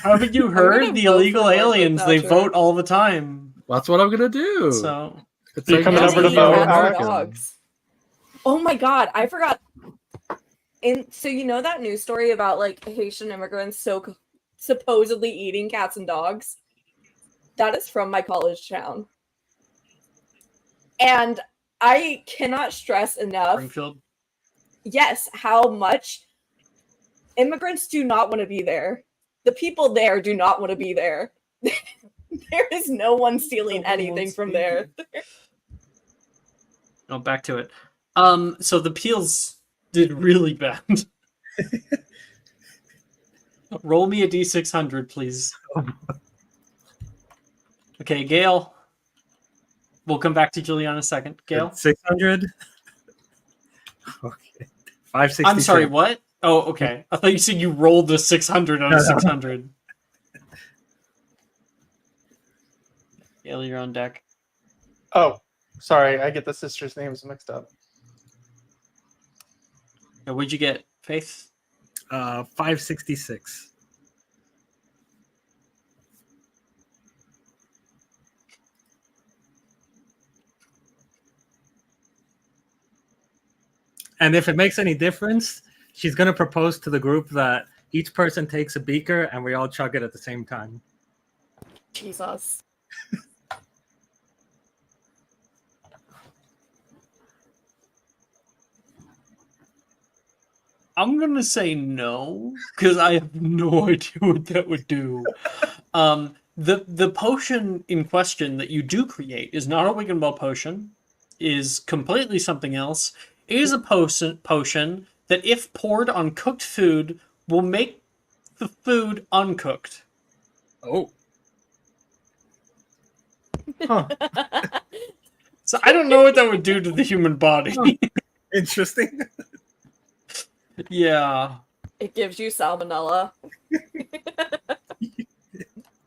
Haven't you gonna heard the vote for illegal Marco aliens? They Thatcher. vote all the time. That's what I'm gonna do. So It's You like coming And over they to eat vote, cats and Alex? dogs. Oh my god, I forgot. So you know that news story about like Haitian immigrants supposedly eating cats and dogs? That is from my college town. And I cannot stress enough, Springfield. yes, how much immigrants do not want to be there. The people there do not want to be there. There is no one stealing No one anything wants from to be there. Oh, back to it. So the Peels did really bad. Roll me a d600, please. Okay, Gail. We'll come back to Juliana in a second. Gail? 600. Okay. 566. I'm sorry, what? Oh, okay. I thought you said you rolled the 600 on a No. 600. Gail, you're on deck. Oh, sorry, I get the sisters' names mixed up. What'd you get, Faith? 566. And if it makes any difference, she's going to propose to the group that each person takes a beaker and we all chug it at the same time. Jesus. I'm gonna say no, because I have no idea what that would do. The potion in question that you do create is not a Wigan Ball potion, is completely something else. It is a potion that, if poured on cooked food, will make the food uncooked. Oh. Huh. So I don't know what that would do to the human body. Interesting. Yeah. It gives you salmonella.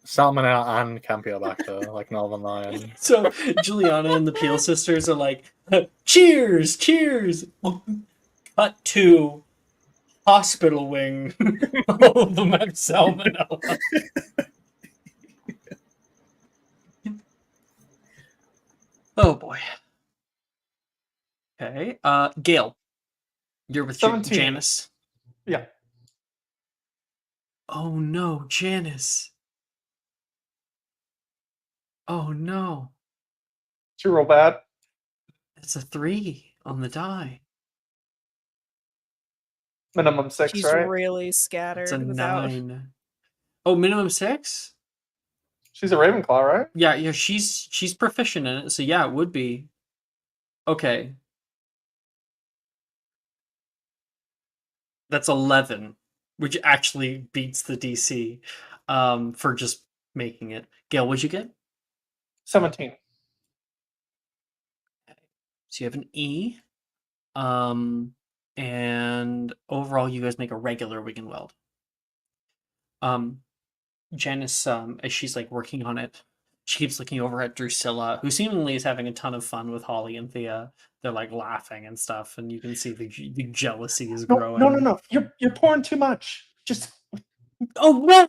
Salmonella and Campylobacter, like Northern Lion. So Juliana and the Peel sisters are like, cheers, cheers. Cut to hospital wing. All of them have salmonella. Oh boy. Okay. Gail, you're with 17. Janice. Yeah. Oh no, Janice. Oh no. Did you roll bad? It's a 3 on the die. Minimum 6, She's right? really It's a scattered without. 9. Oh, minimum 6? She's a Ravenclaw, right? Yeah, she's proficient in it, so yeah, it would be. Okay. That's 11, which actually beats the DC for just making it. Gail, what'd you get? 17. So you have an E. And overall you guys make a regular Wigan Weld. Janice, as she's like working on it, she keeps looking over at Drusilla, who seemingly is having a ton of fun with Holly and Thea. They're like laughing and stuff, and you can see the jealousy is growing. No. You're pouring too much. Just Oh no!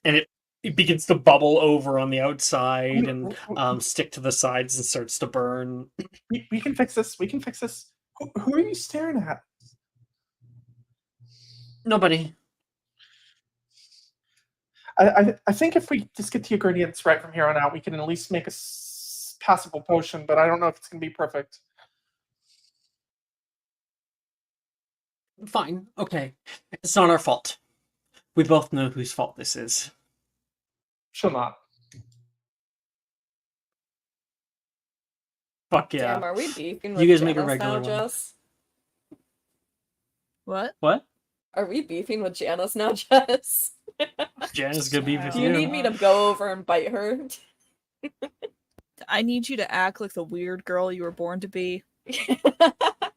And it begins to bubble over on the outside and stick to the sides and starts to burn. we can fix this. We can fix this. Who are you staring at? Nobody. I think if we just get the ingredients right from here on out, we can at least make a passable potion, but I don't know if it's going to be perfect. Fine. Okay. It's not our fault. We both know whose fault this is. She'll not. Fuck yeah. Damn, are we beefing with You guys make a Janice regular now, one. Jess? What? What? Are we beefing with Janice now, Jess? Janice is gonna be with Do you need me to go over and bite her? I need you to act like the weird girl you were born to be.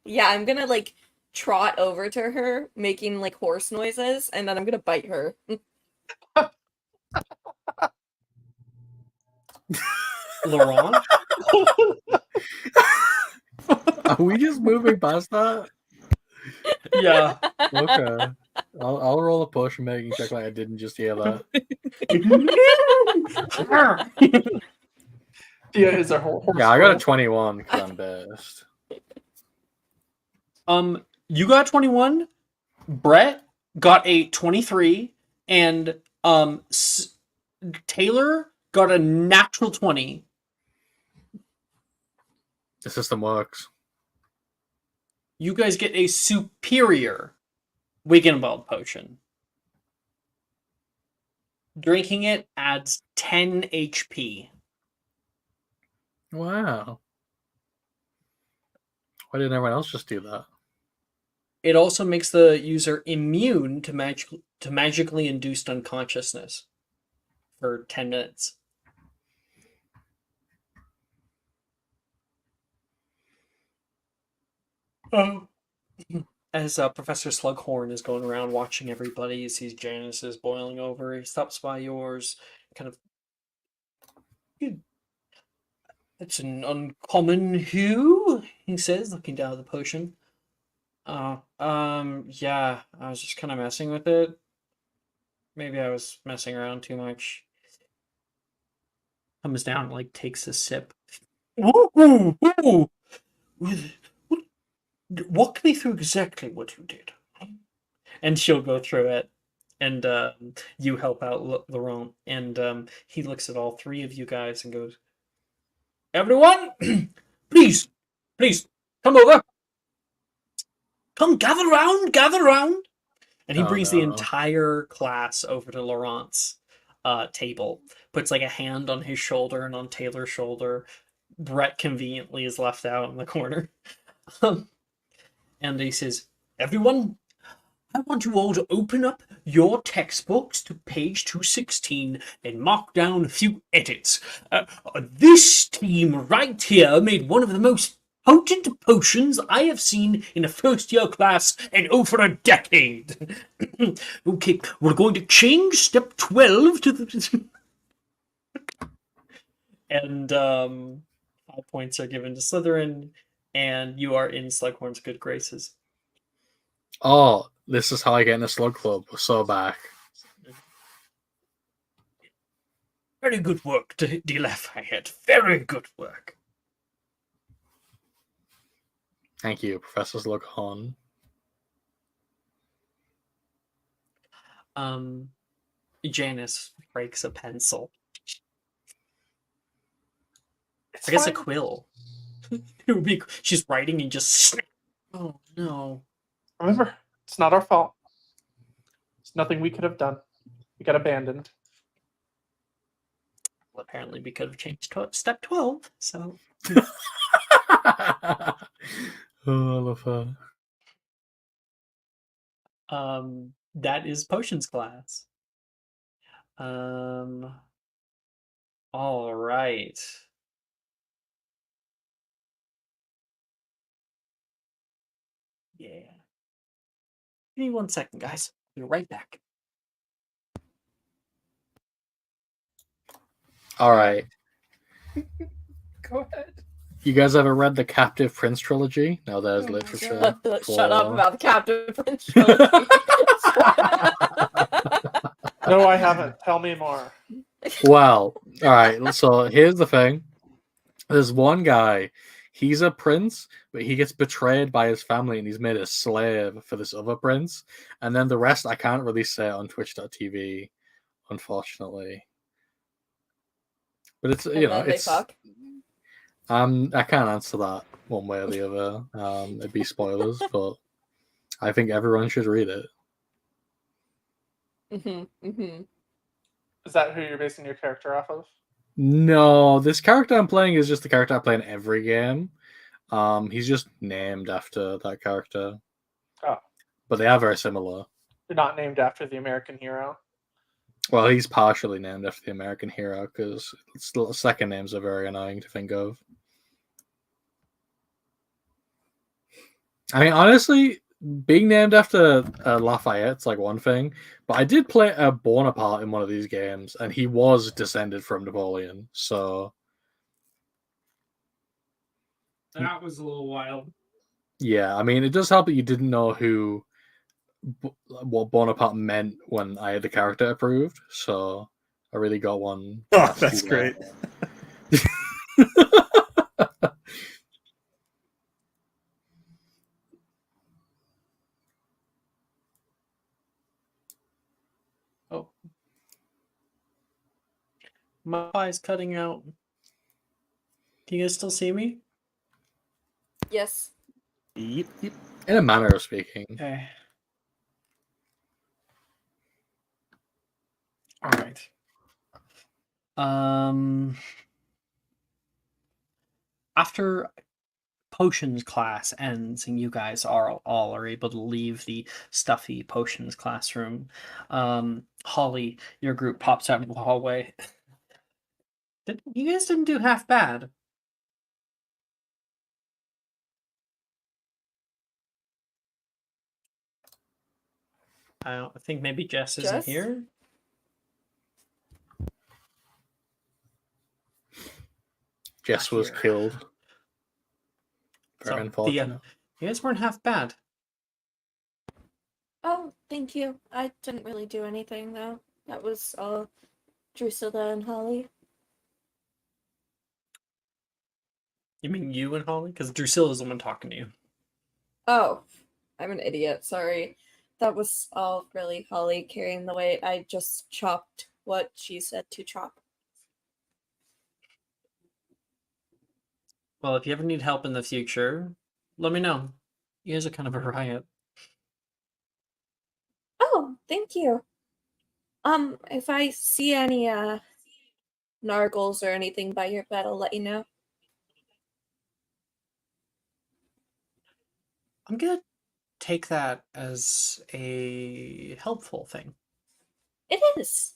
Yeah, I'm gonna like trot over to her, making like horse noises, and then I'm gonna bite her. Laurent? Are we just moving past that? Yeah. Okay. I'll roll a potion making check like I didn't just hear that. Dia is a horse. Yeah, I got a girl. 21 because I'm best. You got 21. Brett got a 23, and Taylor got a natural 20. The system works. You guys get a superior Wiggenweld potion. Drinking it adds 10 HP. Wow. Why didn't everyone else just do that? It also makes the user immune to magically induced unconsciousness for 10 minutes. Oh. As Professor Slughorn is going around watching everybody, he sees Janice is boiling over. He stops by yours, kind of. It's an uncommon hue, he says, looking down at the potion. Yeah, I was just kind of messing with it. Maybe I was messing around too much. Comes down, like, takes a sip. Ooh, ooh. Walk me through exactly what you did. And she'll go through it. And you help out Laurent. And he looks at all three of you guys and goes, everyone, please, come over. Come, gather round. And he brings the entire class over to Laurent's table. Puts like a hand on his shoulder and on Taylor's shoulder. Brett conveniently is left out in the corner. And he says, everyone, I want you all to open up your textbooks to page 216 and mark down a few edits. This team right here made one of the most potent potions I have seen in a first-year class in over a decade. Okay, we're going to change step 12 to the... And 5 points are given to Slytherin, and you are in Slughorn's good graces. Oh, this is how I get in a slug club. We're so back. Very good work, De Lafayette. Very good work. Thank you, Professor Slughorn. Janice breaks a pencil. It's I guess fine. a quill. It would be. She's writing and just snap. Oh no! Remember, it's not our fault. It's nothing we could have done. We got abandoned. Well, apparently we could have changed step 12. So. Oh, I love her. That is potions class. All right. Yeah. Give me 1 second, guys. I'll be right back. All right. Go ahead. You guys ever read the Captive Prince trilogy? No, there's literature. Shut up about the Captive Prince trilogy. No, I haven't. Tell me more. Well, all right. So here's the thing. There's one guy. He's a prince, but he gets betrayed by his family and he's made a slave for this other prince. And then the rest I can't really say on twitch.tv, unfortunately. But it's, you know, they it's... fuck. I can't answer that one way or the other. It'd be spoilers, but I think everyone should read it. Is that who you're basing your character off of? No, this character I'm playing is just the character I play in every game. He's just named after that character. Oh. But they are very similar. You're not named after the American hero? Well, he's partially named after the American hero because second names are very annoying to think of. I mean, honestly, being named after Lafayette's like one thing, but I did play a Bonaparte in one of these games, and he was descended from Napoleon. So That was a little wild. yeah, I mean, it does help that you didn't know what Bonaparte meant when I had the character approved. So I really got one. Oh, that's great. Oh. My eye's cutting out. Can you guys still see me? Yes. Yep, yep. In a manner of speaking. Okay. All right. After potions class ends and you guys all are able to leave the stuffy potions classroom, Holly, your group pops out in the hallway. You guys didn't do half bad. I think maybe Jess isn't Jess? here. Jess was Here. killed. Very So unfortunate. you guys weren't half bad. Oh, thank you. I didn't really do anything though. That was all Drusilla and Holly. You mean you and Holly? Because Drusilla's the one talking to you. Oh, I'm an idiot. Sorry. That was all really Holly carrying the weight. I just chopped what she said to chop. Well, if you ever need help in the future, let me know. You guys are kind of a riot. Oh, thank you. If I see any nargles or anything by your bed, I'll let you know. I'm gonna take that as a helpful thing. It is.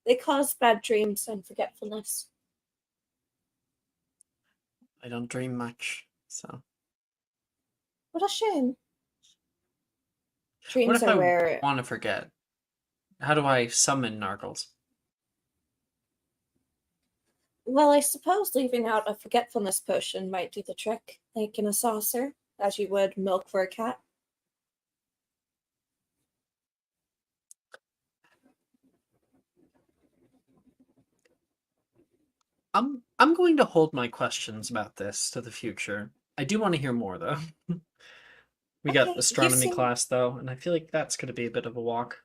They cause bad dreams and forgetfulness. I don't dream much, so. What a shame. What Dreams if are I where want to forget? How do I summon Nargles? well, I suppose leaving out a forgetfulness potion might do the trick, like in a saucer, as you would milk for a cat. I'm going to hold my questions about this to the future. I do want to hear more though. We got Okay, you astronomy seem class though, and I feel like that's going to be a bit of a walk.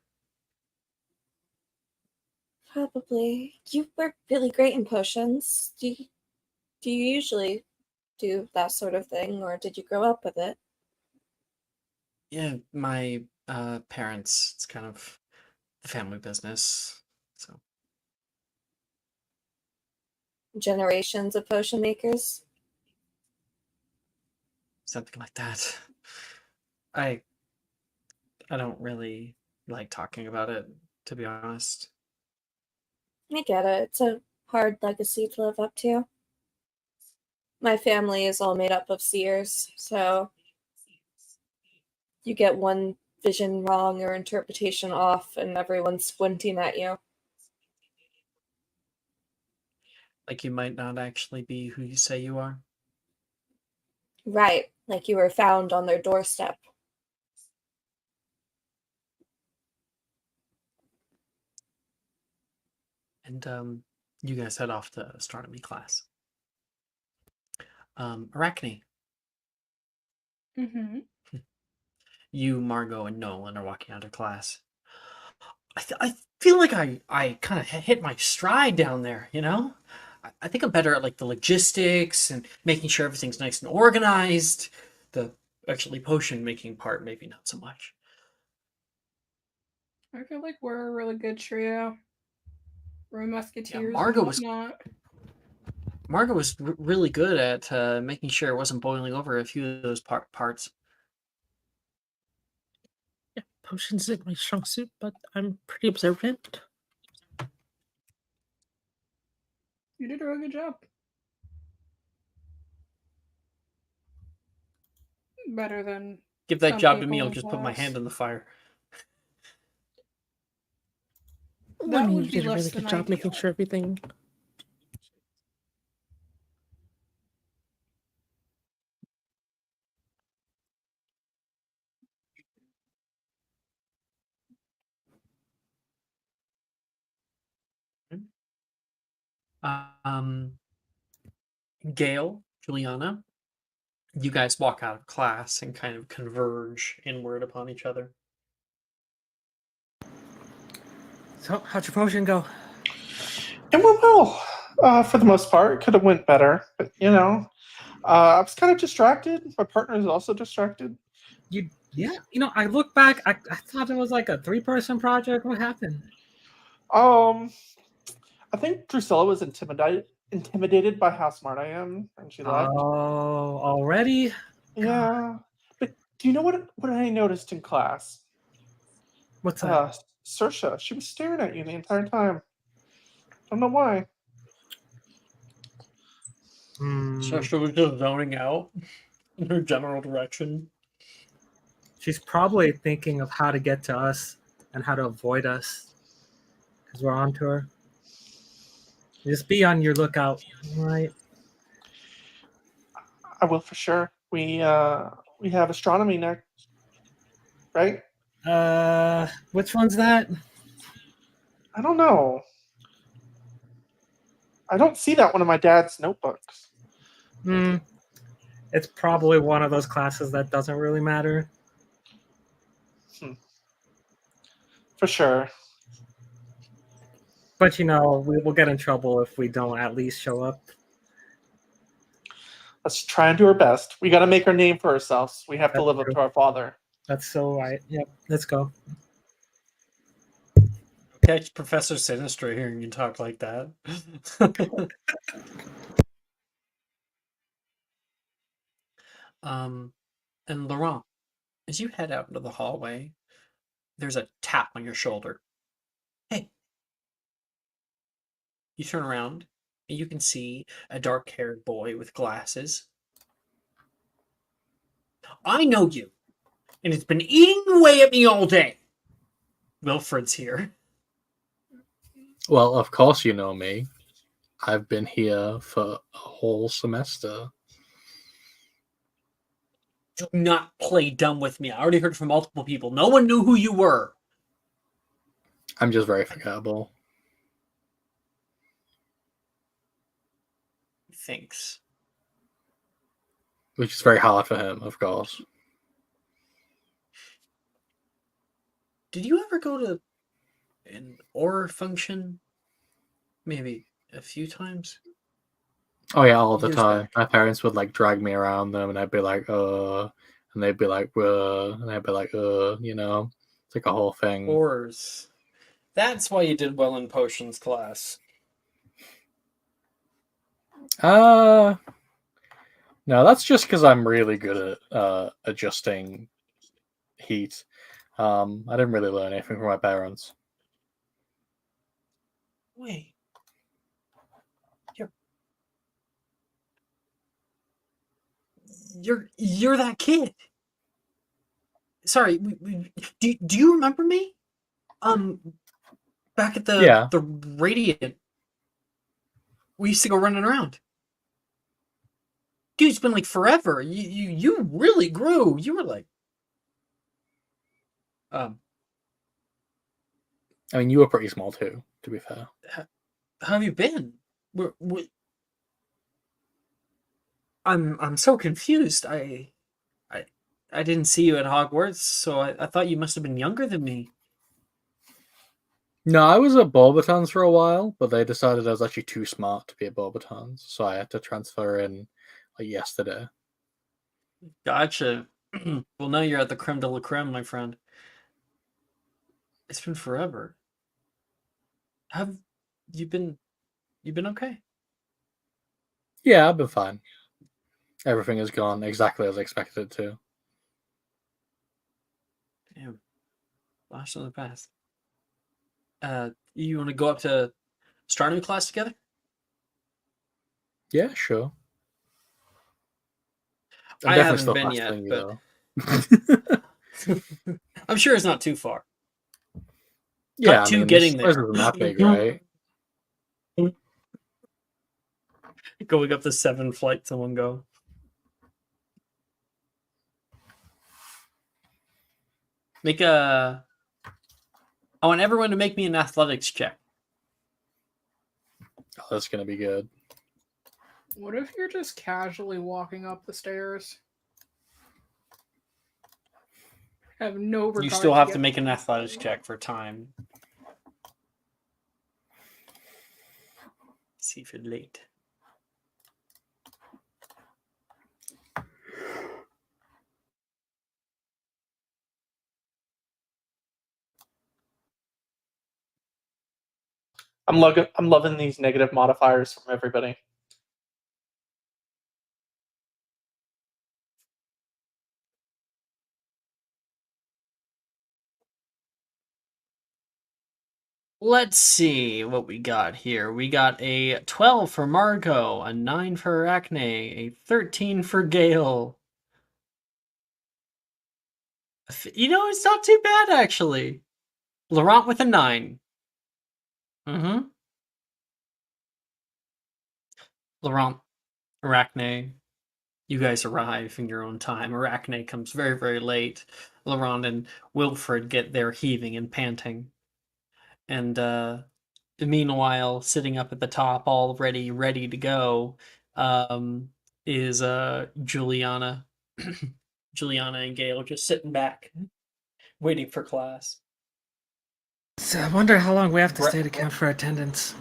probably you were really great in potions. Do you usually do that sort of thing, or did you grow up with it? Yeah, my parents, it's kind of the family business. So, Generations of potion makers? something like that. I I don't really like talking about it, to be honest. I get it. It's a hard legacy to live up to. My family is all made up of seers, so you get one vision wrong or interpretation off, and everyone's squinting at you. Like you might not actually be who you say you are. Right, like you were found on their doorstep. And you guys head off to astronomy class. Arachne, Mm-hmm. you, Margot, and Nolan are walking out of class. I feel like I kind of hit my stride down there, you know? I think I'm better at like the logistics and making sure everything's nice and organized. The actually potion making part, maybe not so much. I feel like we're a really good trio. We're musketeers and Margot was whatnot. really good at making sure it wasn't boiling over a few of those parts. Yeah, potions isn't my strong suit, but I'm pretty observant. You did a really good job. Better than Give that Some job to me. people I'll in just put my class. hand in the fire. I That mean, would you be did a less really than good job making ideal. sure everything. Um, Gail, Juliana, you guys walk out of class and kind of converge inward upon each other. So, how'd your potion go? It went well, for the most part. It could have went better, but I was kind of distracted. My partner is also distracted. I look back. I thought it was like a 3-person project. What happened? I think Drusilla was intimidated by how smart I am, and she left. Oh, already? Yeah, but do you know what I noticed in class? What's that? Saoirse, she was staring at you the entire time. Don't know why. So she was just zoning out in her general direction. She's probably thinking of how to get to us and how to avoid us because we're on to her. Just be on your lookout, right? I will for sure. We have astronomy next, right? Which one's that? I don't know. I don't see that one in my dad's notebooks. It's probably one of those classes that doesn't really matter. For sure. But we will get in trouble if we don't at least show up. Let's try and do our best. We got to make our name for ourselves. We have to That's live up true. to our father. That's so right. Yep, let's go. Catch Professor Sinister hearing you talk like that. And Laurent, as you head out into the hallway, there's a tap on your shoulder. Hey. You turn around, and you can see a dark-haired boy with glasses. I know you, and it's been eating away at me all day. Wilfred's here. Well, of course you know me. I've been here for a whole semester. Do not play dumb with me. I already heard from multiple people. No one knew who you were. I'm just very forgettable. Thanks. Which is very hard for him, of course. Did you ever go to an OR function? Maybe a few times? Oh yeah, all the Years time. back. My parents would drag me around them, and I'd be like, and they'd be like, and I'd be like, it's like a whole thing. ORs. That's why you did well in potions class. No, that's just because I'm really good at adjusting heat. I didn't really learn anything from my parents. Wait. You're that kid. Sorry, do you remember me? Back at the Radiant. We used to go running around. Dude, it's been forever. You really grew. You were I mean, you were pretty small too, to be fair. how have you been? I'm so confused. I didn't see you at Hogwarts, so I thought you must have been younger than me. No, I was at Beauxbatons for a while, but they decided I was actually too smart to be at Beauxbatons, so I had to transfer in yesterday. Gotcha. Well, now you're at the creme de la creme, my friend. It's been forever. Have you been okay? Yeah, I've been fine. Everything has gone exactly as I expected it to. Damn. Blast from the past. You want to go up to astronomy class together? Yeah, sure. I definitely haven't still been faster yet, than you, but though. I'm sure it's not too far. Yeah, Cut I to mean, getting this there. isn't that big, right? Going up the 7 flights in one go. I want everyone to make me an athletics check. Oh, that's gonna be good. What if you're just casually walking up the stairs? Have no regard. You still have to get- make an athletics check for time. See if you're late. I'm loving these negative modifiers from everybody. Let's see what we got here. We got a 12 for Margot, a 9 for Arachne, a 13 for Gale. You know, it's not too bad, actually. Laurent with a 9. Mm-hmm. Laurent, Arachne, you guys arrive in your own time. Arachne comes very, very late. Laurent and Wilfred get there heaving and panting. And meanwhile, sitting up at the top, all ready to go, is Juliana. Juliana and Gale just sitting back, waiting for class. So I wonder how long we have to Bre- stay to count for attendance.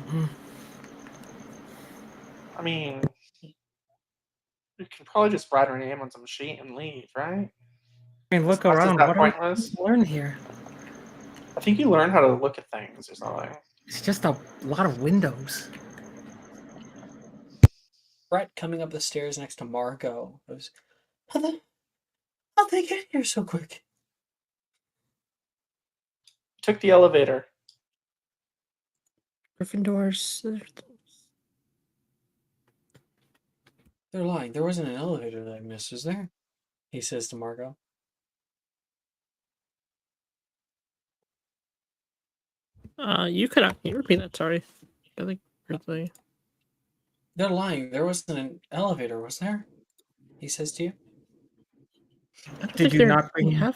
I mean, you can probably just write her name on some sheet and leave, right? I mean, look Class is around. that What are we pointless? supposed to learn here? I think you learn how to look at things or something. It's just a lot of windows. Brett coming up the stairs next to Margot goes, how'd they get here so quick? Took the elevator. Gryffindors. They're lying. There wasn't an elevator that I missed, was there? He says to Margot. Can you repeat that? Sorry. I think really. They're lying. There wasn't an elevator, was there? He says to you. Did you not bring? You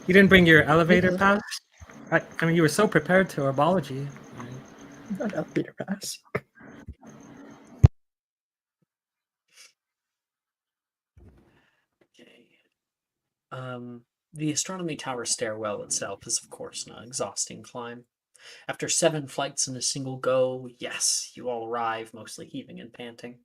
You didn't bring your elevator Yeah. pass? I mean, you were so prepared to herbology. not elevator pass. Okay. The astronomy tower stairwell itself is, of course, an exhausting climb. After 7 flights in a single go, yes, you all arrive, mostly heaving and panting.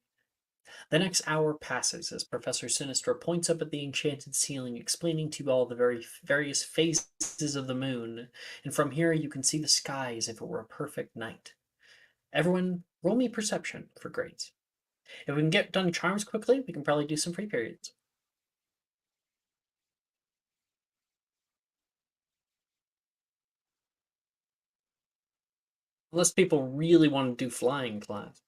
The next hour passes as Professor Sinister points up at the enchanted ceiling, explaining to you all the various phases of the moon, and from here you can see the sky as if it were a perfect night. Everyone, roll me perception for grades. If we can get done charms quickly, we can probably do some free periods. Unless people really want to do flying class.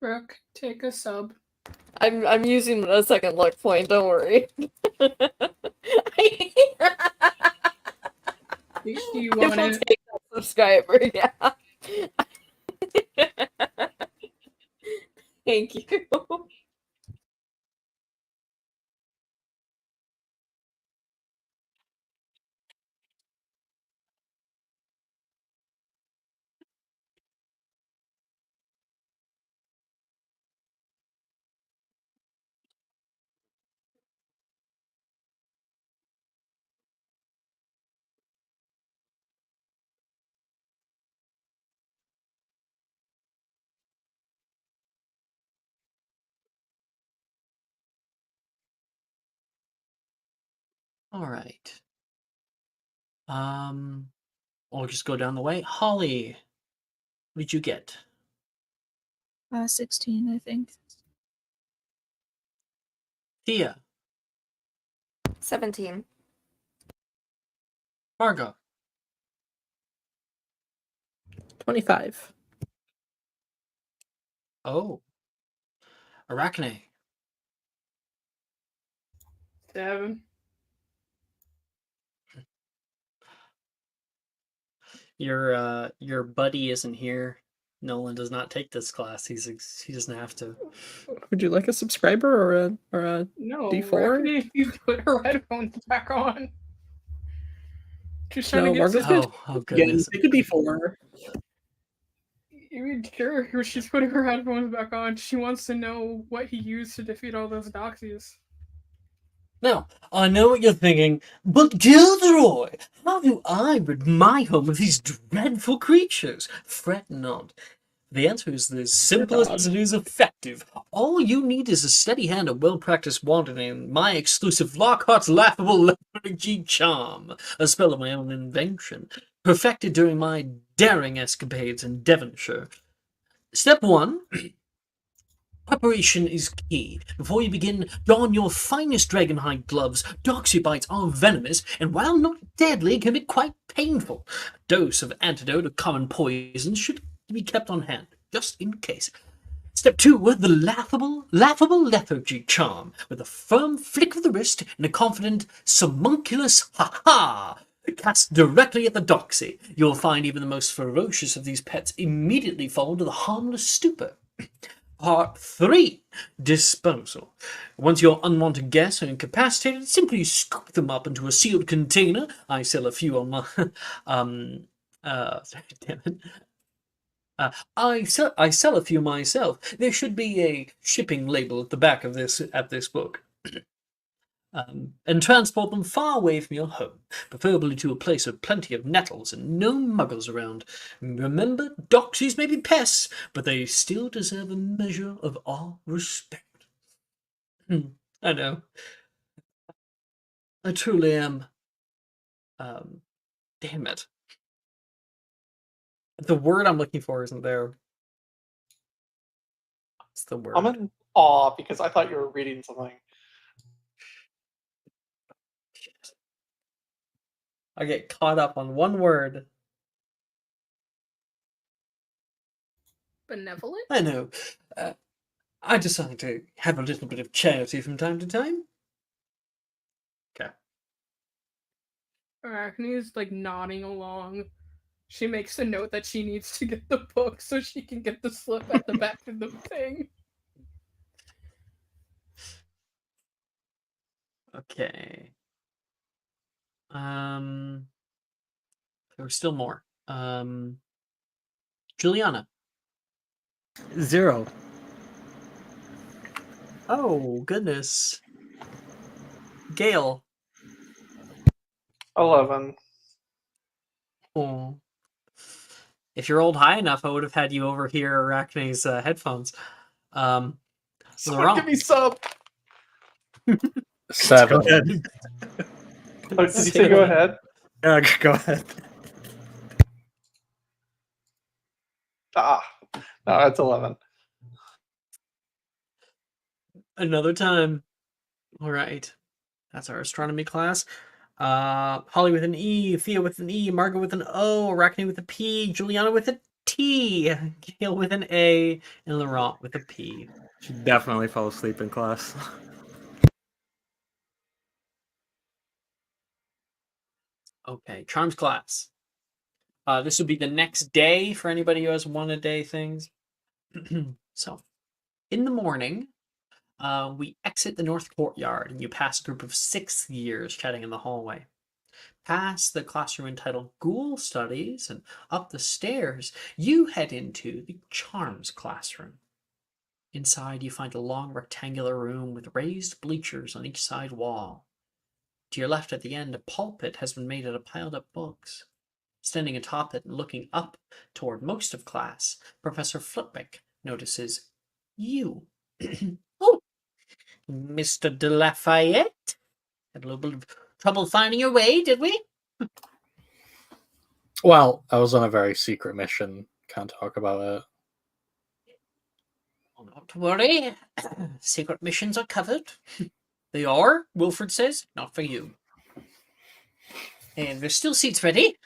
Brooke, take a sub. I'm using a second luck point, don't worry. Do you I want will it? take that subscriber, yeah. Thank you. All right. We'll just go down the way. Holly, what did you get? 16, I think. Thea, 17. Margot. 25. Oh. Arachne. 7. Your buddy isn't here. Nolan does not take this class. He doesn't have to. Would you like a subscriber or a No, D4? Arachne needs to put her headphones back on. She's trying No, to get Margot's gonna Oh again, goodness. take a D4. Sure, she's putting her headphones back on. She wants to know what he used to defeat all those Doxies. Now, I know what you're thinking, but Gilderoy, how do I rid my home of these dreadful creatures? Fret not. The answer is as simple as it is effective. All you need is a steady hand of well-practiced wandering and my exclusive Lockhart's Laughable Lethargy Charm, a spell of my own invention, perfected during my daring escapades in Devonshire. Step 1. Preparation is key. Before you begin, don your finest dragonhide gloves. Doxy bites are venomous, and while not deadly, can be quite painful. A dose of antidote of common poisons should be kept on hand, just in case. Step 2, the laughable lethargy charm, with a firm flick of the wrist and a confident, homunculus ha-ha, cast directly at the doxy. You'll find even the most ferocious of these pets immediately fall into the harmless stupor. Part 3, disposal. Once your unwanted guests are incapacitated, simply scoop them up into a sealed container. I sell a few on my sorry, damn it. I sell a few myself. There should be a shipping label at the back of this book. And transport them far away from your home, preferably to a place with plenty of nettles and no muggles around. Remember, doxies may be pests, but they still deserve a measure of our respect. I know. I truly am. Damn it. The word I'm looking for isn't there. What's the word? I'm in awe because I thought you were reading something. I get caught up on one word. Benevolent? I know. I decide to have a little bit of charity from time to time. Okay. Arachne's like nodding along. She makes a note that she needs to get the book so she can get the slip at the back of the thing. Okay. There was still more. Juliana. 0. Oh, goodness. Gail. 11. Oh. If you rolled high enough, I would have had you overhear Arachne's headphones. Someone Laurent. give me sub. 7. Oh, did you say go ahead? Go ahead. No, that's 11. Another time. All right. That's our astronomy class. Holly with an E, Thea with an E, Margot with an O, Arachne with a P, Juliana with a T, Gail with an A, and Laurent with a P. She definitely fell asleep in class. Okay, Charms class. This would be the next day for anybody who has one-a-day things. So, in the morning, we exit the north courtyard and you pass a group of 6th years chatting in the hallway. Past the classroom entitled Ghoul Studies and up the stairs, you head into the Charms classroom. Inside, you find a long rectangular room with raised bleachers on each side wall. To your left at the end, a pulpit has been made out of piled up books. Standing atop it and looking up toward most of class, Professor Flitwick notices you. Oh, Mr. de Lafayette? Had a little bit of trouble finding your way, did we? Well, I was on a very secret mission. Can't talk about it. Oh, not to worry. Secret missions are covered. They are, Wilfred says, not for you. And there's still seats ready.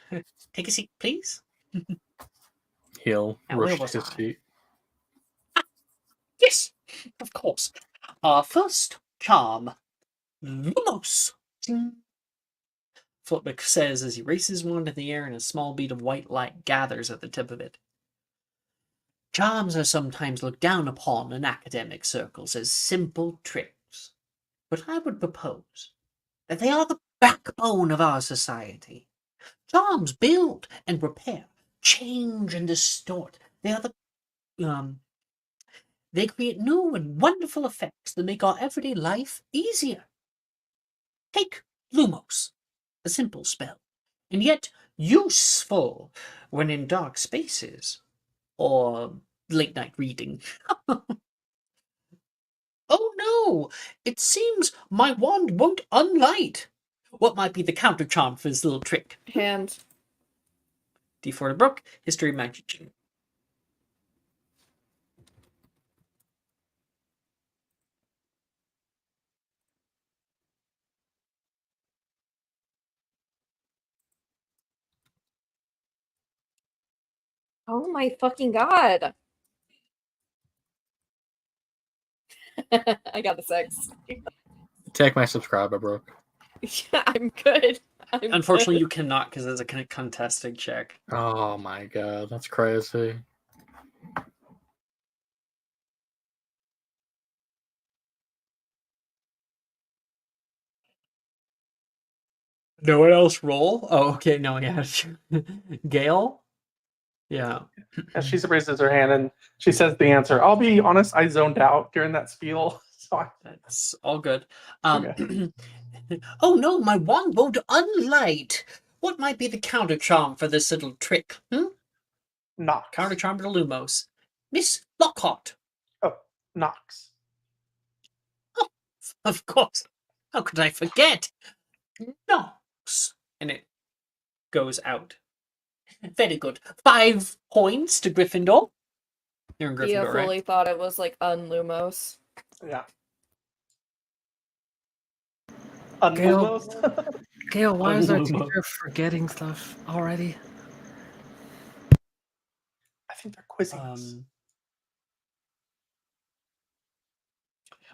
Take a seat, please. He'll Now, where rush was to his I? seat. Yes, of course. First charm, Lumos. Ding. Flipwick says as he races one into the air and a small bead of white light gathers at the tip of it. Charms are sometimes looked down upon in academic circles as simple tricks, but I would propose that they are the backbone of our society. Charms build and repair, change and distort. They create new and wonderful effects that make our everyday life easier. Take Lumos, a simple spell, and yet useful when in dark spaces or late night reading. Oh no! It seems my wand won't unlight. What might be the counter charm for this little trick? Hand. D4 to Brooke, History Magic. Oh my fucking god. I got a 6. Take my subscriber, Brooke. I'm good. Unfortunately, good. you cannot because it's a kind of contested check. Oh my god, that's crazy. No one else roll? Oh, okay. No, yeah. Gail? Yeah. And she raises her hand and she says the answer. I'll be honest, I zoned out during that spiel. So That's all good. Okay. Oh no, my wand won't unlight. What might be the counter charm for this little trick? Knox. Counter charm to Lumos. Miss Lockhart. Oh, Knox. Oh, of course. How could I forget? Knox. And it goes out. Very good. 5 points to Gryffindor. You're in Gryffindor, Gia right? fully thought it was like unlumos. Yeah. Gail, Unlumos? Gail, why is our Unlumo. teacher forgetting stuff already? I think they're quizzing us.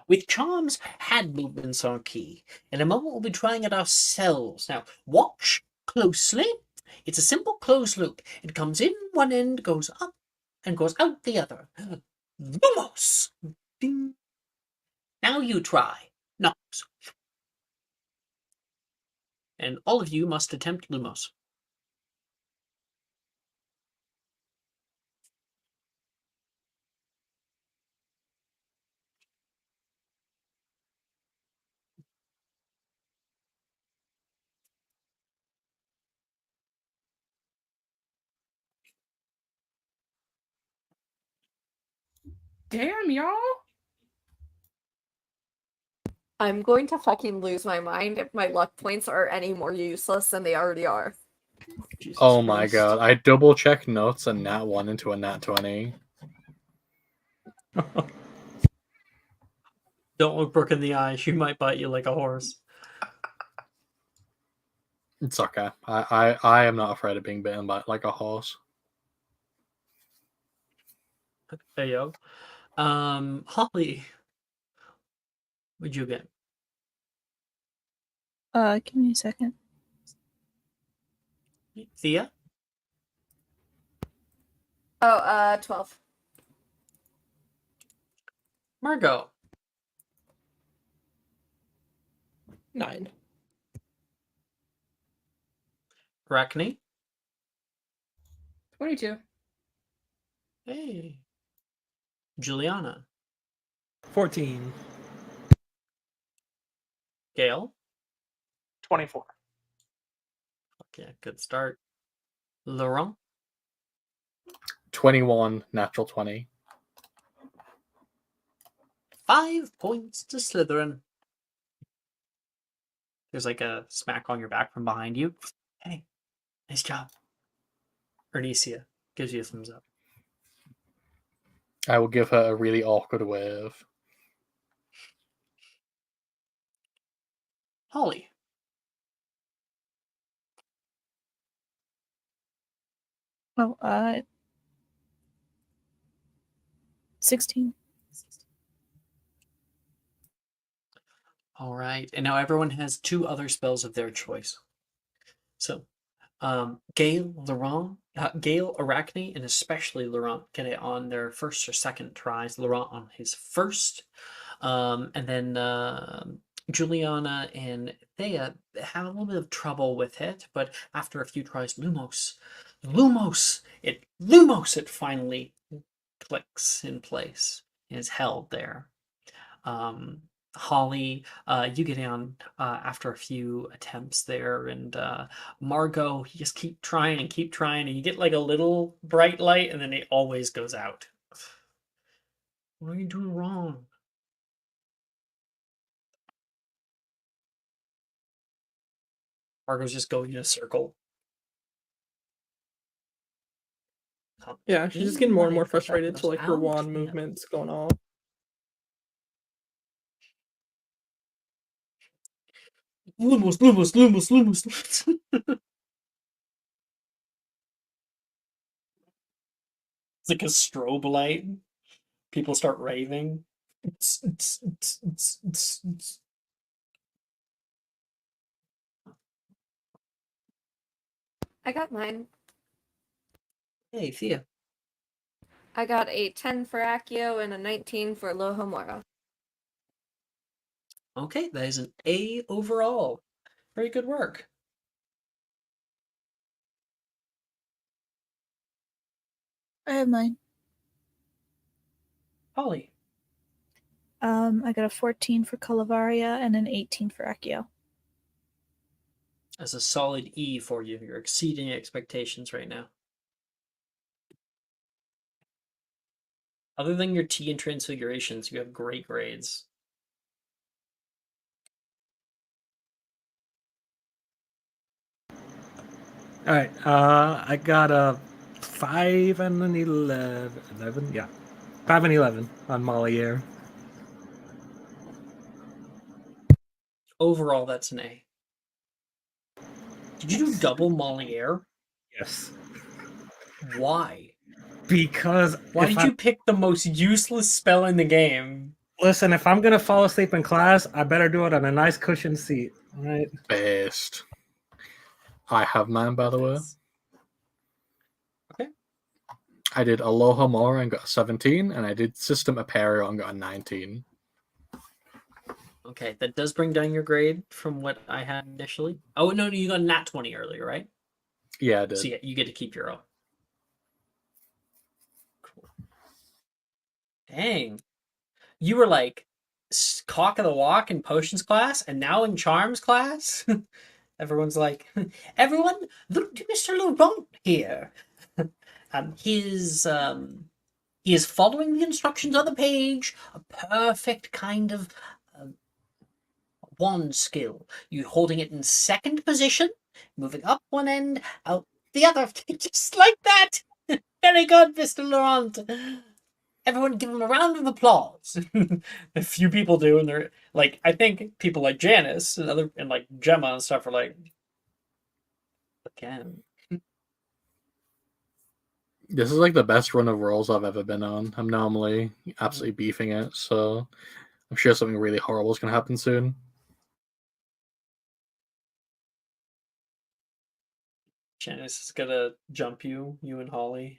With charms, hand movements are key. In a moment, we'll be trying it ourselves. Now, watch closely. It's a simple closed loop. It comes in one end, goes up, and goes out the other. Lumos! Ding. Now you try. Knox. And all of you must attempt Lumos. Damn, y'all. I'm going to fucking lose my mind if my luck points are any more useless than they already are. Jesus Oh my Christ. god, I double checked notes and nat 1 into a nat 20. Don't look Brooke in the eye. She might bite you like a horse. It's okay. I am not afraid of being bitten by like a horse. Hey, yo. Holly. What'd you get? Give me a second. Thea? Oh, 12. Margot? 9. Arachne? 22. Hey. Juliana? 14. Gail? 24. Okay, good start. Laurent? 21, natural 20. 5 points to Slytherin. There's like a smack on your back from behind you. Hey, nice job. Ernesia gives you a thumbs up. I will give her a really awkward wave. Holly? Oh, 16. All right, and now everyone has 2 other spells of their choice. So, Gale, Laurent, Gale, Arachne, and especially Laurent get it on their first or second tries. Laurent on his first, and then Juliana and Thea have a little bit of trouble with it, but after a few tries, Lumos, it finally clicks in place, is held there. Holly, you get on after a few attempts there, and Margot, you just keep trying and keep trying, and you get like a little bright light, and then it always goes out. What are you doing wrong? Margot's just going in a circle. Yeah, she's just getting more and more frustrated to like her Out, wand yeah. movements going on. Lumos, Lumos, Lumos, Lumos. It's like a strobe light. People start raving. I got mine. Hey, Thea. I got a 10 for Accio and a 19 for Lohomora. Okay, that is an A overall. Very good work. I have mine. Holly. I got a 14 for Calavaria and an 18 for Accio. That's a solid E for you. You're exceeding expectations right now. Other than your T and transfigurations, you have great grades. All right. I got a 5 and an 11. 11? Yeah. 5 and 11 on Moliere. Overall, that's an A. Did you do double Moliere? Yes. Why? Because Why did you pick the most useless spell in the game? Listen, if I'm gonna fall asleep in class, I better do it on a nice cushioned seat. All right. Based. I have mine, by the way. Okay. I did Aloha Mora and got a 17, and I did System Aperio and got a 19. Okay, that does bring down your grade from what I had initially. Oh, no, you got a nat 20 earlier, right? Yeah, I did. So yeah, you get to keep your own. Cool. Dang. You were like cock of the walk in potions class, and now in charms class? Everyone's like, everyone, look to Mr. Laurent here. He is following the instructions on the page. A perfect kind of wand skill. You holding it in second position, moving up one end, out the other, just like that. Very good, Mr. Laurent. Everyone give him a round of applause. A few people do, and they're like, I think people like Janice and like Gemma and stuff are like, again. This is like the best run of rolls I've ever been on. I'm normally absolutely beefing it, so I'm sure something really horrible is going to happen soon. Janice is gonna jump you and Holly.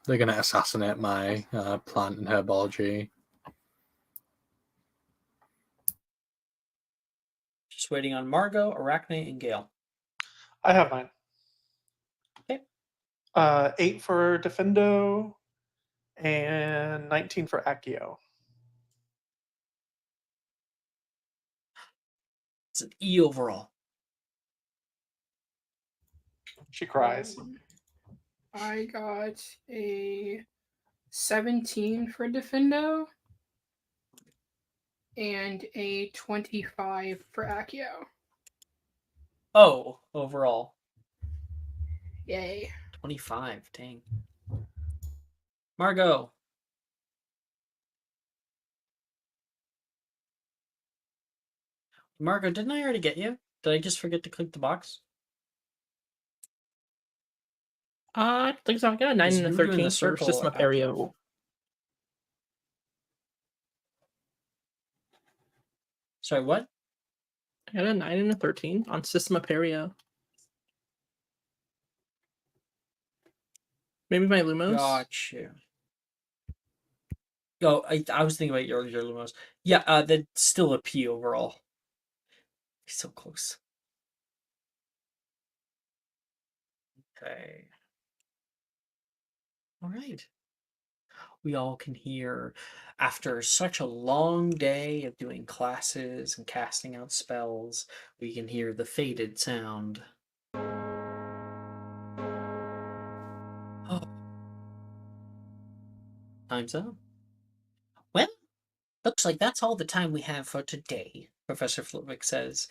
They're going to assassinate my plant and herbology. Just waiting on Margot, Arachne, and Gale. I have mine. Okay. 8 for Defendo and 19 for Accio. It's an E overall. She cries. I got a 17 for Defendo and a 25 for Accio. Oh, overall. Yay. 25, dang. Margot. Margot, didn't I already get you? Did I just forget to click the box? I don't think so. I got a 9 'Cause and a you were doing 13 the for circle System of Perio. after. Sorry, what? I got a 9 and a 13 on System of Perio. Maybe my Lumos. Gotcha. Oh, I was thinking about your Lumos. Yeah, that's still a P overall. So close. Okay. All right. We all can hear, after such a long day of doing classes and casting out spells, we can hear the faded sound. Time's up. Well, looks like that's all the time we have for today, Professor Flitwick says.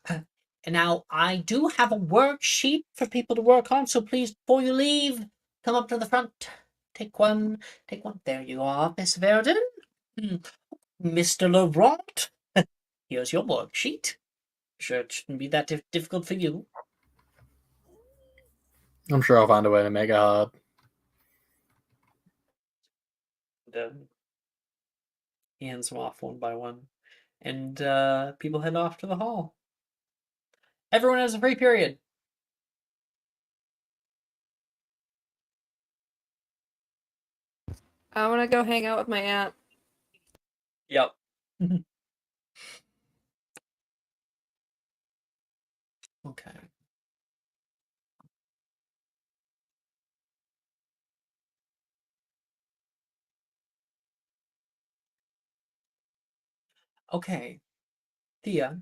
And now, I do have a worksheet for people to work on, so please, before you leave, come up to the front. Take one. Take one. There you are, Miss Verdon. Mr. Laurent, here's your worksheet. Sure, it shouldn't be that difficult for you. I'm sure I'll find a way to make it hard. He hands them off one by one, and people head off to the hall. Everyone has a free period. I want to go hang out with my aunt. Yep. Okay. Okay. Thea.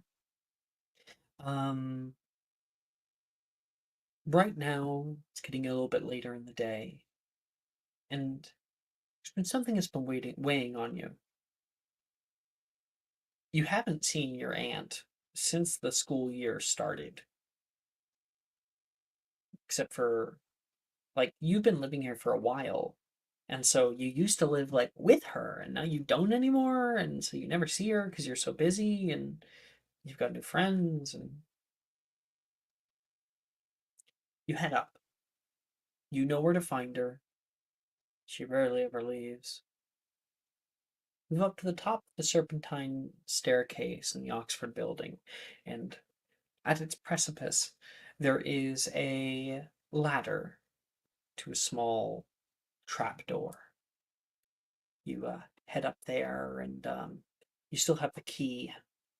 Right now it's getting a little bit later in the day, and there's been something that's been weighing on you. You haven't seen your aunt since the school year started, except for, like, you've been living here for a while, and so you used to live like with her, and now you don't anymore, and so you never see her because you're so busy, and you've got new friends, and you head up. You know where to find her. She rarely ever leaves. Move up to the top of the serpentine staircase in the Oxford building, and at its precipice, there is a ladder to a small trapdoor. You head up there, and you still have the key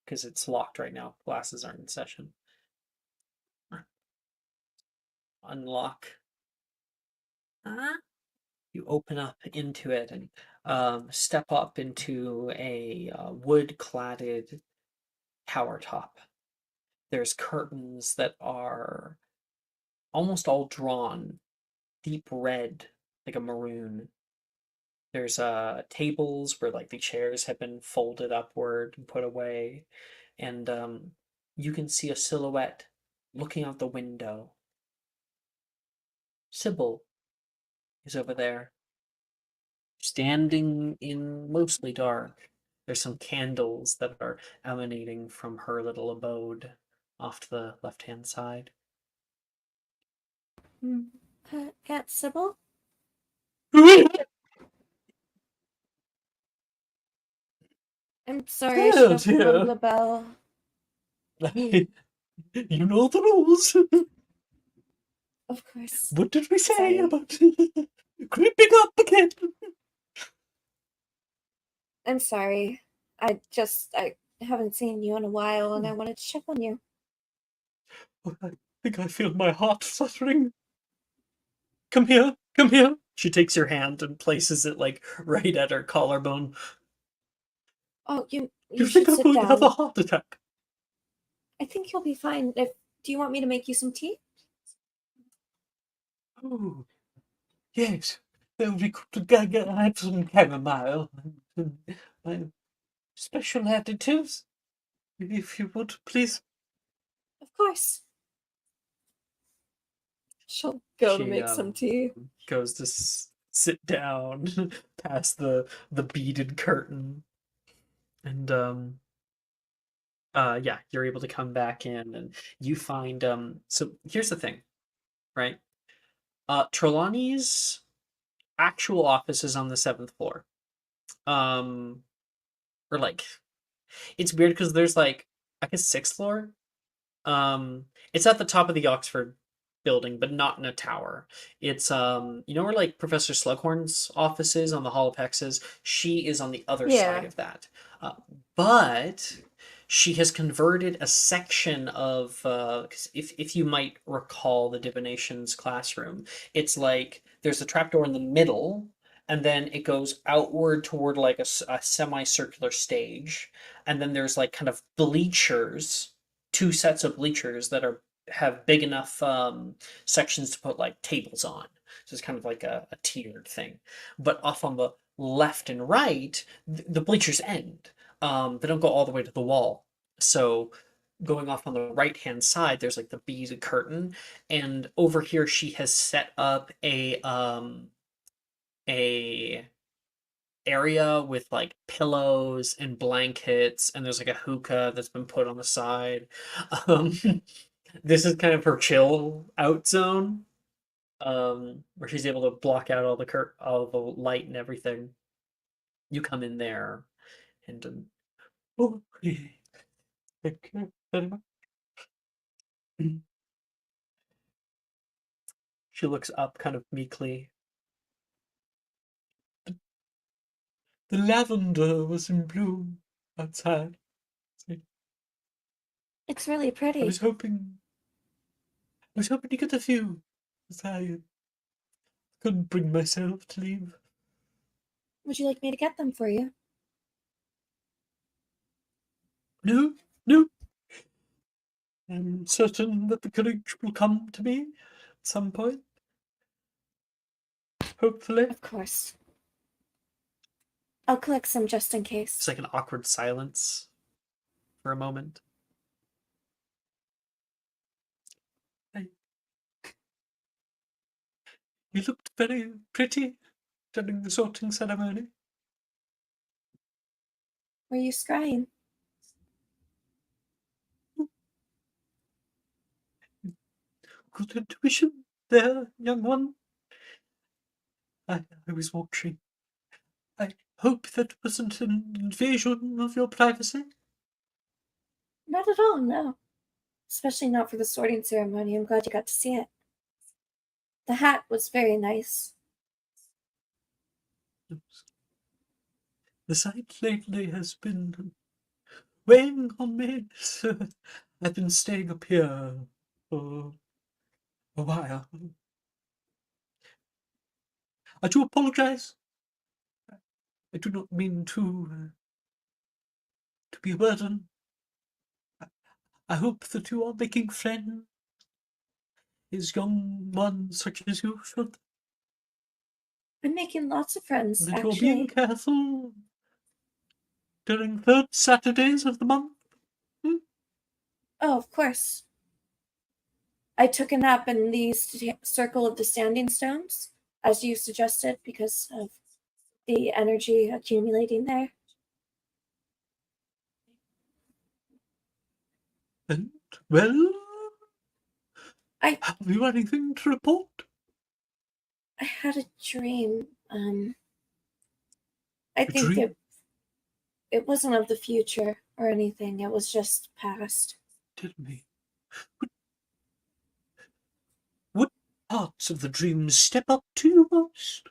because it's locked right now. Classes aren't in session. Unlock. You open up into it and step up into a wood-cladded tower top. There's curtains that are almost all drawn deep red, like a maroon. There's tables where like the chairs have been folded upward and put away, and you can see a silhouette looking out the window. Sybil is over there, standing in mostly dark. There's some candles that are emanating from her little abode off to the left-hand side. Aunt Sybil? I'm sorry, I should have rung the bell. You know the rules. Of course. What did we say Sorry. about creeping up again? I'm sorry. I haven't seen you in a while and I wanted to check on you. I think I feel my heart fluttering. Come here, come here. She takes your hand and places it like right at her collarbone. Oh, you You should think I'm sit going to have a down. heart attack? I think you'll be fine. Do you want me to make you some tea? Oh, yes. That would be good to have some chamomile. My special additives. If you would, please. Of course. She'll go to She, make some tea. Goes to sit down past the beaded curtain, and yeah, you're able to come back in, and you find so here's the thing, right? Trelawney's actual office is on the 7th floor. Or like, it's weird because there's like, I guess 6th floor. It's at the top of the Oxford building, but not in a tower. It's you know where like Professor Slughorn's office is on the Hall of Hexes? She is on the other side Yeah. of that. But she has converted a section of 'cause if you might recall the divinations classroom, it's like there's a trapdoor in the middle, and then it goes outward toward like a semicircular stage, and then there's like kind of bleachers, two sets of bleachers that have big enough sections to put like tables on. So it's kind of like a tiered thing. But off on the left and right, the bleachers end. They don't go all the way to the wall. So going off on the right hand side, there's like the beaded curtain, and over here she has set up a area with like pillows and blankets, and there's like a hookah that's been put on the side. Um, this is kind of her chill out zone, where she's able to block out all the light and everything. You come in there, and oh, thank you very much. She looks up kind of meekly. The lavender was in bloom outside. It's really I pretty. was hoping to get a few, as I couldn't bring myself to leave. Would you like me to get them for you? No, no. I'm certain that the courage will come to me at some point. Hopefully. Of course. I'll collect some just in case. It's like an awkward silence for a moment. You looked very pretty during the sorting ceremony. Were you scrying? Good intuition there, young one. I was watching. I hope that wasn't an invasion of your privacy. Not at all, no. Especially not for the sorting ceremony. I'm glad you got to see it. The hat was very nice. The sight lately has been weighing on me, so I've been staying up here for a while. I do apologize. I do not mean to be a burden. I hope that you are making friends, as young ones such as you should. I'm making lots of friends, And that you're being actually. careful during third Saturdays of the month. Oh, of course. I took a nap in the circle of the standing stones, as you suggested, because of the energy accumulating there. And, well, I have you anything to report? I had a dream. I A think dream? it wasn't of the future or anything. It was just past. Tell me. What parts of the dream step up to you most?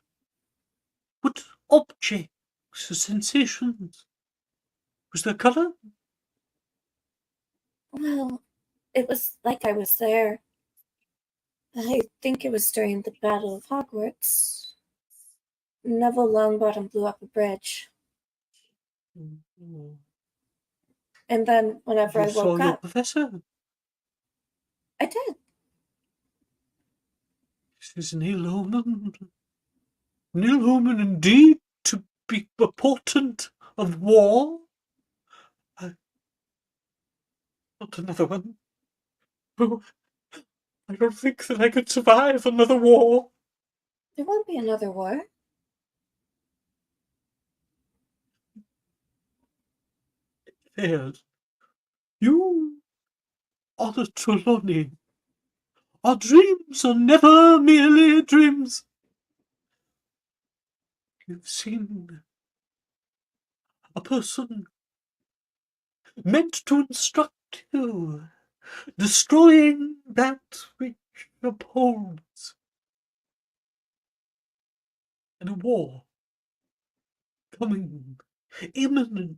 What objects or sensations? Was there colour? Well, it was like I was there. I think it was during the Battle of Hogwarts. Neville Longbottom blew up a bridge. And then whenever You I saw woke your up, professor. I did. This is an ill omen. An ill omen indeed, to be a portent of war. Not another one. Oh, I don't think that I could survive another war. There won't be another war. Yes. You are the Trelawney Our dreams are never merely dreams. You've seen a person meant to instruct you, destroying that which upholds in a war coming imminent.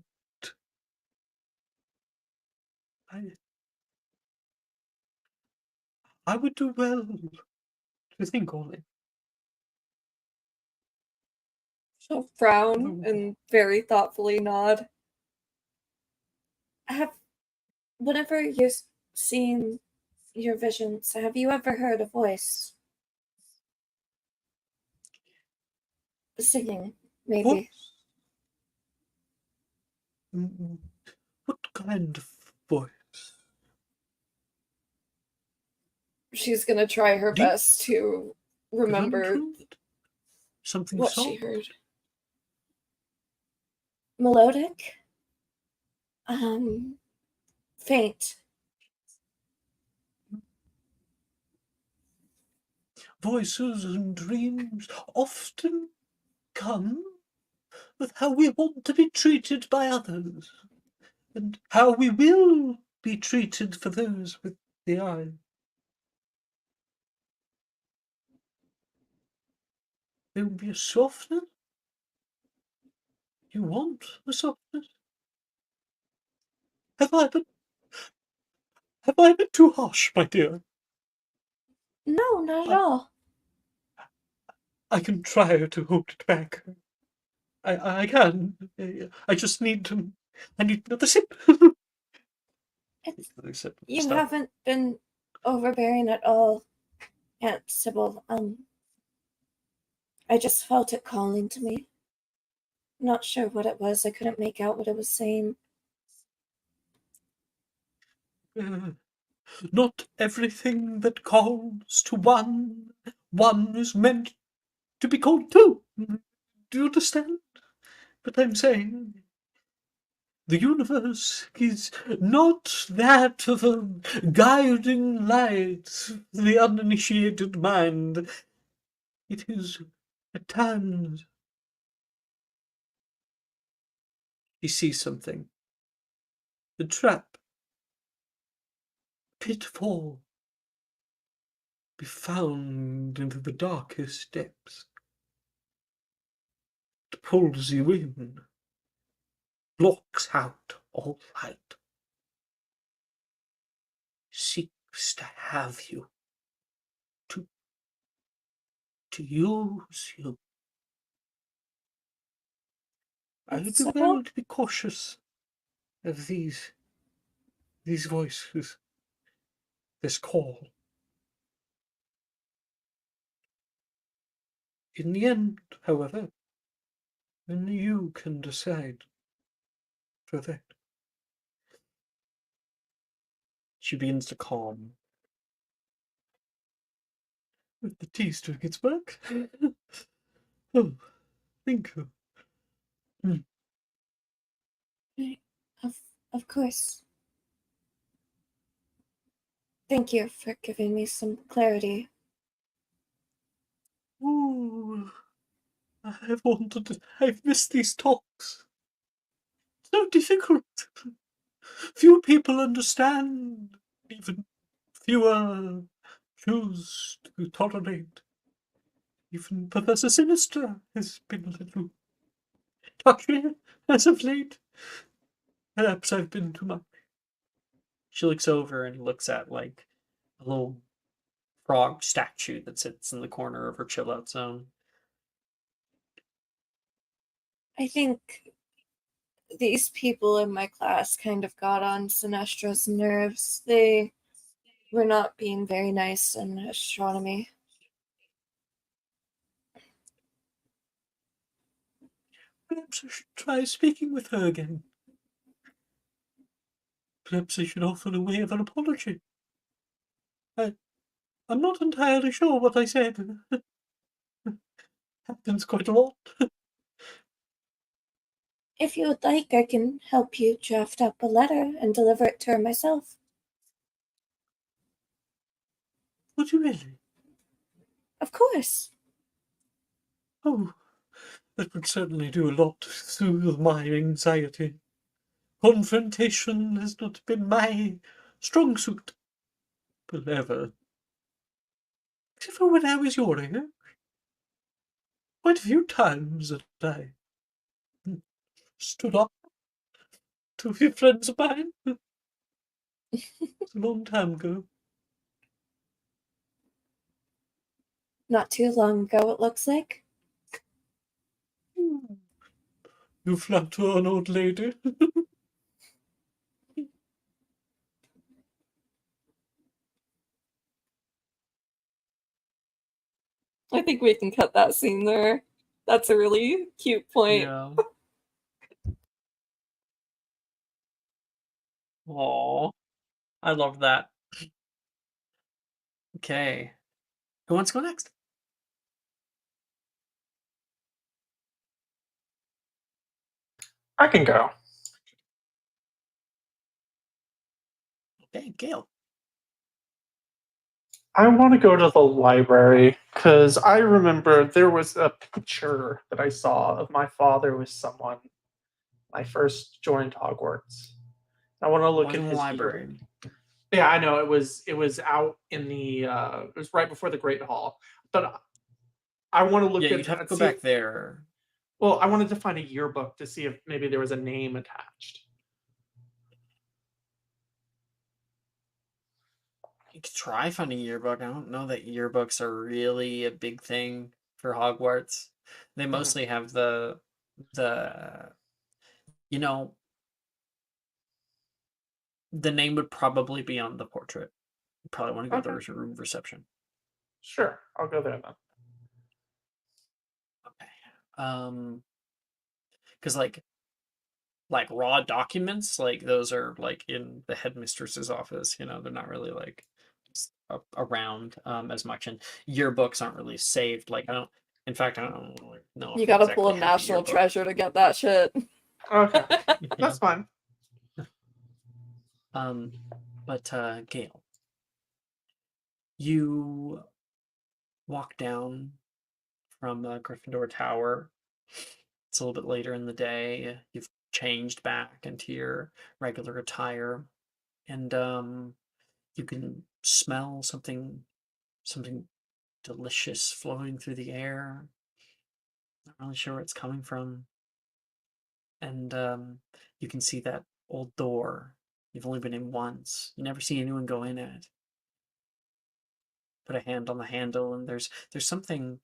I would do well to think on it. She'll frown and very thoughtfully nod. Whenever you're seeing your visions, have you ever heard a voice singing, maybe? What kind of voice? She's gonna try her Deep best to remember something what soft? she heard. Melodic? Faint. Voices and dreams often come with how we want to be treated by others, and how we will be treated for those with the eye. There will be a softness. You want a softness? Have I been too harsh, my dear? No, not at all. I can try to hold it back. I can. I just need to. I need another sip. Another sip of You stuff. haven't been overbearing at all, Aunt Sybil. I just felt it calling to me. Not sure what it was. I couldn't make out what it was saying. Not everything that calls to one is meant to be called to. Do you understand what I'm saying? The universe is not that of a guiding light for the uninitiated mind. It is, at times, he sees something. A trap. Pitfall. Be found into the darkest depths. It pulls you in. Blocks out all light. Seeks to have you. To use you. I would do well to be cautious of these voices, this call. In the end, however, only you can decide for that. She begins to calm. The tea's doing its work. Oh, thank you. Of course. Thank you for giving me some clarity. Oh, I've missed these talks. So difficult. Few people understand. Even fewer choose to tolerate. Even Professor Sinister has been a little touchy as of late. Perhaps I've been too much. She looks over and looks at like a little frog statue that sits in the corner of her chill out zone. I think these people in my class kind of got on Sinestra's nerves. They were not being very nice in astronomy. Perhaps I should try speaking with her again. Perhaps I should offer a way of an apology. I'm not entirely sure what I said. Happens quite a lot. If you would like, I can help you draft up a letter and deliver it to her myself. Would you really? Of course. Oh, that would certainly do a lot to soothe my anxiety. Confrontation has not been my strong suit, but ever. Except for when I was your age. Quite a few times that I stood up to a few friends of mine. It's a long time ago. Not too long ago, it looks like. You flatter an old lady. I think we can cut that scene there. That's a really cute point. Yeah. Aw. I love that. Okay. Who wants to go next? I can go. Okay, Gail. I want to go to the library because I remember there was a picture that I saw of my father with someone when I first joined Hogwarts. I want to look Was at in the his library. yearbook. Yeah, I know it was out in the it was right before the Great Hall. But I want to look Yeah, at you'd have to go see back if, there. well, I wanted to find a yearbook to see if maybe there was a name attached. You could try finding a yearbook. I don't know that yearbooks are really a big thing for Hogwarts. They mostly have the you know, the name would probably be on the portrait. You probably want to go to Okay. the room reception. Sure, I'll go there then. Okay. Because like raw documents, like those are like in the headmistress's office. You know, they're not really like around as much, and yearbooks aren't really saved. Like I don't. In fact, I don't really know if You they gotta pull exactly a have a national yearbook. treasure to get that shit. Okay, Yeah. that's fine. But Gail, you walk down from Gryffindor Tower. It's a little bit later in the day. You've changed back into your regular attire, and you can smell something delicious floating through the air. Not really sure where it's coming from. And you can see that old door. You've only been in once. You never see anyone go in it. Put a hand on the handle, and there's something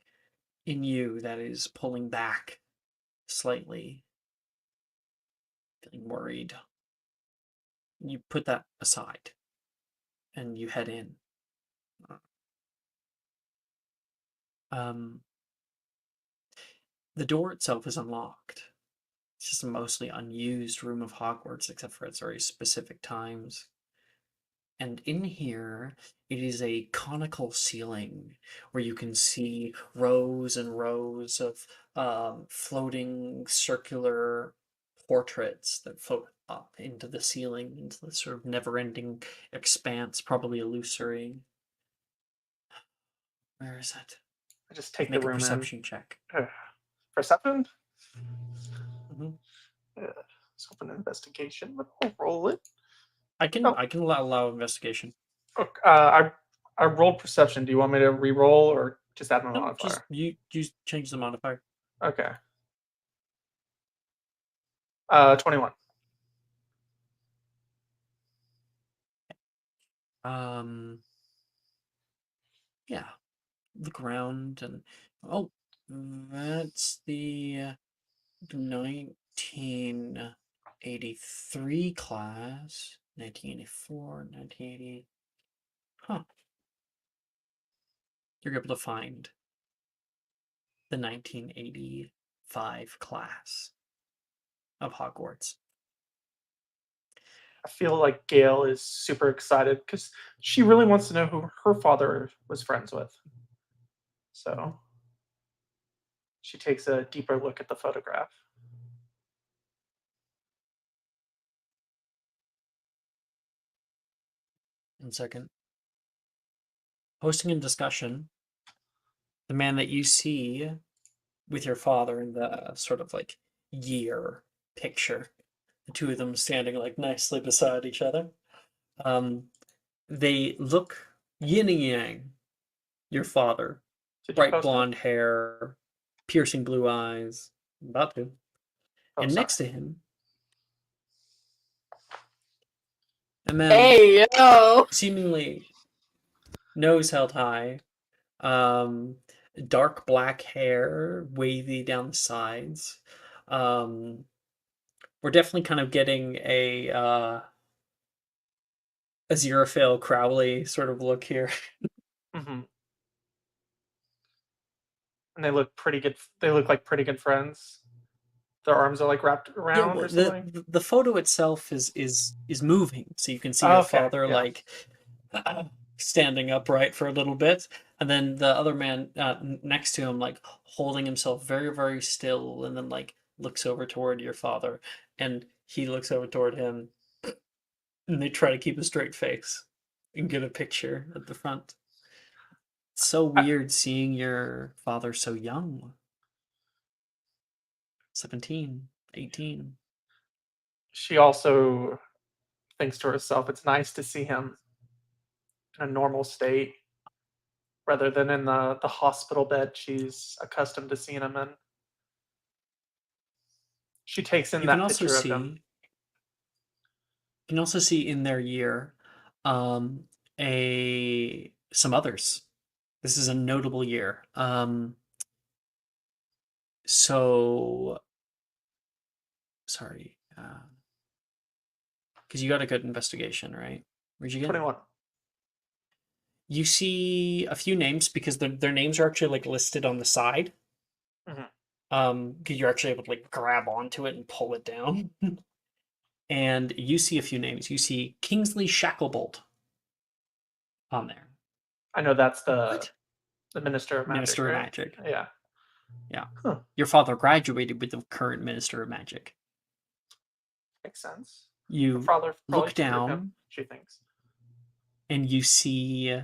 in you that is pulling back slightly, feeling worried. You put that aside, and you head in. Um, the door itself is unlocked. It's just a mostly unused room of Hogwarts, except for its very specific times. And in here, it is a conical ceiling where you can see rows and rows of floating circular portraits that float up into the ceiling, into the sort of never-ending expanse, probably illusory. Where is it? I just take the Make a room in. perception check. Perception? Mhm. Let's open an investigation, but I'll roll it. I can Oh. allow investigation. Okay, I rolled perception. Do you want me to re-roll or just add my No, modifier? just you change the modifier. Okay. 21. Yeah. Look around and oh, that's the 1983 class. 1984, 1980. Huh. You're able to find the 1985 class of Hogwarts. I feel like Gail is super excited because she really wants to know who her father was friends with. So she takes a deeper look at the photograph. One second. hosting a discussion. The man that you see with your father in the sort of like year picture, the two of them standing like nicely beside each other. They look yin and yang. Your father, Did you bright post it? blonde hair, piercing blue eyes. About to. Oh, And sorry. next to him, a man Hey yo! seemingly nose held high, dark black hair, wavy down the sides. We're definitely kind of getting a Aziraphale Crowley sort of look here. Mm-hmm. And they look pretty good. They look like pretty good friends. Their arms are like wrapped Yeah, around well, or something. the photo itself is moving, so you can see Oh, your okay, father yeah. like standing upright for a little bit, and then the other man next to him like holding himself very very still, and then like looks over toward your father, and he looks over toward him, and they try to keep a straight face and get a picture at the front. It's so weird seeing your father so young. 17, 18. She also thinks to herself, it's nice to see him in a normal state rather than in the hospital bed she's accustomed to seeing him in. She takes in You can that also picture of see him. you can also see in their year um a some others. This is a notable year. So sorry. Because you got a good investigation, right? Where'd you get? 21. You see a few names because their names are actually like listed on the side. Because you're actually able to like grab onto it and pull it down. And you see a few names. You see Kingsley Shacklebolt on there. I know that's What? the Minister of Magic, Minister of right? Magic. Yeah. Yeah. Huh. Your father graduated with the current Minister of Magic. Makes sense. Her You father probably look tutored him, down she thinks. and you see.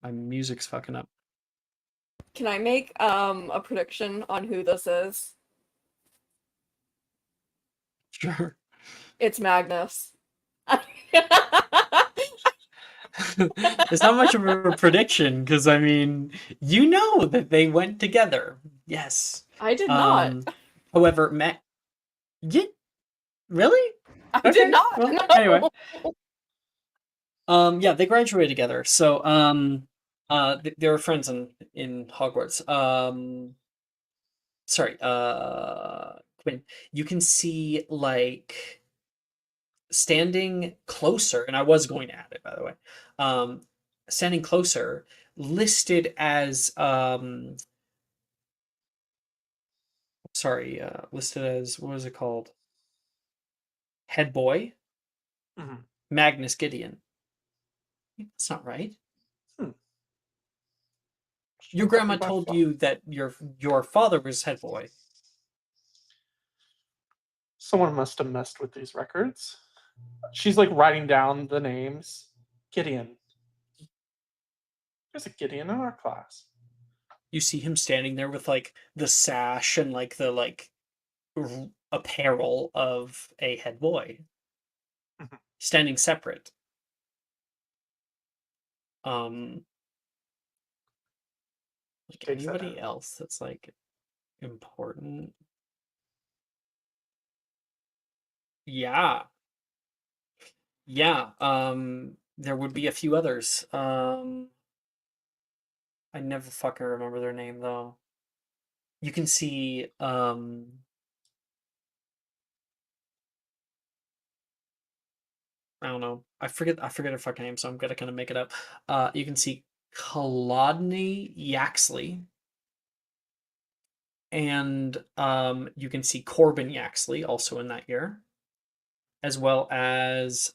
My music's fucking up. Can I make a prediction on who this is? Sure. It's Magnus. It's not much of a prediction because I mean, you know that they went together. Yes. I did not. However, yeah, really? I did not. Well, No. anyway. Yeah, they graduated together. So, they were friends in Hogwarts. Sorry, Quinn, you can see like standing closer, and I was going to add it by the way. Standing closer, listed as listed as what was it called? Head boy, Mhm. Magnus Gideon. That's not right. Your grandma told you that your father was head boy. Someone must have messed with these records. She's like writing down the names. Gideon. There's a Gideon in our class. You see him standing there with like the sash and like the like apparel of a head boy, standing separate. Like Takes that anybody in. else that's like important? Yeah. Yeah. There would be a few others. I never fucking remember their name though. You can see I don't know. I forget her fucking name, so I'm gonna kind of make it up. You can see Kolodny Yaxley. And you can see Corbin Yaxley also in that year, as well as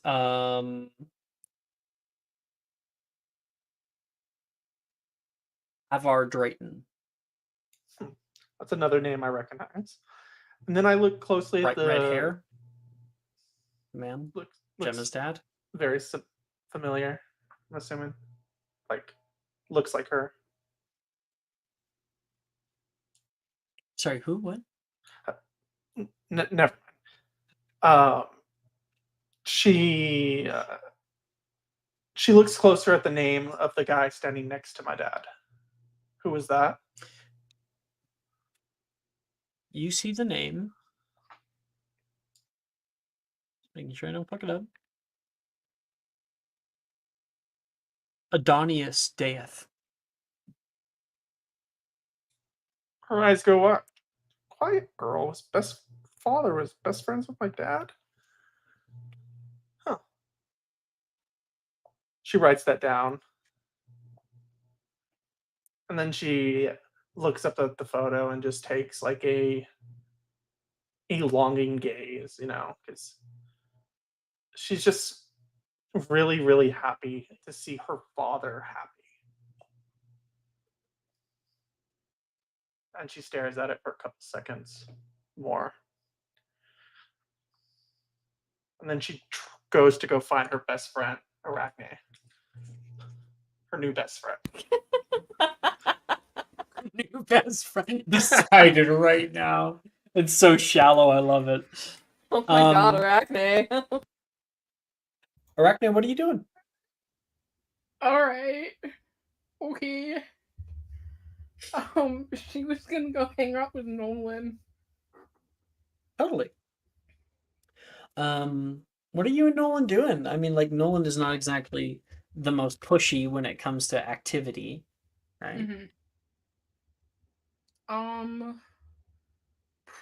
Avar Drayton. That's another name I recognize. And then I look closely at Bright red the hair. Man. looks Gemma's dad. very familiar. I'm assuming. Like, looks like her. Sorry, who? What? Never mind. Um, she she looks closer at the name of the guy standing next to my dad. Who was that? You see the name. Making sure I don't fuck it up. Adonius Death. Her eyes go up. Quiet girl was father was best friends with my dad. Huh. She writes that down. And then she looks up at the photo and just takes like a longing gaze, because she's just really, really happy to see her father happy. And she stares at it for a couple seconds more. And then she goes to go find her best friend, Arachne. Her new best friend. New best friend decided right now. It's so shallow. I love it. Oh my god, Arachne. Arachne, what are you doing? Alright. Okay. She was gonna go hang out with Nolan. Totally. What are you and Nolan doing? I mean, like, Nolan is not exactly the most pushy when it comes to activity, right?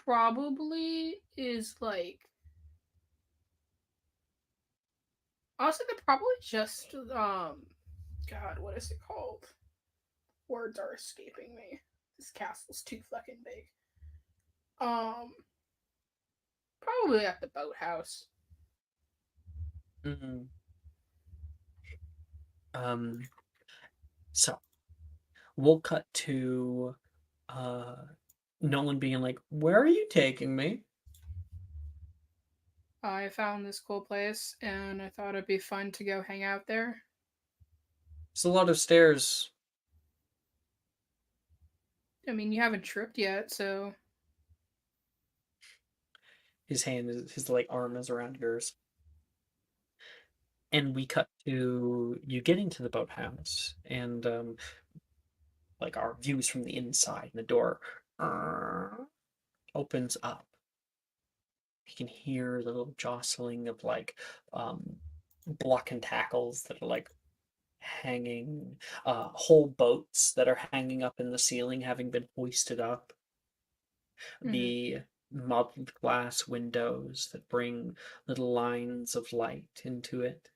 Probably is like. Also, they're probably just God, what is it called? Words are escaping me. This castle's too fucking big. Probably at the boathouse. Mm-hmm. So we'll cut to Nolan being like, "Where are you taking me?" I found this cool place, and I thought it'd be fun to go hang out there. It's a lot of stairs. I mean, you haven't tripped yet, so. His arm is around yours. And we cut to you getting to the boathouse, and like our views from the inside, and the door opens up. You can hear the little jostling of like block and tackles that are like hanging, whole boats that are hanging up in the ceiling, having been hoisted up. The mottled glass windows that bring little lines of light into it.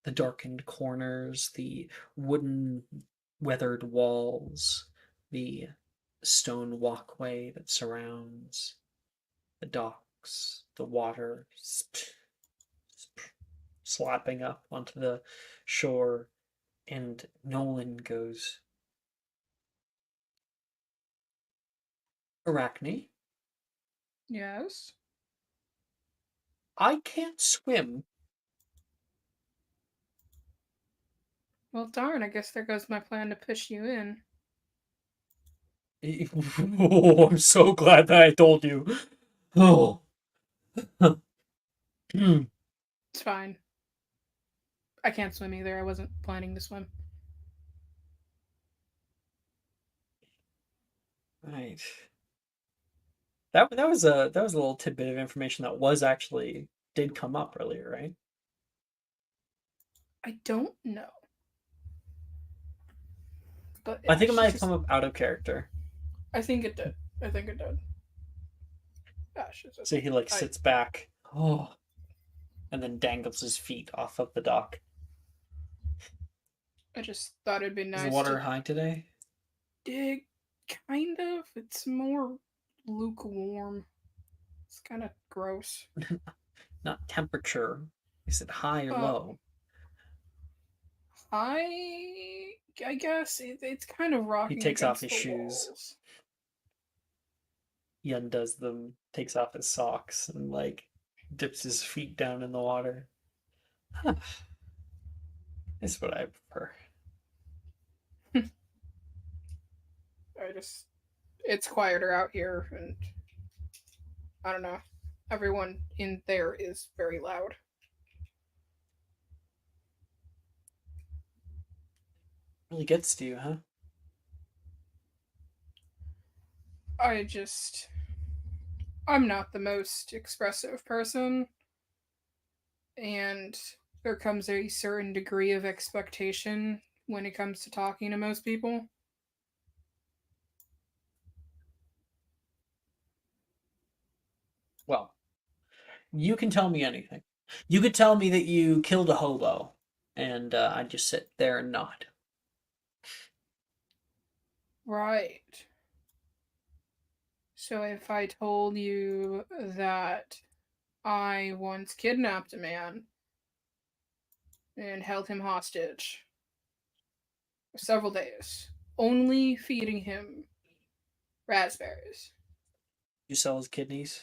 The darkened corners, the wooden weathered walls, the stone walkway that surrounds the docks, the water slapping up onto the shore, and Nolan goes, "Arachne, Yes? I can't swim." Well, darn, I guess there goes my plan to push you in. Oh, I'm so glad that I told you. Oh. It's fine. I can't swim either. I wasn't planning to swim. Right. That was a little tidbit of information that was actually did come up earlier, right? I don't know. But I think it might have come up out of character. I think it did. So he like sits back, and then dangles his feet off of the dock. I just thought it'd be nice. Is the water high today? Kind of. It's more lukewarm. It's kind of gross. Not temperature. Is it high or low? I guess it's kind of rocking. He takes off his against the shoes. walls. He undoes them, takes off his socks, and like dips his feet down in the water. Is what I prefer. It's quieter out here, and I don't know. Everyone in there is very loud. Really gets to you, huh? I'm not the most expressive person, and there comes a certain degree of expectation when it comes to talking to most people. Well, you can tell me anything. You could tell me that you killed a hobo, and I'd just sit there and nod. Right. So if I told you that I once kidnapped a man and held him hostage for several days, only feeding him raspberries. You sell his kidneys?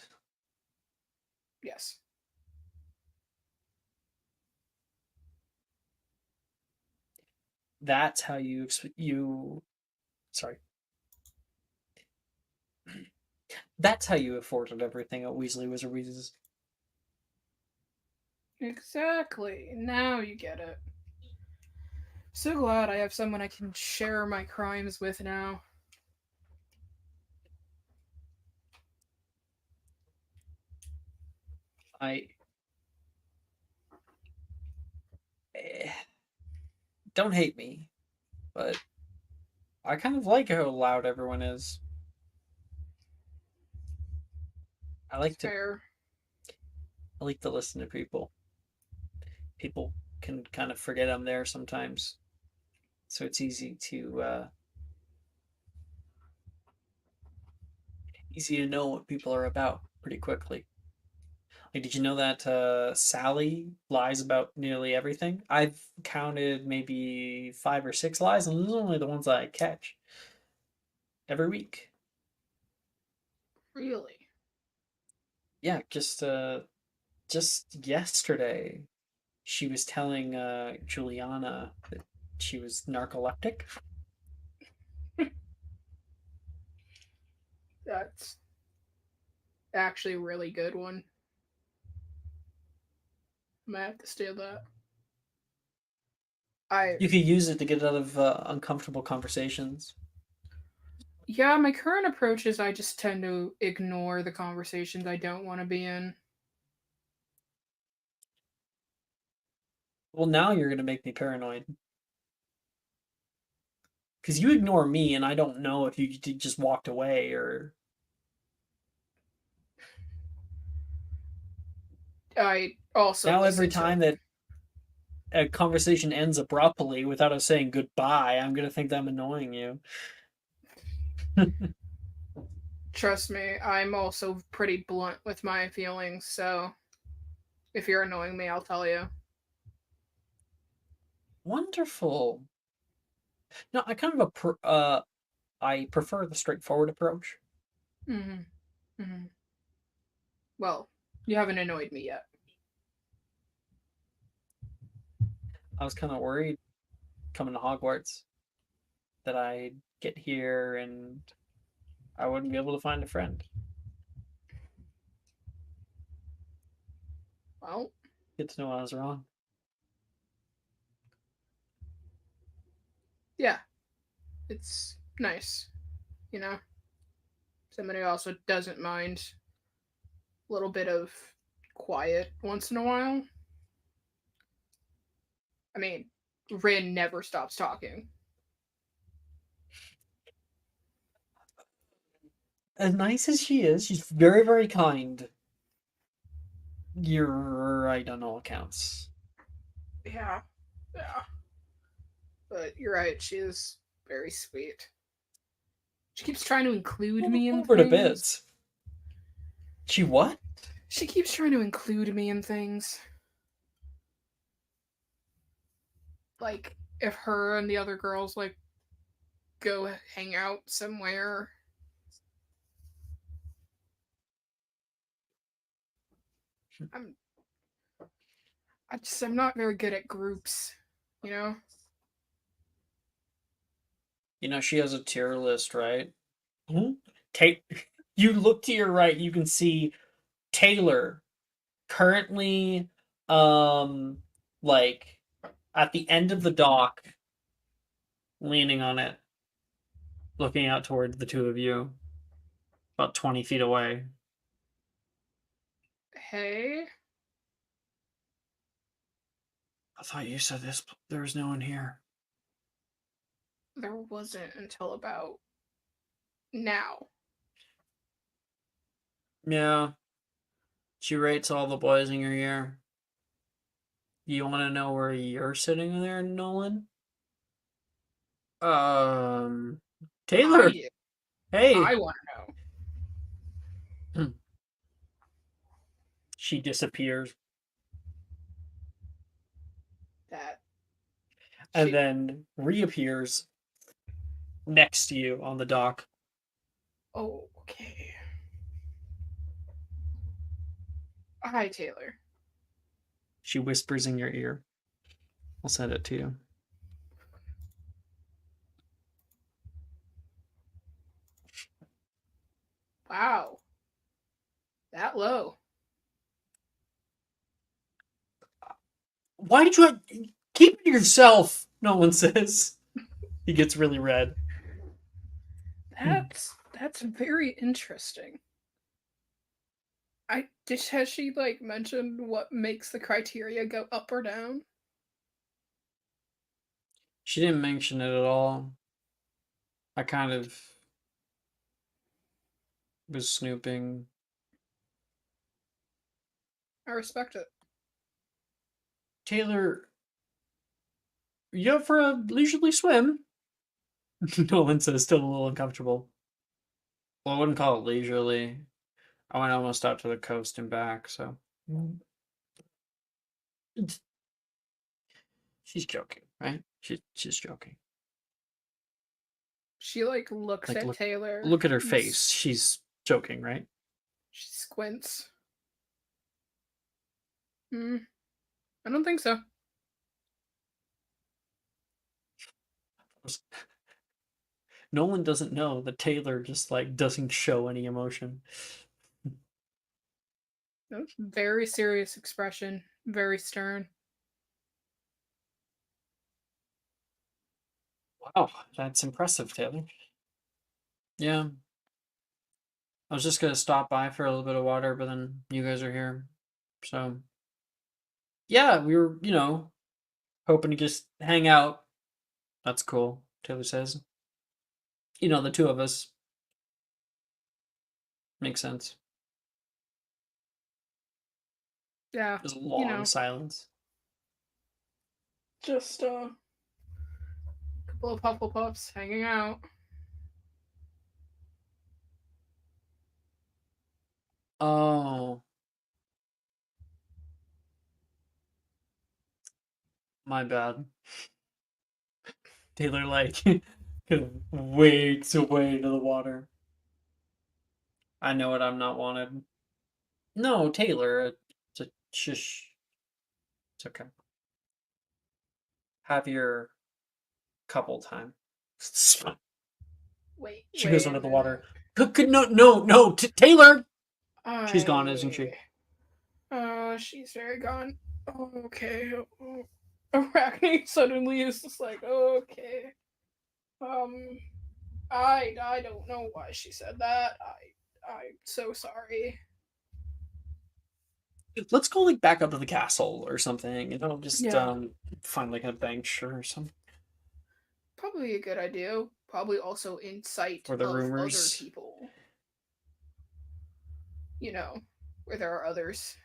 Yes. That's how you. Sorry. That's how you afforded everything at Weasley Wizards. Exactly. Now you get it. So glad I have someone I can share my crimes with now. I eh, don't hate me, but I kind of like how loud everyone is. I like It's to fair. I like to listen to people. People can kind of forget I'm there sometimes, so it's easy to know what people are about pretty quickly. Like, did you know that Sally lies about nearly everything? I've counted maybe 5 or 6 lies, and those are only the ones that I catch every week. Really? Yeah, just yesterday, she was telling Juliana that she was narcoleptic. That's actually a really good one. I might have to steal that. You could use it to get out of uncomfortable conversations. Yeah, my current approach is I just tend to ignore the conversations I don't want to be in. Well, now you're gonna make me paranoid. Because you ignore me, and I don't know if you just walked away or. I also Now, every listen to. time that a conversation ends abruptly without us saying goodbye, I'm gonna think that I'm annoying you. Trust me, I'm also pretty blunt with my feelings, so if you're annoying me, I'll tell you. Wonderful. No, I prefer the straightforward approach. Mm-hmm. Mm-hmm. Well, you haven't annoyed me yet. I was kind of worried coming to Hogwarts that I'd get here and I wouldn't be able to find a friend. Well, Get to know I was wrong. yeah, it's nice, you know? Somebody who also doesn't mind a little bit of quiet once in a while. I mean, Rin never stops talking. As nice as she is, she's very, very kind. You're right on all accounts. Yeah, yeah. But you're right, she is very sweet. She keeps trying to include me in Over to things. bits. She what? She keeps trying to include me in things. Like, if her and the other girls, like, go hang out somewhere. I'm I'm not very good at groups, You know? You know, she has a tier list, right? Ta- you look to your right, you can see Taylor currently like at the end of the dock, leaning on it, looking out toward the two of you, about 20 feet away. Hey, I thought you said there was no one here. there wasn't until about now. Yeah. She rates all the boys in your year. You want to know where you're sitting there, Nolan? Taylor. I, Hey. I want to know. She disappears. That And she, then reappears next to you on the dock. oh, okay. Hi, Taylor. She whispers in your ear. I'll send it to you. Wow. That low. Why did you keep it to yourself? Nolan says. He gets really red. That's very interesting. Has she like mentioned what makes the criteria go up or down? She didn't mention it at all. I kind of was snooping. I respect it. Taylor, you up for a leisurely swim? Nolan says, still a little uncomfortable. Well, I wouldn't call it leisurely. I went almost out to the coast and back, so. She's joking, right? She's joking. She like looks Like, at Taylor. look at her face. She's joking, right? She squints. I don't think so. Nolan doesn't know that Taylor just like doesn't show any emotion. Very serious expression. Very stern. Wow, that's impressive, Taylor. Yeah. I was just gonna stop by for a little bit of water, but then you guys are here. So yeah, we were, hoping to just hang out. That's cool, Taylor says. The two of us. Makes sense. Yeah. There's a long silence. Just a couple of Hufflepuffs hanging out. Oh. My bad. Taylor like kind of wades away to the water. I know it, I'm not wanted. No, Taylor, it's a shush. It's okay. Have your couple time. She goes under the water. No, Taylor! She's gone, isn't she? She's very gone. Oh, okay. Oh. Arachne suddenly is just like, okay. I don't know why she said that. I'm so sorry. Let's go like back up to the castle or something. Just Yeah. find like a bench or something. Probably a good idea. Probably also in sight For the of rumors. other people. Where there are others.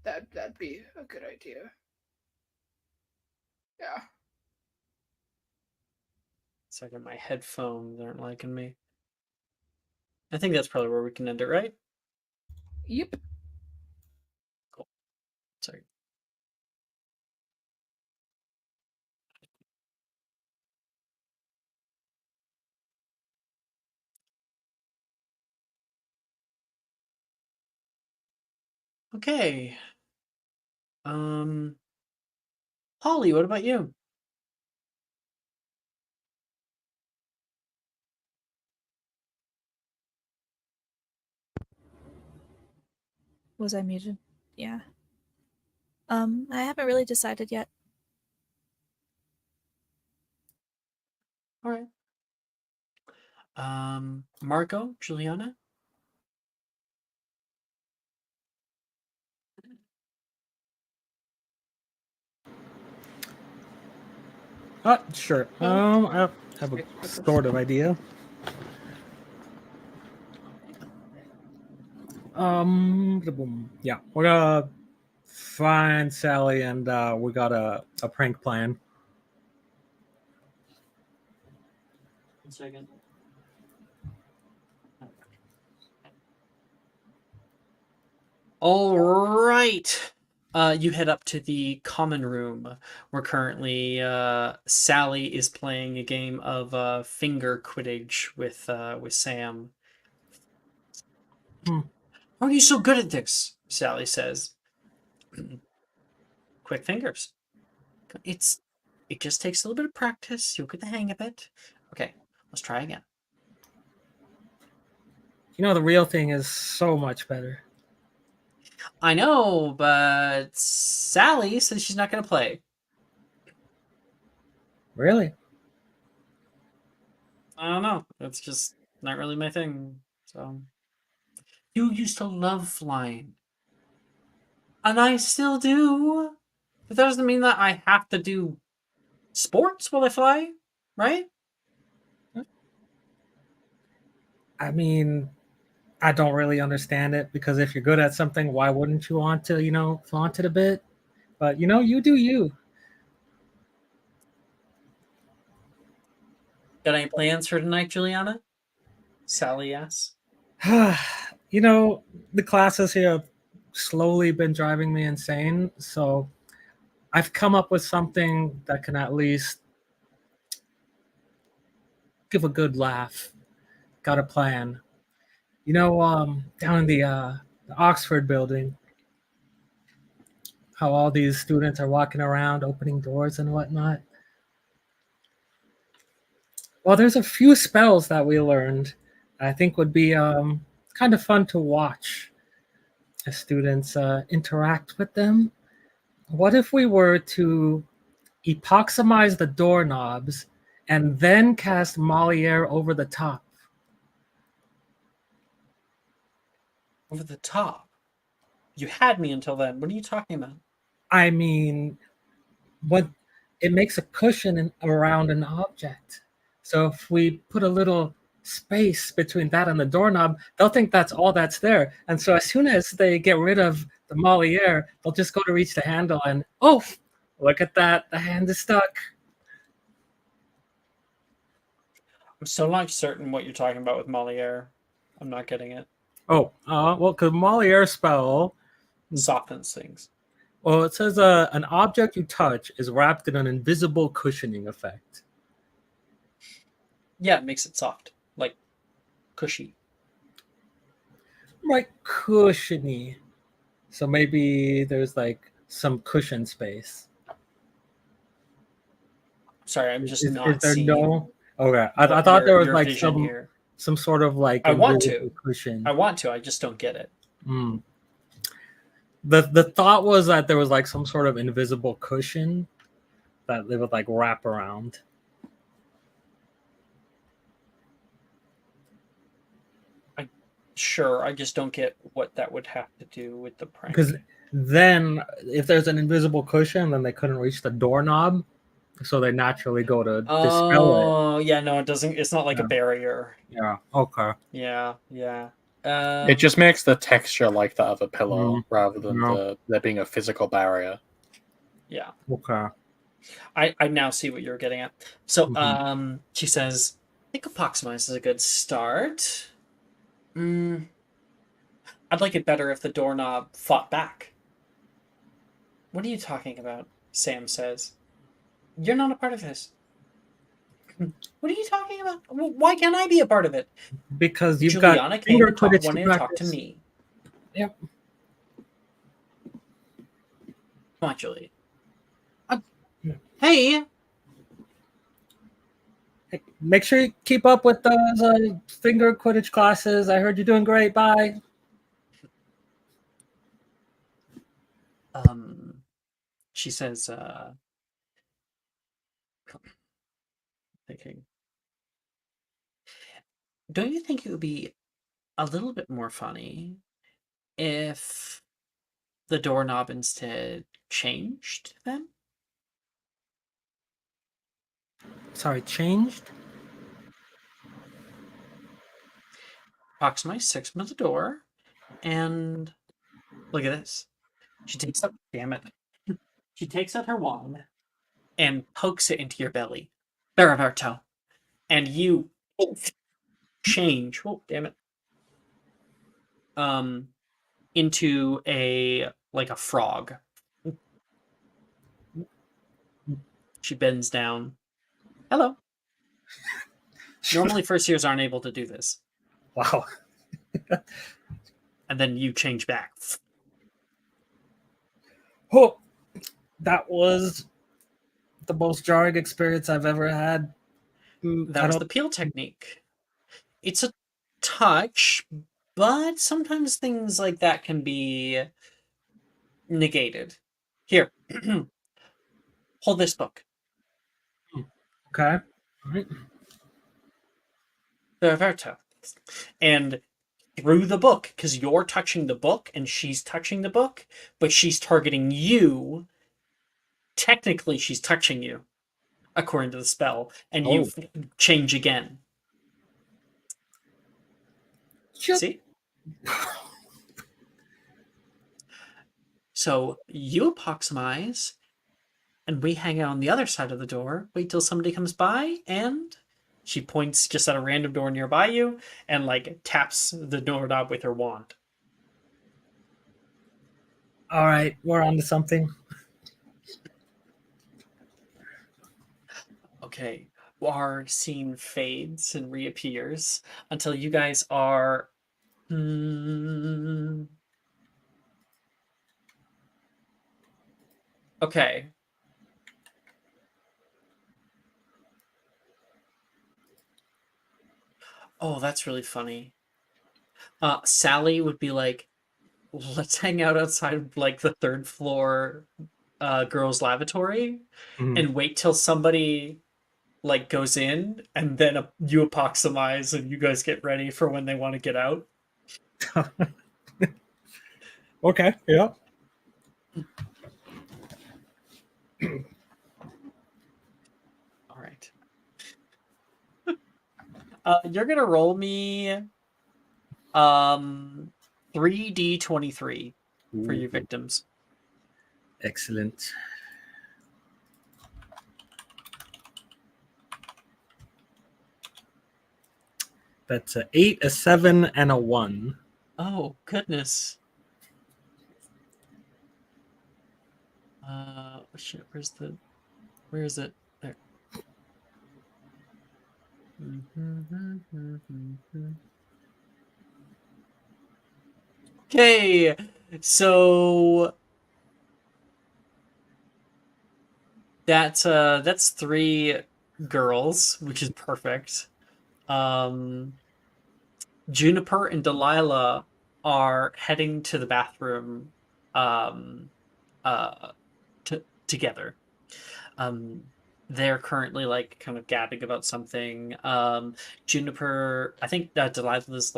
That'd be a good idea. Yeah. Second, my headphones aren't liking me. I think that's probably where we can end it, right? Yep. Cool. Sorry. Okay. Holly, what about you? Was I muted? Yeah. I haven't really decided yet. All right. Marco, Juliana. Sure. Oh, I have a sort of idea. Yeah, we're gonna find Sally, and we got a prank plan. 1 second. All right. You head up to the common room where currently Sally is playing a game of finger Quidditch with Sam. Hmm. How are you so good at this? Sally says. Quick fingers. It just takes a little bit of practice. You'll get the hang of it. Okay, let's try again. You know, the real thing is so much better. I know, but Sally says she's not going to play. Really? I don't know. It's just not really my thing. So you used to love flying, and I still do. But that doesn't mean that I have to do sports while I fly, right? I mean, I don't really understand it, because if you're good at something, why wouldn't you want to, flaunt it a bit? But you do you. Got any plans for tonight, Juliana? Sally asks. The classes here have slowly been driving me insane, so I've come up with something that can at least give a good laugh. Got a plan. Down in the Oxford building, how all these students are walking around opening doors and whatnot. Well, there's a few spells that we learned I think would be kind of fun to watch as students interact with them. What if we were to epoximize the doorknobs and then cast Moliere over the top? Over the top? You had me until then. What are you talking about? I mean, what it makes a cushion around an object. So if we put a little space between that and the doorknob, they'll think that's all that's there. And so as soon as they get rid of the Moliere, they'll just go to reach the handle and, oh, look at that, the hand is stuck. I'm still not certain what you're talking about with Moliere. I'm not getting it. Oh, well, because Moliere spell softens things. Well, it says an object you touch is wrapped in an invisible cushioning effect. Yeah, it makes it soft, like cushy. Like cushiony. So maybe there's like some cushion space. Sorry, I'm just Is not there seeing. No? Okay, I thought there was like here. some sort of like I want to cushion. I want to. I just don't get it. Mm. The thought was that there was like some sort of invisible cushion that they would like wrap around. Sure, I just don't get what that would have to do with the prank. Because then, if there's an invisible cushion, then they couldn't reach the doorknob, so they naturally go to dispel it. Oh, yeah, no, it doesn't. It's not like a barrier. Yeah. Okay. Yeah. It just makes the texture like that of a pillow rather than there being a physical barrier. Yeah. Okay. I now see what you're getting at. So, she says, I think epoximize is a good start. I'd like it better if the doorknob fought back. What are you talking about? Sam says. You're not a part of this. What are you talking about? Why can't I be a part of it? Because you've Juliana got came finger to talk, Quidditch wanted to to talk to practice. me. Yep. Come on, Julie. Hey! Make sure you keep up with those finger Quidditch classes. I heard you're doing great. Bye. She says, thinking, don't you think it would be a little bit more funny if the doorknob instead changed then? Sorry, changed? Proxima six from the door, and look at this. She takes up, damn it. She takes out her wand and pokes it into your belly. Baraberto. And you change. Oh, damn it. Into a frog. She bends down. Hello. Normally first years aren't able to do this. Wow. And then you change back. Oh, that was the most jarring experience I've ever had. That was the peel technique. It's a touch, but sometimes things like that can be negated. Here. Hold this book. Okay. All right. Roberto. And through the book, because you're touching the book and she's touching the book, but she's targeting you. Technically, she's touching you, according to the spell, and you change again. See? So you epoximize, and we hang out on the other side of the door, wait till somebody comes by, and she points just at a random door nearby you and taps the doorknob with her wand. All right, we're on to something. Okay, our scene fades and reappears until you guys are okay. Oh, that's really funny. Sally would be like, let's hang out outside the third floor girls' lavatory and wait till somebody goes in, and then you epoximize and you guys get ready for when they want to get out. Okay, yeah. All right. You're gonna roll me 3d23 for your victims. Excellent. That's a 8, a 7, and a 1. Oh, goodness. Shit, where is it? There. Okay, so that's 3 girls, which is perfect. Juniper and Delilah are heading to the bathroom together. They're currently kind of gabbing about something. Juniper, I think Delilah's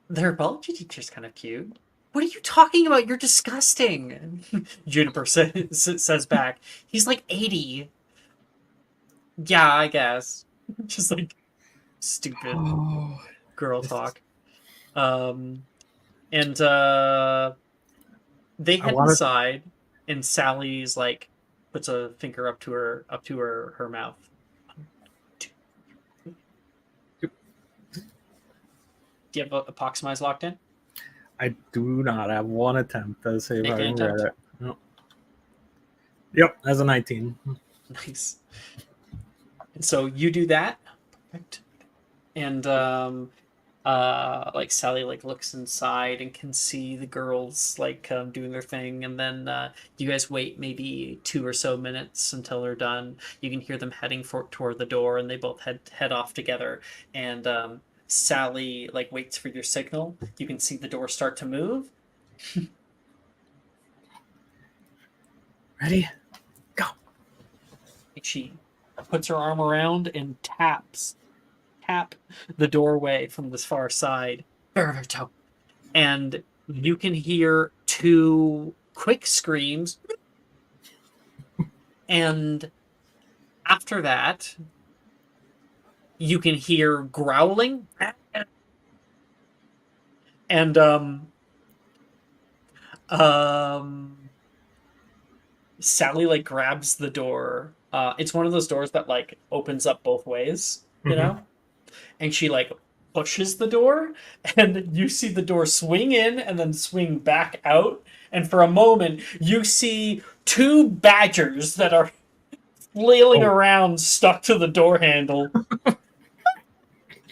their biology teacher's kind of cute. What are you talking about? You're disgusting. Juniper says back. He's 80. Yeah, I guess. Just stupid girl talk. And they head inside, and Sally's puts a finger up to her mouth. Do you have epoximize locked in? I do not. I have one attempt. Let's see if I can attempt. get it. No. Yep, as a 19. Nice. And so you do that. Perfect. And Sally looks inside and can see the girls doing their thing, and then you guys wait maybe 2 or so minutes until they're done. You can hear them heading toward the door, and they both head off together. And Sally waits for your signal. You can see the door start to move. Ready? She puts her arm around and tap the doorway from this far side. And you can hear two quick screams. And after that, you can hear growling. And Sally like grabs the door. It's one of those doors that like opens up both ways, you know? And she like pushes the door, and you see the door swing in and then swing back out. And for a moment, you see two badgers that are flailing around stuck to the door handle.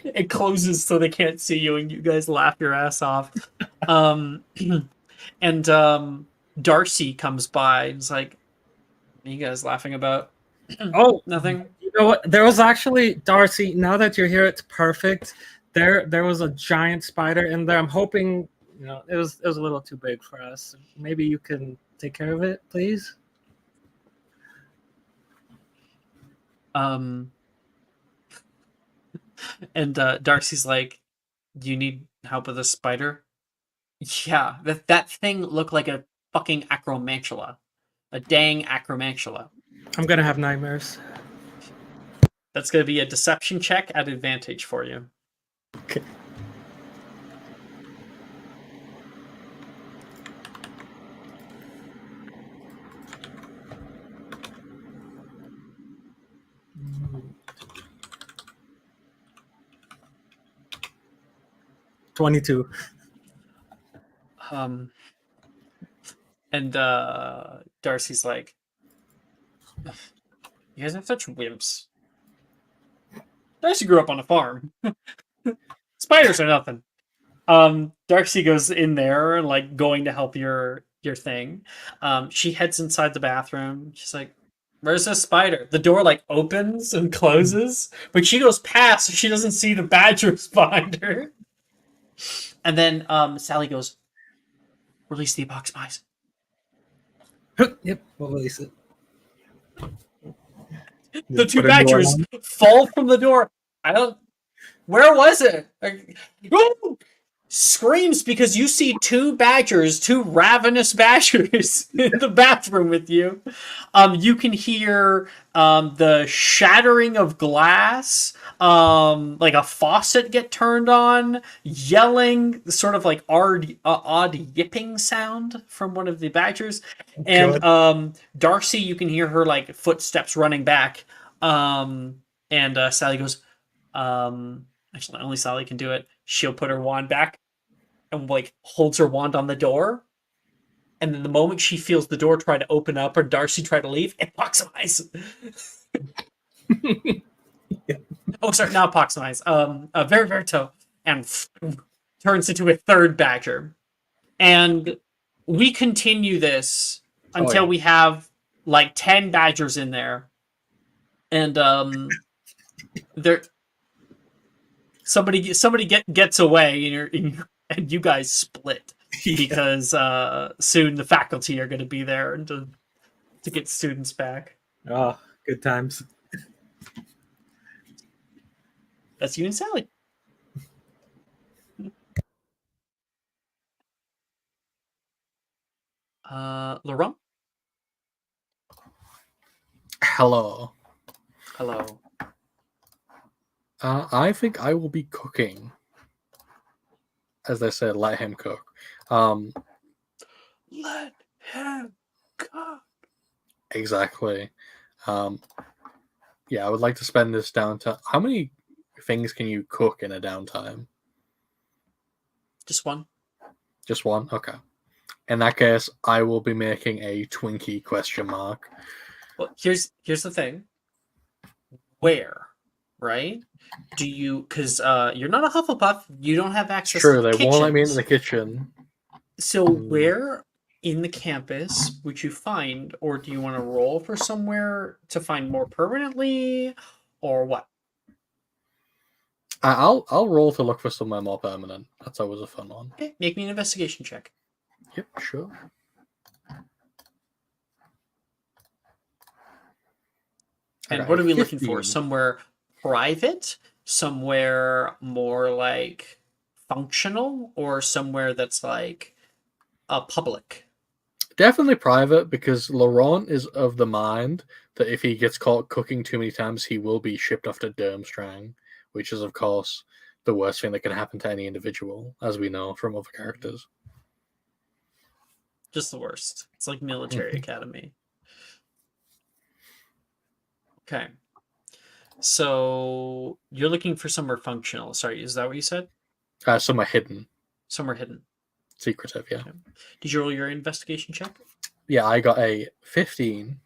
It closes so they can't see you, and you guys laugh your ass off. And Darcy comes by and is like, "What are you guys laughing about?" Oh, Nothing. you know what? There was actually, Darcy, now that you're here, it's perfect. There was a giant spider in there. I'm hoping, it was a little too big for us. Maybe you can take care of it, please. And Darcy's like, "Do you need help with a spider?" Yeah, that thing looked like a fucking acromantula. A dang acromantula. I'm gonna have nightmares. That's gonna be a deception check at advantage for you. Okay. $22. And Darcy's like, "You guys are such wimps." Darcy grew up on a farm. Spiders are nothing. Darcy goes in there, like going to help your thing. She heads inside the bathroom. She's like, "Where's the spider?" The door like opens and closes, but she goes past, so she doesn't see the badgers behind her. And then Sally goes, "Release the epox spies." Yep, we'll release it. The two badgers fall from the door. Where was it? Screams because you see two ravenous badgers in the bathroom with you. You can hear the shattering of glass, like a faucet get turned on, yelling, sort of like odd yipping sound from one of the badgers. And Darcy, you can hear her like footsteps running back. And Sally goes, actually, only Sally can do it. She'll put her wand back and like holds her wand on the door. And then the moment she feels the door try to open up or Darcy try to leave, it epoxifies. Oh, sorry, not epoxifies. Verito, and turns into a third badger. And we continue this until we have like 10 badgers in there. And there somebody gets away and you guys split because soon the faculty are going to be there and to get students back. Oh, good times. That's you and Sally. Laurent? Hello. Hello. I think I will be cooking. As they said, let him cook. Let him cook. Exactly. Yeah, I would like to spend this downtime. How many things can you cook in a downtime? Just one. Just one? Okay. In that case, I will be making a Twinkie question mark. Well, here's the thing. Where, right? Do you? Because you're not a Hufflepuff. You don't have access. True, to they won't let me into kitchens. the kitchen. So where in the campus would you find, or do you want to roll for somewhere to find more permanently, or what? I'll roll to look for somewhere more permanent. That's always a fun one. Okay, make me an investigation check. Yep, sure. I And got what a are we looking for? 15. Somewhere private, somewhere more like functional, or somewhere that's like a public? Definitely private, because Laurent is of the mind that if he gets caught cooking too many times, he will be shipped off to Durmstrang, which is, of course, the worst thing that can happen to any individual, as we know from other characters. Just the worst. It's like military academy. Okay. So you're looking for somewhere functional. Sorry, is that what you said? Somewhere hidden, Somewhere hidden. secretive, yeah. Okay. Did you roll your investigation check? Yeah, I got a 15.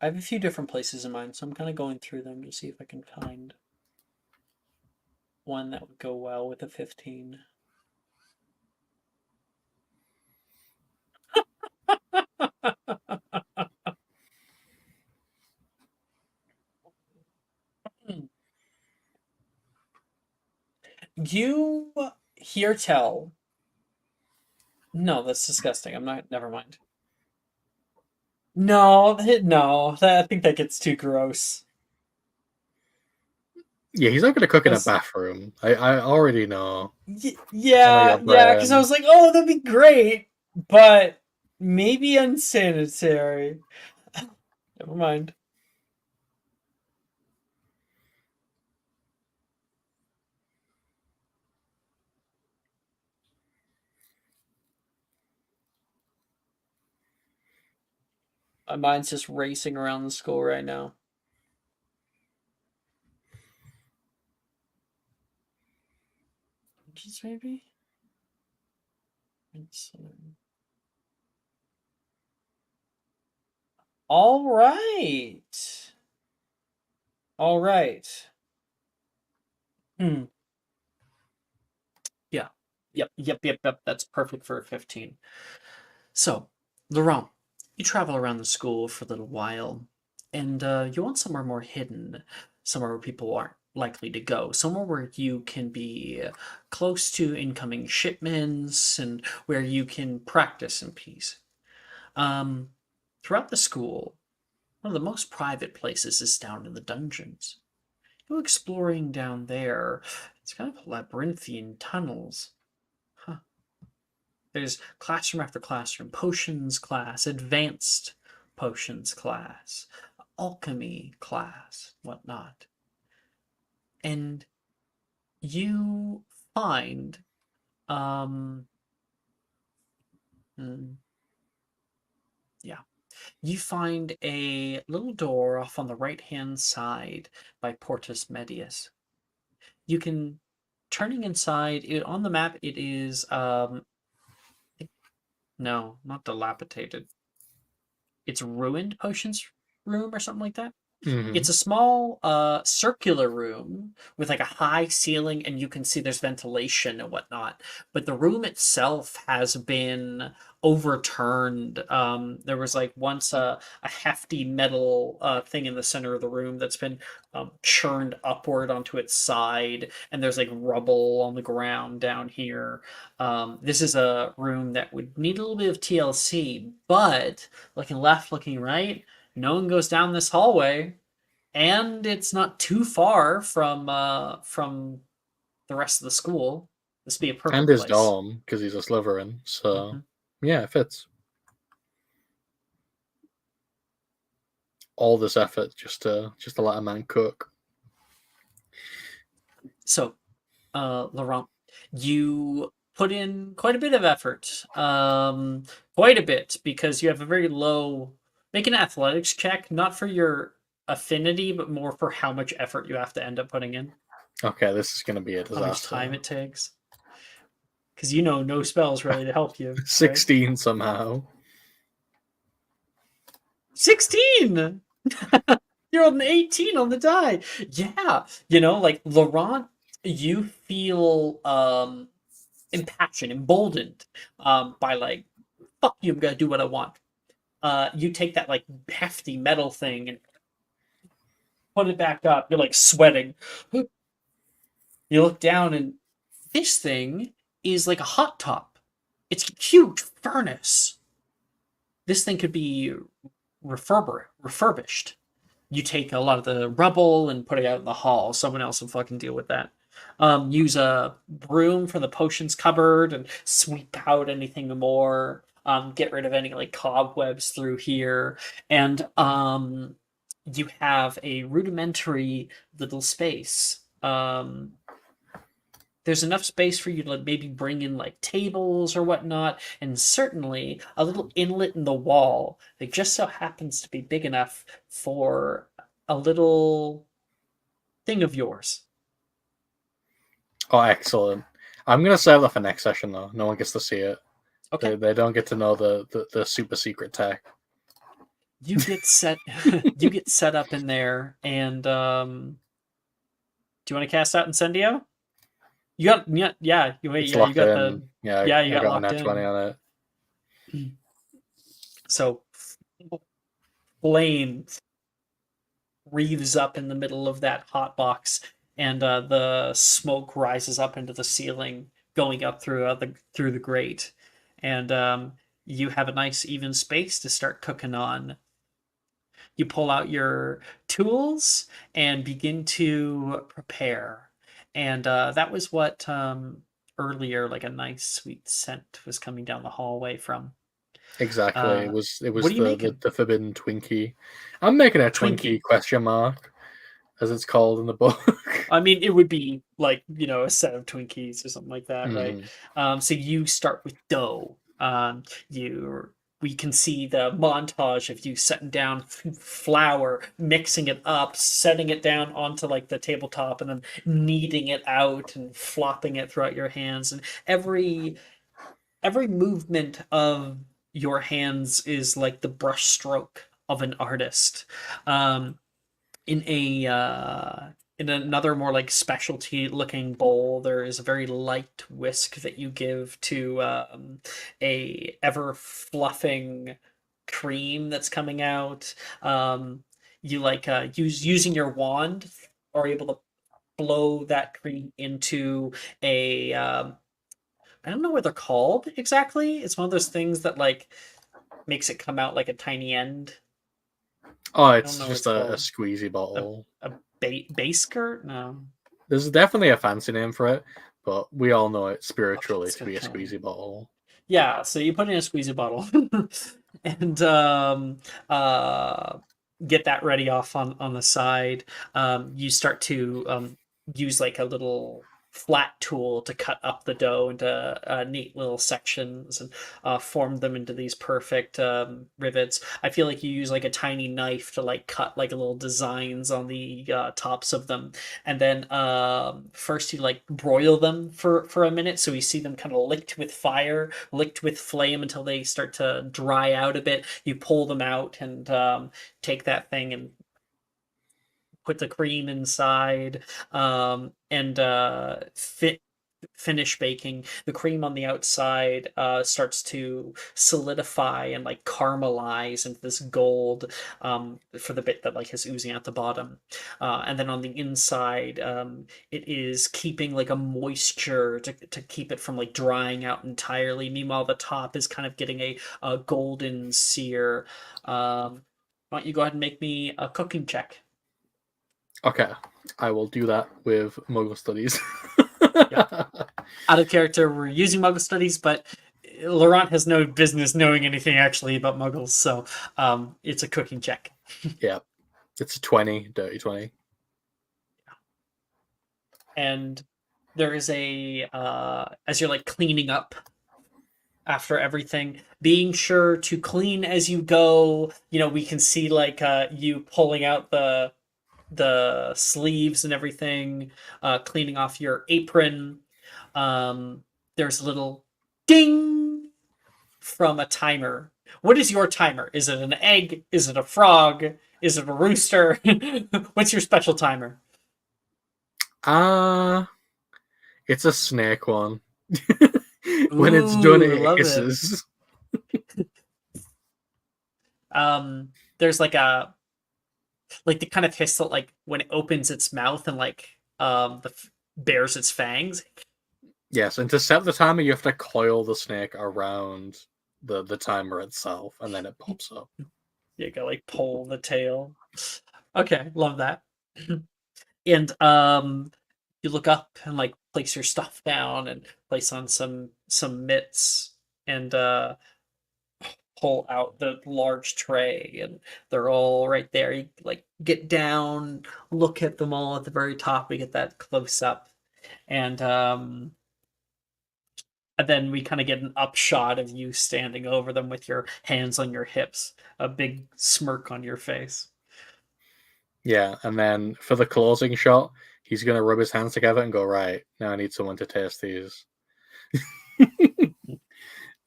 I have a few different places in mind, so I'm kind of going through them to see if I can find one that would go well with a 15. You hear tell. No, that's disgusting. I'm not. Never mind. No, I think that gets too gross. Yeah, he's not going to cook in a That's- bathroom. I already know. Yeah, because I was like, oh, that'd be great, but maybe unsanitary. Never mind. My mind's just racing around the school right now. Just maybe? All right. All right. Yeah. Yep. That's perfect for a 15. So, Laurent, you travel around the school for a little while, and you want somewhere more hidden, somewhere where people aren't likely to go, somewhere where you can be close to incoming shipments and where you can practice in peace. Throughout the school, one of the most private places is down in the dungeons. Go exploring down there. It's kind of labyrinthian tunnels. Huh. There's classroom after classroom, potions class, advanced potions class, alchemy class, whatnot. And you find, yeah, you find a little door off on the right-hand side by Portus Medius. You can, turning inside, on the map, it is, no, not dilapidated. It's ruined potions room or something like that. It's a small circular room with like a high ceiling, and you can see there's ventilation and whatnot. But the room itself has been overturned. There was like once a hefty metal thing in the center of the room that's been churned upward onto its side, and there's like rubble on the ground down here. This is a room that would need a little bit of TLC, but looking left, looking right, no one goes down this hallway, and it's not too far from the rest of the school. This would be a perfect And his place. dorm, because he's a Slytherin. So, yeah, it fits. All this effort just to let a man cook. So, Laurent, you put in quite a bit of effort. Quite a bit, because you have a very low. Make an athletics check, not for your affinity, but more for how much effort you have to end up putting in. Okay, this is going to be a disaster. How much time it takes. Because no spells really to help you. 16 right? somehow. 16! You're on an 18 on the die. Yeah. Like Laurent, you feel impassioned, emboldened by like, fuck you, I'm gonna do what I want. You take that like hefty metal thing and put it back up. You're like sweating. You look down, and this thing is like a hot top. It's a huge furnace. This thing could be refurbished. You take a lot of the rubble and put it out in the hall. Someone else will fucking deal with that. Use a broom from the potions cupboard and sweep out anything more. Get rid of any like cobwebs through here, and you have a rudimentary little space. There's enough space for you to maybe bring in like tables or whatnot, and certainly a little inlet in the wall that just so happens to be big enough for a little thing of yours. Oh, excellent. I'm going to save that for next session, though. No one gets to see it. Okay. They don't get to know the super secret tech. You get set you get set up in there, and do you want to cast out Incendio? You got you It's got locked in. you I got got a locked nat 20 in. on it. So flame wreathes up in the middle of that hot box, and the smoke rises up into the ceiling, going up through the grate, and you have a nice even space to start cooking on. You pull out your tools and begin to prepare, and that was what earlier, like a nice sweet scent was coming down the hallway from. Exactly. It What was are you making? the forbidden Twinkie. I'm making a Twinkie. Twinkie ? As it's called in the book. I mean, it would be like, a set of Twinkies or something like that, right? Mm. So you start with dough. We can see the montage of you setting down flour, mixing it up, setting it down onto like the tabletop, and then kneading it out and flopping it throughout your hands. And every movement of your hands is like the brush stroke of an artist. In another more like specialty looking bowl, there is a very light whisk that you give to a ever fluffing cream that's coming out. You like using your wand are able to blow that cream into a I don't know what they're called exactly. It's one of those things that like makes it come out like a tiny end. Oh, I it's don't know what just it's a called. squeezy bottle. A base skirt? No. There's definitely a fancy name for it, but we all know it spiritually it's to be a gonna kill me. squeezy bottle. Yeah, so you put in a squeezy bottle and uh get that ready off on the side. You start to use like a little flat tool to cut up the dough into neat little sections and form them into these perfect rivets. I feel like you use like a tiny knife to like cut like little designs on the tops of them, and then first you like broil them for a minute, so you see them kind of licked with fire, licked with flame until they start to dry out a bit. You pull them out and take that thing and put the cream inside, and finish baking. The cream on the outside starts to solidify and like caramelize into this gold, for the bit that like is oozing out the bottom, and then on the inside, it is keeping like a moisture to keep it from like drying out entirely. Meanwhile, the top is kind of getting a golden sear. Why don't you go ahead and make me a cooking check? Okay, I will do that with Muggle Studies. Out of character, we're using Muggle Studies, but Laurent has no business knowing anything actually about Muggles, so it's a cooking check. Yeah, it's a 20, dirty 20. And there is as you're like cleaning up after everything, being sure to clean as you go. We can see like you pulling out the sleeves and everything, cleaning off your apron. There's a little ding from a timer. What is your timer? Is it an egg? Is it a frog? Is it a rooster? What's your special timer? It's a snake one. When it's done, it hisses. There's like a like the kind of hiss that like when it opens its mouth and like bares its fangs. Yes, and to set the timer, you have to coil the snake around the timer itself, and then it pops up. You gotta like pull the tail. Okay, love that. And you look up and like place your stuff down and place on some mitts and pull out the large tray, and they're all right there. You like get down, look at them all at the very top. We get that close up, and then we kind of get an upshot of you standing over them with your hands on your hips, a big smirk on your face. Yeah, and then for the closing shot, he's gonna rub his hands together and go, right, now I need someone to taste these.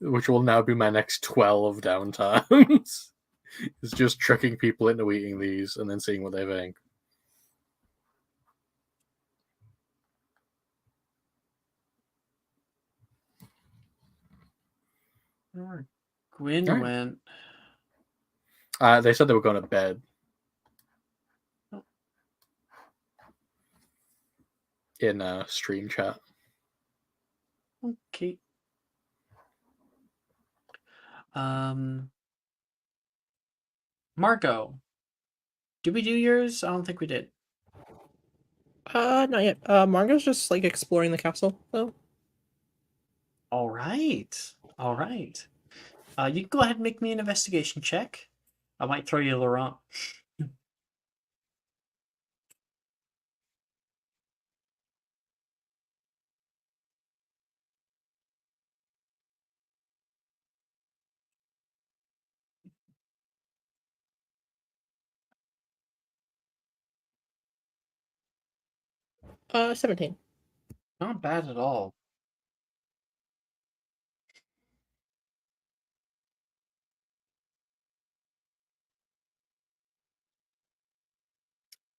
Which will now be my next 12 downtimes. It's just tricking people into eating these and then seeing what they think. Gwyn Alright. went. They said they were going to bed. In stream chat. Okay. Marco, did we do yours? I don't think we did. Not yet. Margot's just like exploring the castle though. All right. All right. You can go ahead and make me an investigation check. I might throw you Laurent. Uh, 17. Not bad at all.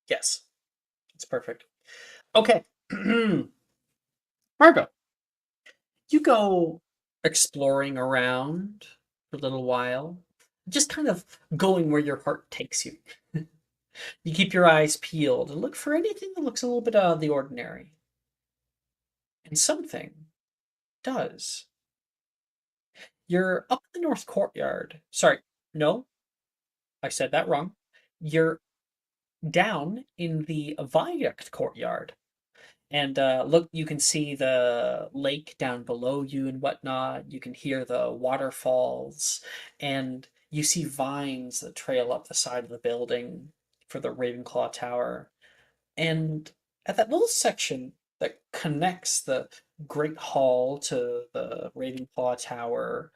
Yes. It's perfect. Okay. Marco, you go exploring around for a little while, just kind of going where your heart takes you. You keep your eyes peeled and look for anything that looks a little bit out of the ordinary. And something does. You're up in the north courtyard. Sorry, no, I said that wrong. You're down in the viaduct courtyard. And look, you can see the lake down below you and whatnot. You can hear the waterfalls, and you see vines that trail up the side of the building for the Ravenclaw Tower. And at that little section that connects the Great Hall to the Ravenclaw Tower,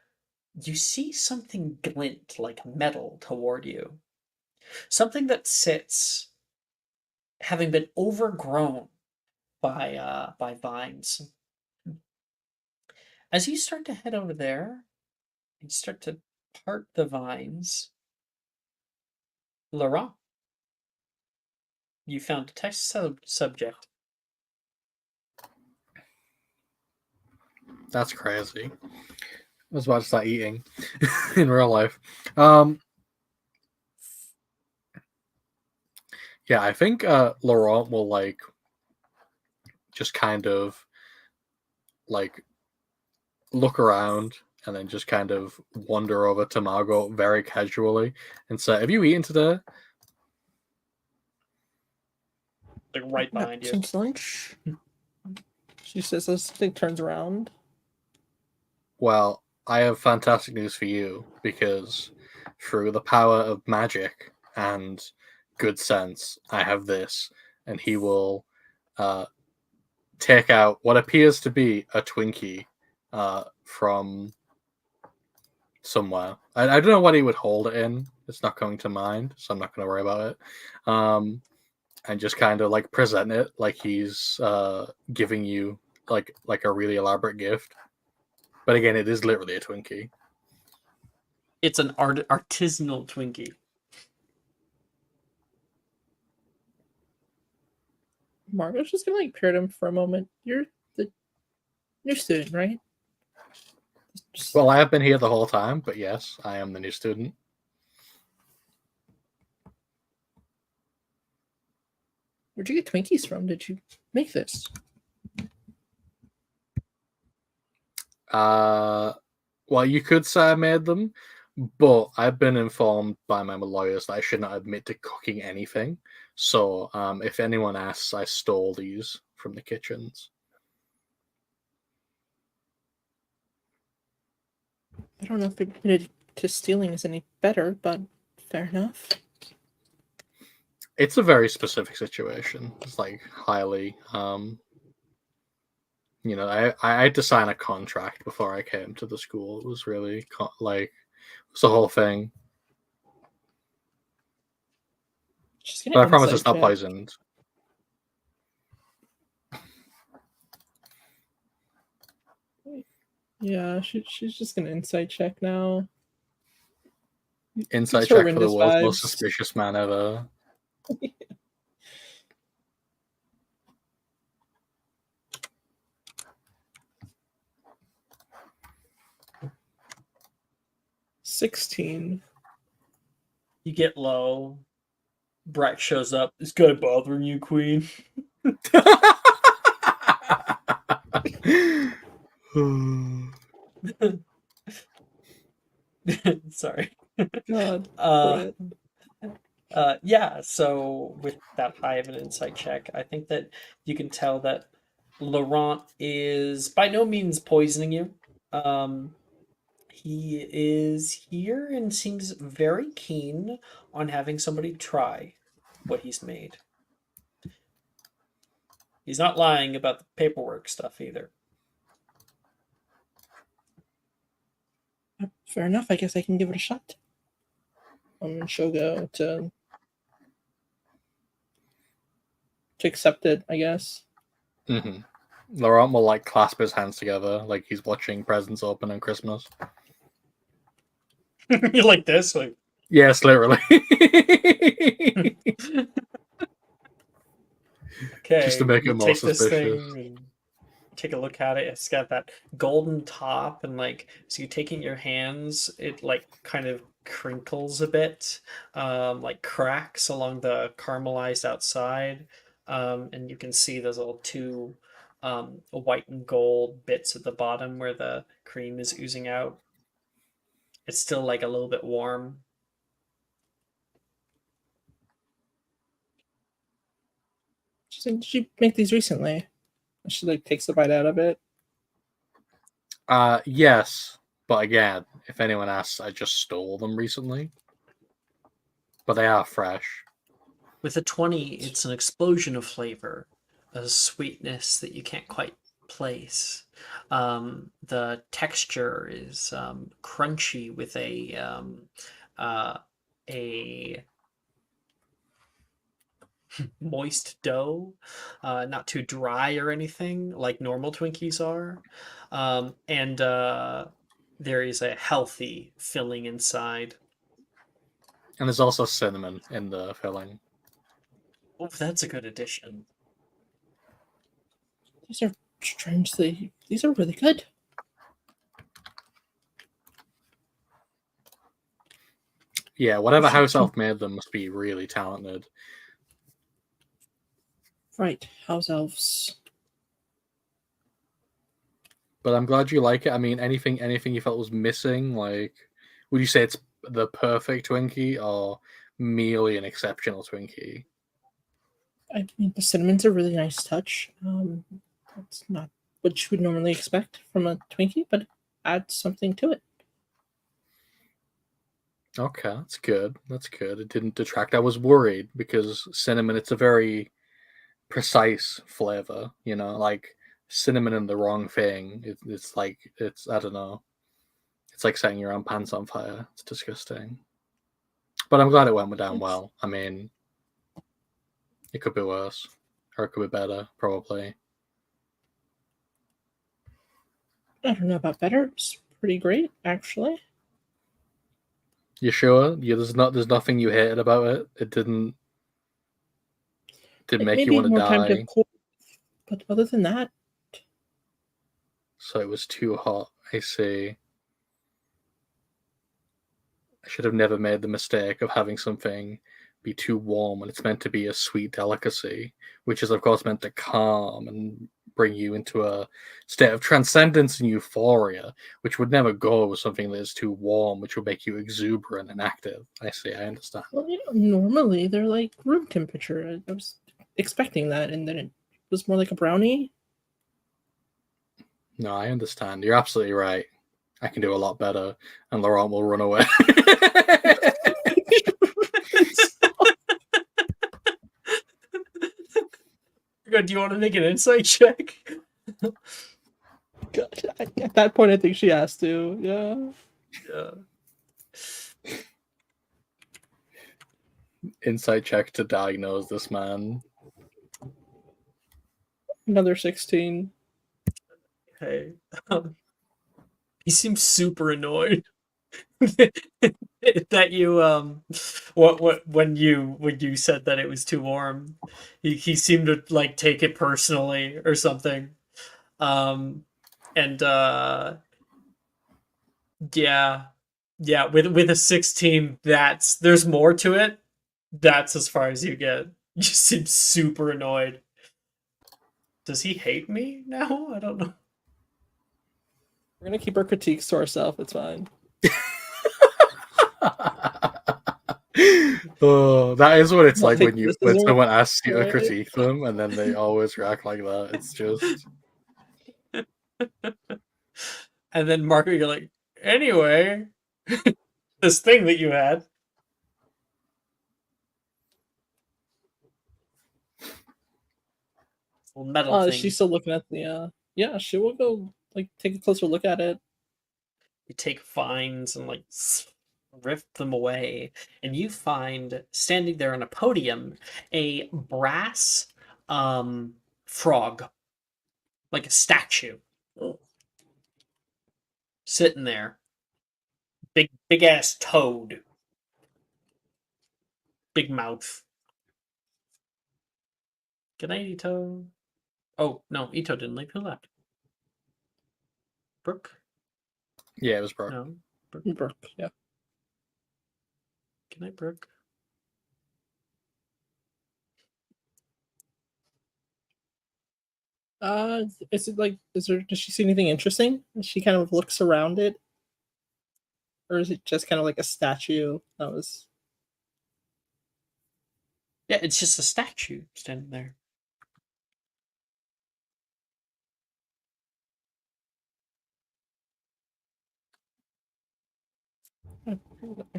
you see something glint like metal toward you. Something that sits, having been overgrown by vines. As you start to head over there and start to part the vines, Laurent, you found a text subject. That's crazy. I was about to start eating in real life. Yeah, I think Laurent will like just kind of like look around and then just kind of wander over to Margot very casually and say, "Have you eaten today?" Like right Not behind you. since lunch. She says this thing turns around. Well, I have fantastic news for you because through the power of magic and good sense, I have this, and he will take out what appears to be a Twinkie from somewhere. I don't know what he would hold it in. It's not coming to mind, so I'm not going to worry about it. And just kind of like present it like he's giving you like a really elaborate gift. But again, it is literally a Twinkie. It's an artisanal Twinkie. Margot's just gonna like peer at him for a moment. You're new student, right? Well, I have been here the whole time, but yes, I am the new student. Where'd you get Twinkies from? Did you make this? Well, you could say I made them, but I've been informed by my lawyers that I should not admit to cooking anything. So, if anyone asks, I stole these from the kitchens. I don't know if admitted to stealing is any better, but fair enough. It's a very specific situation. It's like highly, I had to sign a contract before I came to the school. It was really it was the whole thing. But I promise it's not poisoned. Yeah, she's just gonna insight check now. Insight Gives her check for the Windows world's most vibes. suspicious man ever. $16. You get low. Brett shows up. This guy bothering you, Queen? Sorry. God. Yeah, so with that high of an insight check, I think that you can tell that Laurent is by no means poisoning you. He is here and seems very keen on having somebody try what he's made. He's not lying about the paperwork stuff either. Fair enough. I guess I can give it a shot. She'll go to accept it, I guess. Mm-hmm. Laurent will like clasp his hands together like he's watching presents open on Christmas. You like this? Like yes, literally. Okay, just to make you it more take this suspicious. thing and take a look at it. It's got that golden top, and like so you take it in your hands, it like kind of crinkles a bit, like cracks along the caramelized outside, and you can see those little two white and gold bits at the bottom where the cream is oozing out. It's still like a little bit warm. She said, "Did you make these recently?" She like takes a bite out of it. Yes, but again, if anyone asks, I just stole them recently. But they are fresh. With a 20, it's an explosion of flavor, a sweetness that you can't quite place. The texture is crunchy with a moist dough, not too dry or anything like normal Twinkies are, and there is a healthy filling inside. And there's also cinnamon in the filling. Oh, that's a good addition. These are strangely. These are really good. Yeah, whatever house elf made them must be really talented. Right, house elves. But I'm glad you like it. I mean, anything you felt was missing? Like, would you say it's the perfect Twinkie or merely an exceptional Twinkie? I mean, the cinnamon's a really nice touch. It's not what you would normally expect from a Twinkie, but it adds something to it. Okay, that's good. That's good. It didn't detract. I was worried because cinnamon, it's a very precise flavor, like cinnamon and the wrong thing. It's like, I don't know. It's like setting your own pants on fire. It's disgusting. But I'm glad it went down well. I mean, it could be worse. Or it could be better, probably. I don't know about better. It's pretty great, actually. You sure? Yeah, there's nothing you hated about it. It didn't make you want to time to die. cool, but other than that, So it was too hot. I see. I should have never made the mistake of having something be too warm when it's meant to be a sweet delicacy, which is of course meant to calm and bring you into a state of transcendence and euphoria, which would never go with something that is too warm, which would make you exuberant and active. I see, I understand. Well, normally they're like room temperature. I was expecting that, and then it was more like a brownie. No, I understand. You're absolutely right. I can do a lot better, and Laurent will run away. Do you want to make an insight check? God, at that point, I think she has to. Yeah. Insight check to diagnose this man. Another 16. Okay. He seems super annoyed that you when you said that it was too warm. He seemed to like take it personally or something. And yeah. Yeah, with a 16, there's more to it. That's as far as you get. You seem super annoyed. Does he hate me now? I don't know. We're gonna keep our critiques to ourselves. It's fine. Oh, that is what it's I'll like take when this someone asks you to Alright. critique them and then they always react like that. It's just And then Marco, you're like, anyway, this thing that you had. Little metal thing. She's still looking at the. Yeah, she will go like take a closer look at it. You take vines and like rip them away, and you find standing there on a podium a brass frog, like a statue, sitting there. Big ass toad, big mouth. Good night, Ito. Oh no, Ito didn't leave. Who left? Brooke? yeah, it was Brooke. No. Brooke, yeah. Good night, Brooke. Is it like does she see anything interesting? She kind of looks around it. Or is it just kind of like a statue that was Yeah, it's just a statue standing there.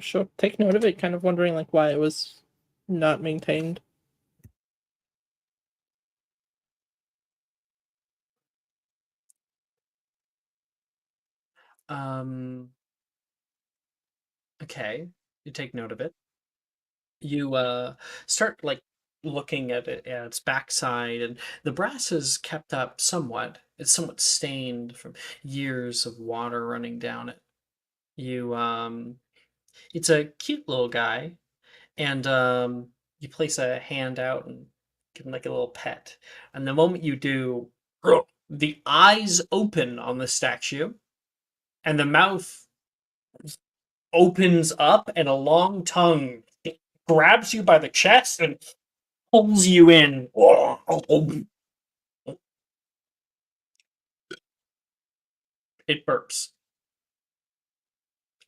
she'll take note of it, kind of wondering like why it was not maintained. Okay. You take note of it. You start like looking at it at its backside, and the brass is kept up somewhat. It's somewhat stained from years of water running down it. You it's a cute little guy, and you place a hand out and give him like a little pet. And the moment you do, the eyes open on the statue, and the mouth opens up, and a long tongue grabs you by the chest and pulls you in. It burps.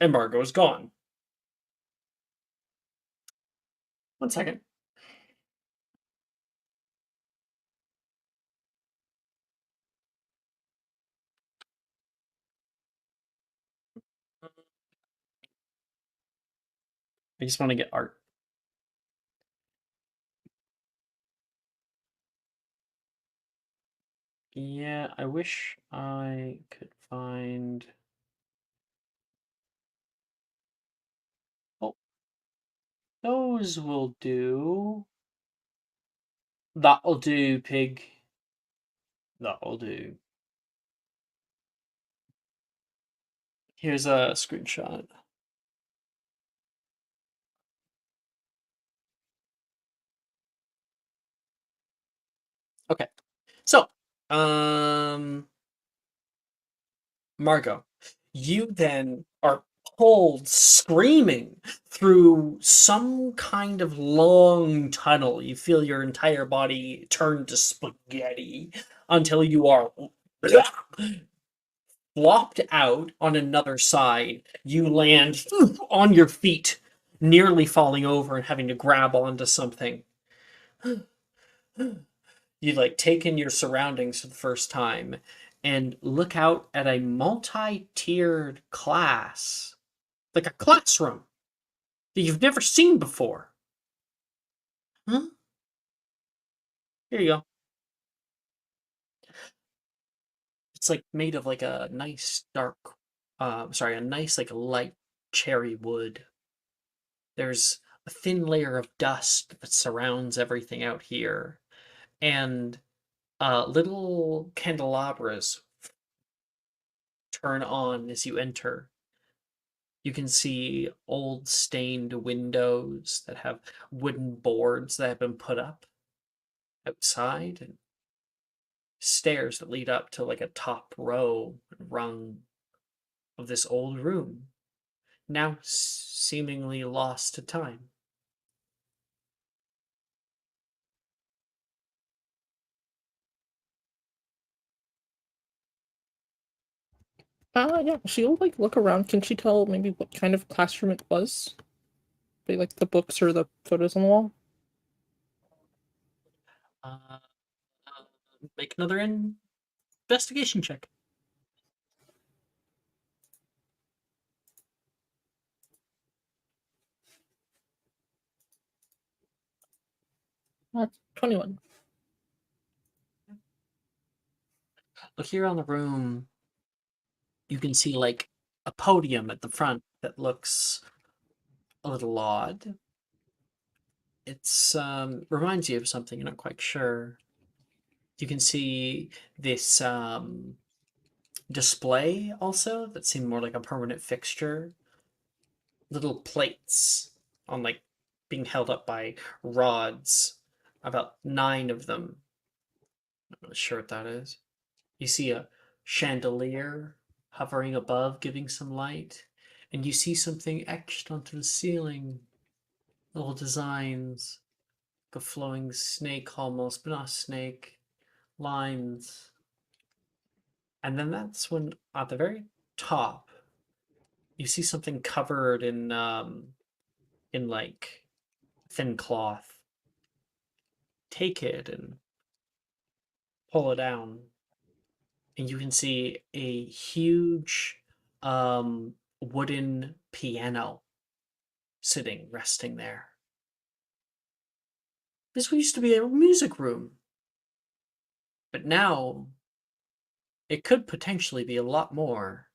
And Margot is gone. 1 second. I just want to get art. Yeah, I wish I could find. Oh, those will do. That'll do, pig. That'll do. Here's a screenshot. Okay. So, Margot, you then are pulled, screaming through some kind of long tunnel. You feel your entire body turn to spaghetti until you are flopped out on another side. You land on your feet, nearly falling over and having to grab onto something. You take in your surroundings for the first time and look out at a multi-tiered class, like a classroom that you've never seen before. Huh? Here you go. It's made of a nice dark, a nice light cherry wood. There's a thin layer of dust that surrounds everything out here, and little candelabras turn on as you enter. You can see old stained windows that have wooden boards that have been put up outside, and stairs that lead up to a top row rung of this old room, now seemingly lost to time. Yeah, she'll look around. Can she tell maybe what kind of classroom it was? Maybe the books or the photos on the wall? Uh, Make another investigation check. 21. Look here on the room. You can see a podium at the front that looks a little odd. It's reminds you of something, you're not quite sure. You can see this display also that seemed more like a permanent fixture. Little plates on being held up by rods, about 9 of them. Not really sure what that is. You see a chandelier hovering above, giving some light, and you see something etched onto the ceiling. Little designs, like a flowing snake almost, but not a snake. Lines. And then that's when, at the very top, you see something covered in thin cloth. Take it and pull it down, and you can see a huge wooden piano sitting, resting there. This used to be a music room, but now it could potentially be a lot more.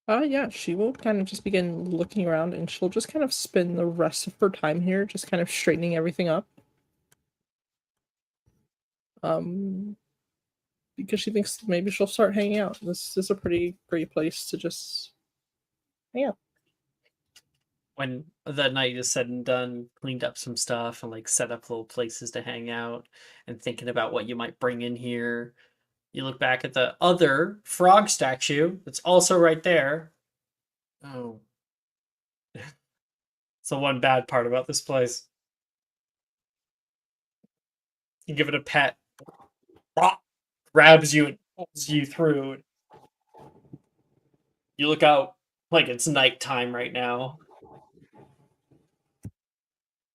Yeah, she will kind of just begin looking around, and she'll just kind of spend the rest of her time here, just kind of straightening everything up. Because she thinks maybe she'll start hanging out. This is a pretty great place to just hang out. When the night is said and done, cleaned up some stuff and set up little places to hang out and thinking about what you might bring in here, you look back at the other frog statue that's also right there. Oh. It's the one bad part about this place. You give it a pet, grabs you and pulls you through. You look out like it's nighttime right now.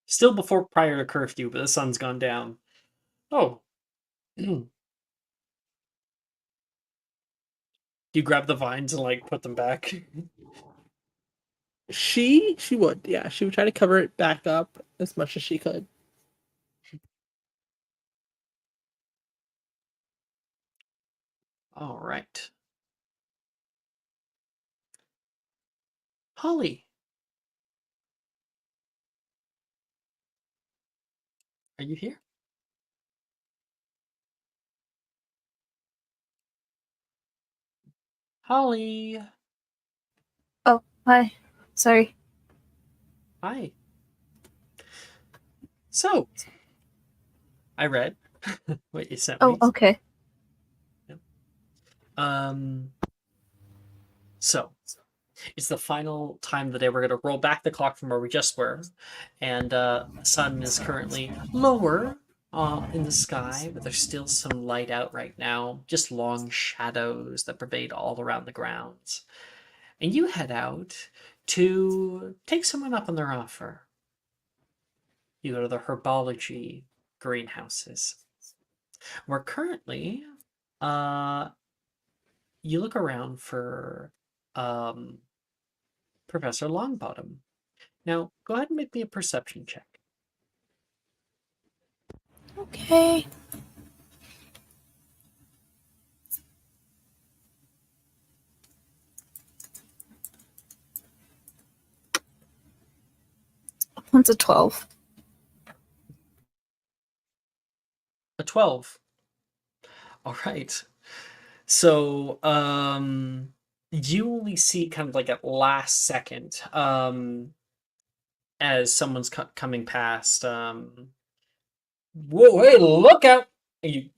Still before prior to curfew, but the sun's gone down. Oh. You grab the vines and put them back. She would, yeah. She would try to cover it back up as much as she could. All right. Holly. Are you here? Holly. Oh, hi. Sorry. Hi. So, I read what you sent Oh, me. okay. So it's the final time of the day. We're going to roll back the clock from where we just were, and the sun is currently lower in the sky, but there's still some light out right now. Just long shadows that pervade all around the grounds. And you head out to take someone up on their offer. You go to the herbology greenhouses, where currently, you look around for Professor Longbottom. Now, go ahead and make me a perception check. Okay. One's a 12. A 12. All right. So, you only see kind of like at last second, as someone's coming past, whoa, hey, look out! And you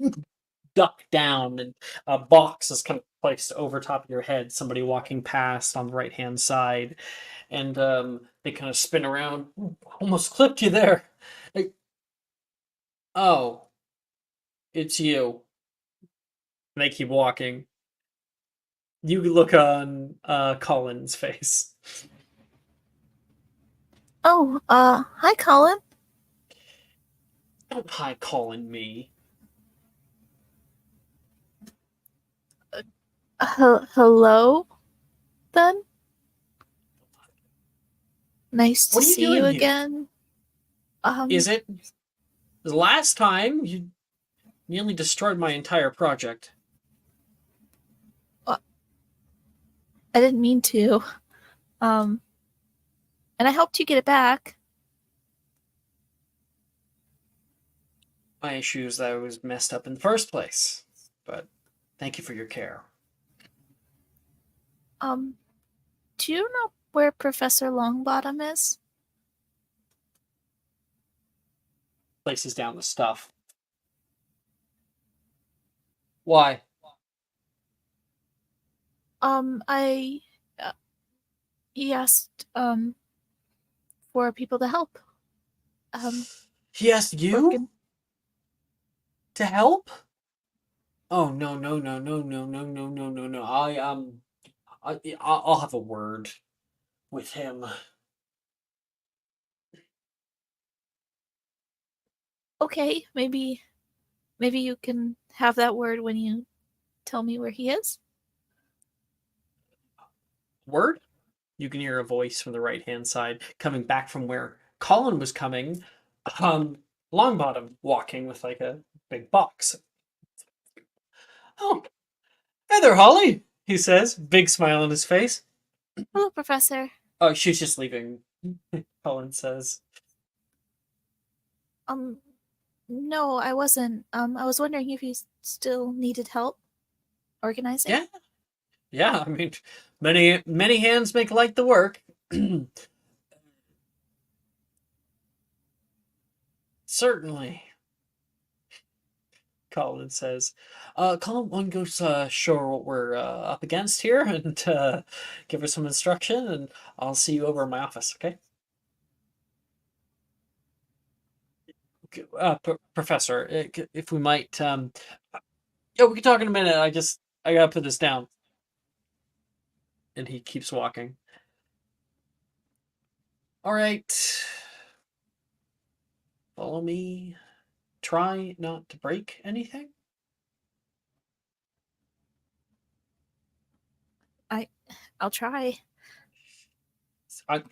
duck down, and a box is kind of placed over top of your head. Somebody walking past on the right hand side, and they kind of spin around. Ooh, almost clipped you there. Like, oh, it's you. And they keep walking. You look on Colin's face. Oh, hi, Colin. Don't hi Colin me. Hello, then? Nice to What are you see you doing here? again. Is it the last time you nearly destroyed my entire project? I didn't mean to. And I helped you get it back. My issue is that I was messed up in the first place. But thank you for your care. Do you know where Professor Longbottom is? Places down the stuff. Why? I he asked for people to help. He asked you Working. to help? Oh no no no no no no no no no no! I'll have a word with him. Okay, maybe you can have that word when you tell me where he is. Word? You can hear a voice from the right hand side coming back from where Colin was coming. Longbottom walking with like a big box. Oh, hey there, Holly, he says, big smile on his face. Hello, Professor. Oh, she's just leaving, Colin says. No, I wasn't. I was wondering if you still needed help organizing. Yeah. Yeah, I mean, many hands make light the work. Certainly, Colin says. Colin, one goes show what we're up against here and give her some instruction, and I'll see you over in my office, okay? Professor, if we might, yeah, we can talk in a minute. I gotta put this down. And he keeps walking. All right. Follow me. Try not to break anything. I'll try.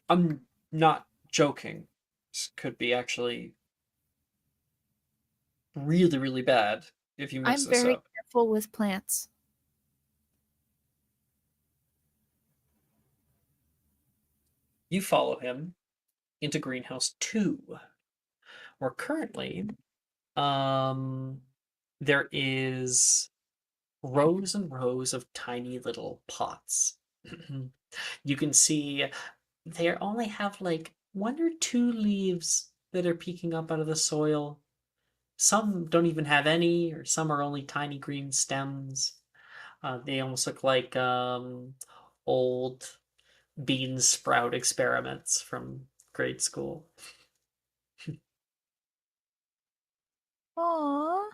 I'm not joking. This could be actually really, really bad if you mess I'm this very up. careful with plants. You follow him into greenhouse 2, where currently there is rows and rows of tiny little pots. You can see they only have like 1 or 2 leaves that are peeking up out of the soil. Some don't even have any, or some are only tiny green stems. They almost look like old bean sprout experiments from grade school. Aww.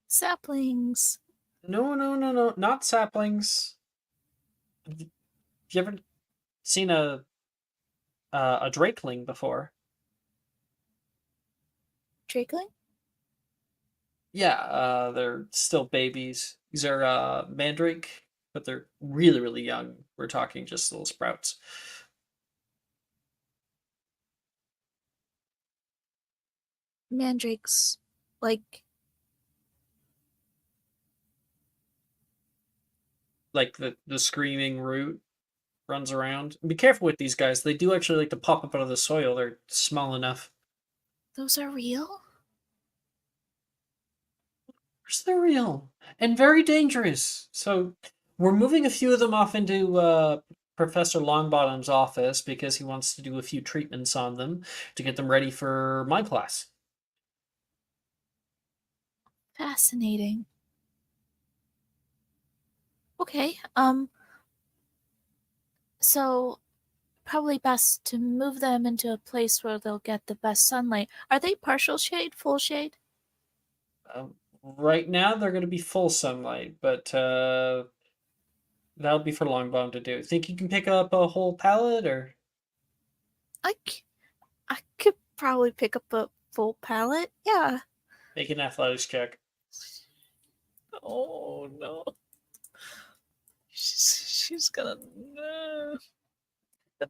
Saplings. No, no, no, no, not saplings. Have you ever seen a drakeling before? Drakeling? Yeah, they're still babies. These are mandrake, but they're really, really young. We're talking just little sprouts. Mandrakes. Like, Like the screaming root runs around. Be careful with these guys. They do actually like to pop up out of the soil. They're small enough. those are real? Course they're real and very dangerous. So we're moving a few of them off into Professor Longbottom's office because he wants to do a few treatments on them to get them ready for my class. Fascinating. Okay, so probably best to move them into a place where they'll get the best sunlight. Are they partial shade, full shade? Right now they're going to be full sunlight, but that'll be for Longbottom to do. Think you can pick up a whole pallet, or I could probably pick up a full pallet. Yeah. make an athletics check? Oh no. She's gonna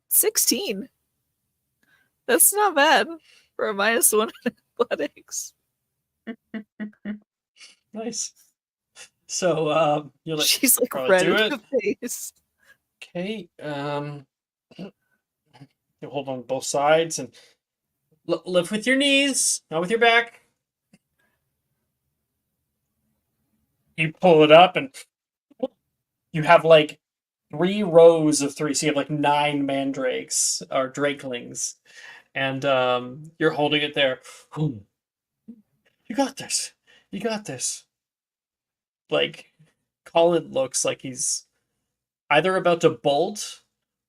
16. That's not bad for a -1 in athletics. Nice. So you're like, She's like probably red do in it. the face. Okay. You hold on both sides and lift with your knees, not with your back. You pull it up, and you have like 3 rows of 3. So you have like 9 mandrakes or drakelings, and you're holding it there. You got this. You got this. Like, Colin looks like he's either about to bolt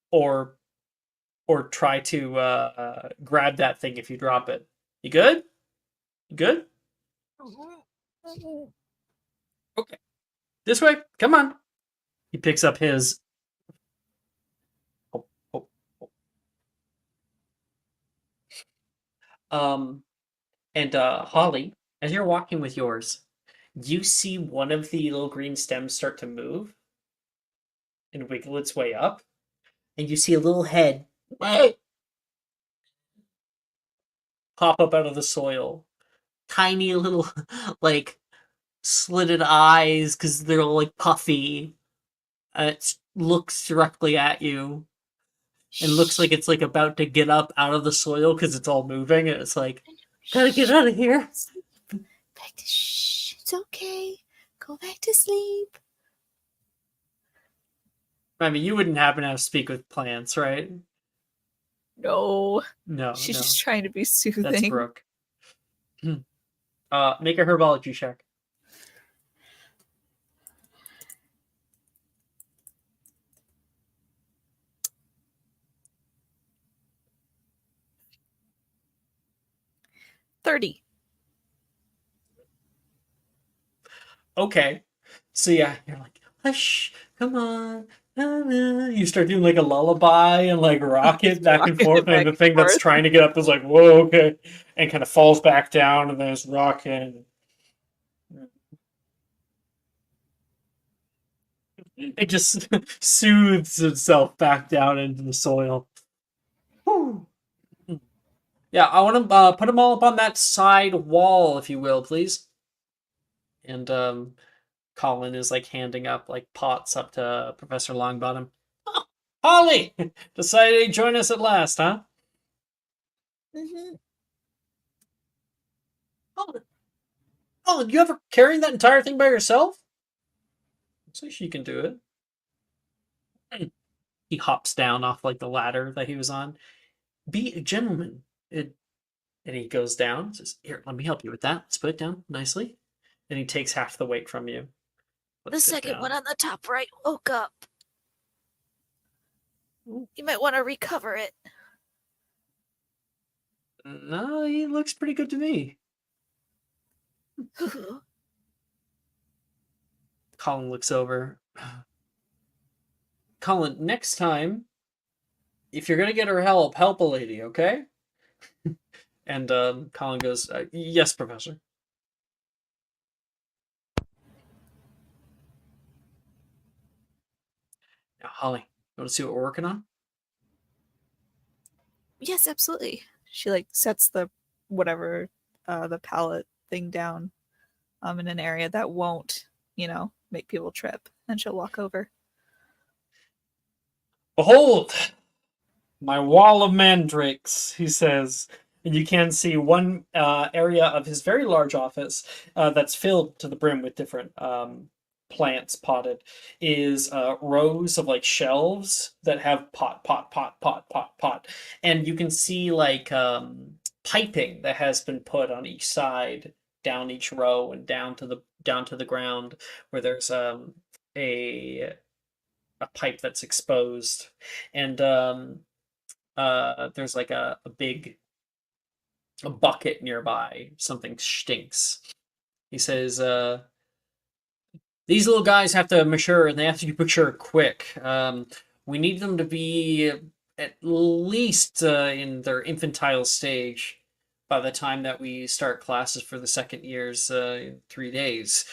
or try to grab that thing if you drop it. You good? You good? Okay. This way. Come on. He picks up his. Oh, oh, oh. And Holly, as you're walking with yours, you see one of the little green stems start to move and wiggle its way up, and you see a little head pop up out of the soil. Tiny little, like, slitted eyes because they're all like puffy. It looks directly at you and looks like it's like about to get up out of the soil because it's all moving, and it's like, gotta get out of here. Back to shh. It's okay. Go back to sleep. I mean, you wouldn't happen to speak with plants, right? No. No, She's no. just trying to be soothing. That's Brooke. Make a herbology check. $30. Okay. So yeah, you're like, hush, come on. Na, na. You start doing like a lullaby and like rock it back and Rocking forth, it back and the and thing that's forth. trying to get up is like, whoa, okay, and kind of falls back down, and then it's rocking. It just soothes itself back down into the soil. Whew. Yeah, I want to put them all up on that side wall, if you will, please. And Colin is like handing up like pots up to Professor Longbottom. Oh, Holly, decided to join us at last, huh? Mm-hmm. Colin, you ever carrying that entire thing by yourself? Looks like she can do it. He hops down off like the ladder that he was on. Be a gentleman. And he goes down, says, "Here, let me help you with that. Let's put it down nicely." And he takes half the weight from you. The puts it second one down. on the top right woke up. You might want to recover it. No, he looks pretty good to me. Colin looks over. Colin, next time, if you're gonna get her help, help a lady, okay? And Colin goes, "Yes, Professor." Now, Holly, you want to see what we're working on? Yes, absolutely. She like sets the whatever the pallet thing down in an area that won't, make people trip. And she'll walk over. Behold, my wall of mandrakes, he says. And you can see one area of his very large office that's filled to the brim with different plants potted is rows of like shelves that have pot. And you can see like piping that has been put on each side, down each row and down to the ground where there's a pipe that's exposed. And there's like a big bucket nearby. Something stinks. He says, "These little guys have to mature, and they have to mature quick. We need them to be at least in their infantile stage by the time that we start classes for the second years in 3 days.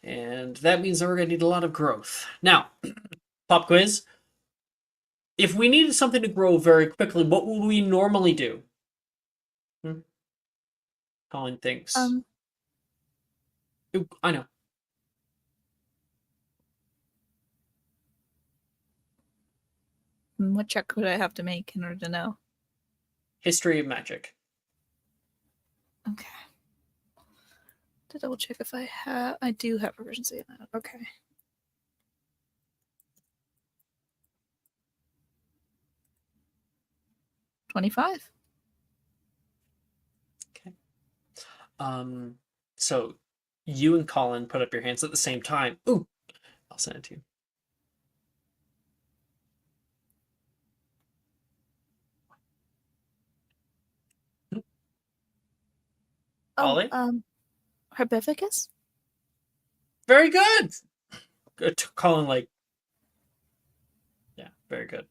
And that means that we're going to need a lot of growth. Now, pop quiz. If we needed something to grow very quickly, what would we normally do?" Colin thinks. Ooh, I know. What check would I have to make in order to know? History of magic. Okay. To double check if I do have proficiency in that. Okay. $25. Okay. So you and Colin put up your hands at the same time. Ooh, I'll send it to you. Ollie? Herbificus? Very good. Good. Colin, like, yeah, very good.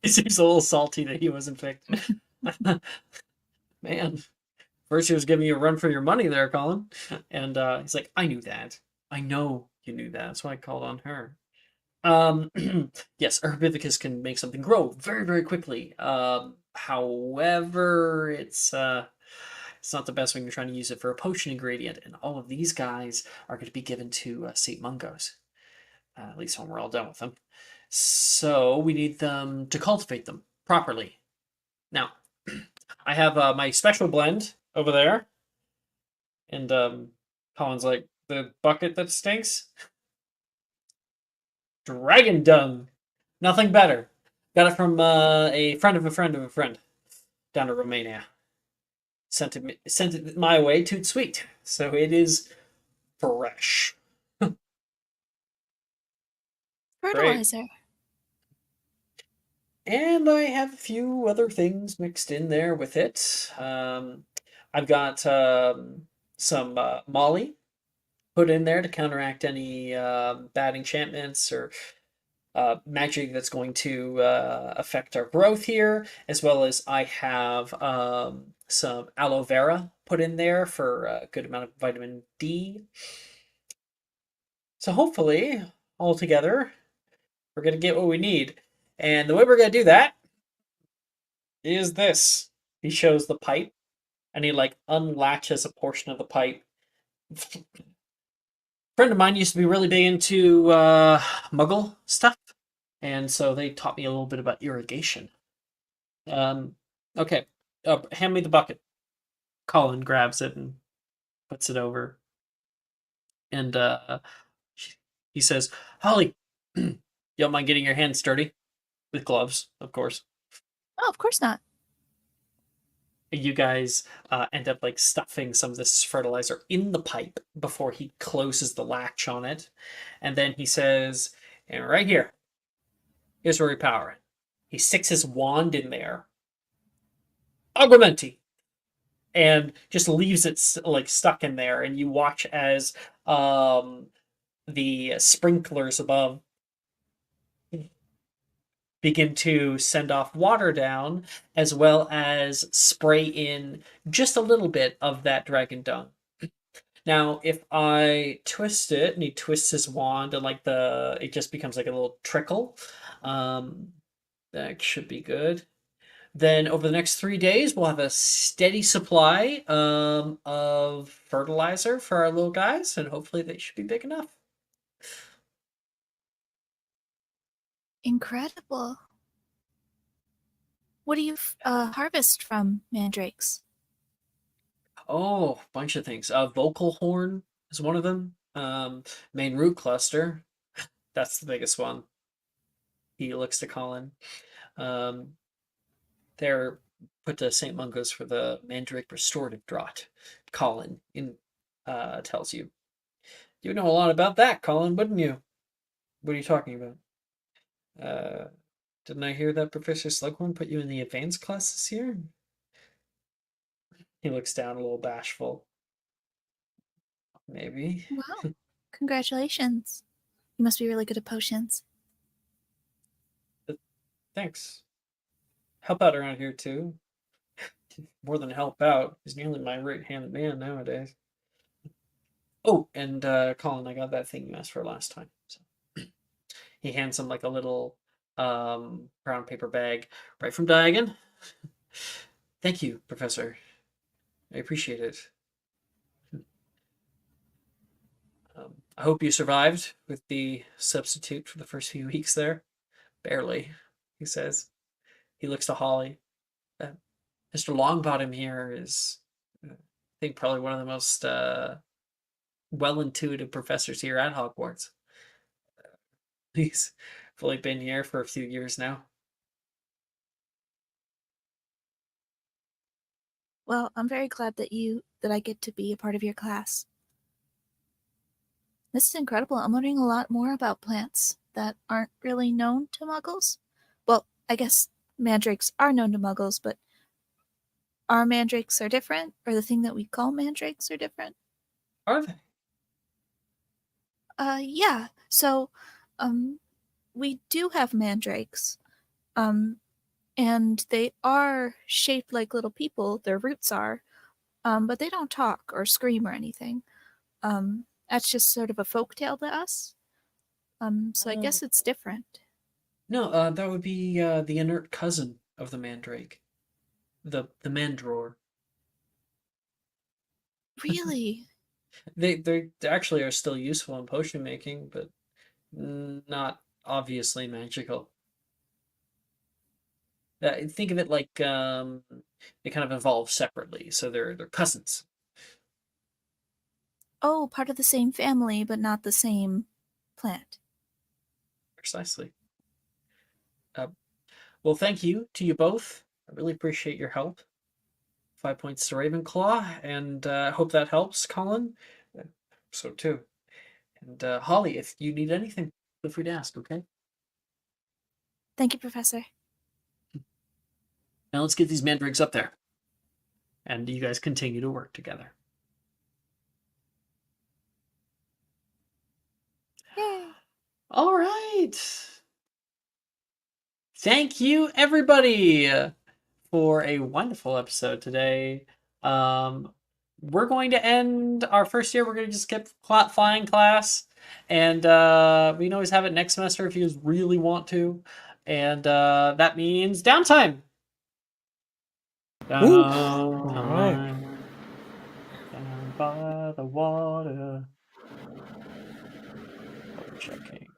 He seems a little salty that he wasn't picked. Man, first he was giving you a run for your money there, Colin. And he's like, "I knew that. I know you knew that. That's why I called on her." Yes, Herbivicus can make something grow very, very quickly. However, it's not the best when you're trying to use it for a potion ingredient, and all of these guys are going to be given to St. Mungos. At least when we're all done with them. So we need them to cultivate them properly. Now, I have my special blend over there, and Colin's like, "The bucket that stinks? Dragon dung. Nothing better. Got it from a friend of a friend of a friend down to Romania. Sent it my way, toot sweet. So it is fresh." Fertilizer. And I have a few other things mixed in there with it. I've got some Molly put in there to counteract any bad enchantments or magic that's going to affect our growth here, as well as I have some aloe vera put in there for a good amount of vitamin D. So hopefully, all together, we're going to get what we need. And the way we're going to do that is this. He shows the pipe, and he like unlatches a portion of the pipe. Friend of mine used to be really big into Muggle stuff, and so they taught me a little bit about irrigation. Okay, hand me the bucket. Colin grabs it and puts it over, and he says, "Holly, you don't mind getting your hands dirty with gloves, of course." Oh, of course not. you guys end up like stuffing some of this fertilizer in the pipe before he closes the latch on it, and then he says, "And right here, here's where we power it." He sticks his wand in there, augmenti, and just leaves it like stuck in there, and you watch as the sprinklers above begin to send off water down, as well as spray in just a little bit of that dragon dung. Now, if I twist it, and he twists his wand, and like it just becomes like a little trickle, that should be good. Then over the next 3 days, we'll have a steady supply of fertilizer for our little guys, and hopefully they should be big enough. Incredible. What do you harvest from mandrakes? Oh, a bunch of things. Vocal horn is one of them. Main root cluster, that's the biggest one. He looks to Colin. They're put to St. Mungo's for the mandrake restorative draught. Colin tells you. You know a lot about that, Colin, wouldn't you? What are you talking about? Didn't I hear that Professor Slughorn put you in the advanced class this year? He looks down a little bashful. Maybe. Wow. Congratulations. You must be really good at potions. Thanks. Help out around here too. More than help out. He's nearly my right-handed man nowadays. Oh, and Colin, I got that thing you asked for last time. So. He hands him like a little brown paper bag right from Diagon. Thank you, Professor. I appreciate it. I hope you survived with the substitute for the first few weeks there. Barely, he says. He looks to Holly. Mr. Longbottom here is, I think, probably one of the most well-intuitive professors here at Hogwarts. He's fully been here for a few years now. Well, I'm very glad that I get to be a part of your class. This is incredible. I'm learning a lot more about plants that aren't really known to muggles. Well, I guess mandrakes are known to muggles, but our mandrakes are different, or the thing that we call mandrakes are different. Are they? Yeah. So, we do have mandrakes. And they are shaped like little people, their roots are, but they don't talk or scream or anything. That's just sort of a folktale to us. So I guess it's different. No, that would be the inert cousin of the mandrake. The mandraor. Really? They actually are still useful in potion making, but not obviously magical. Think of it like they kind of evolve separately, so they're cousins. Oh, part of the same family, but not the same plant. Precisely. Well, thank you to you both. I really appreciate your help. 5 points to Ravenclaw, and hope that helps, Colin. So too. And Holly, if you need anything, feel free to ask, okay? Thank you, Professor. Now let's get these mandrakes up there. And you guys continue to work together. Yay! All right. Thank you, everybody, for a wonderful episode today. We're going to end our first year. We're going to just skip flying class. And we can always have it next semester if you guys really want to. And that means downtime. Downtime. Down by the water. Checking.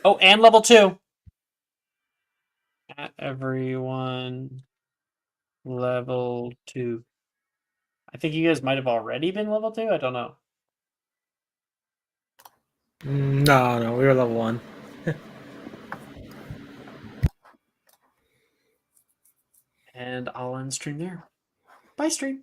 Oh, and level 2. Everyone level 2. I think you guys might have already been level 2. I don't know. No, we were level 1. And I'll end stream there. Bye, stream.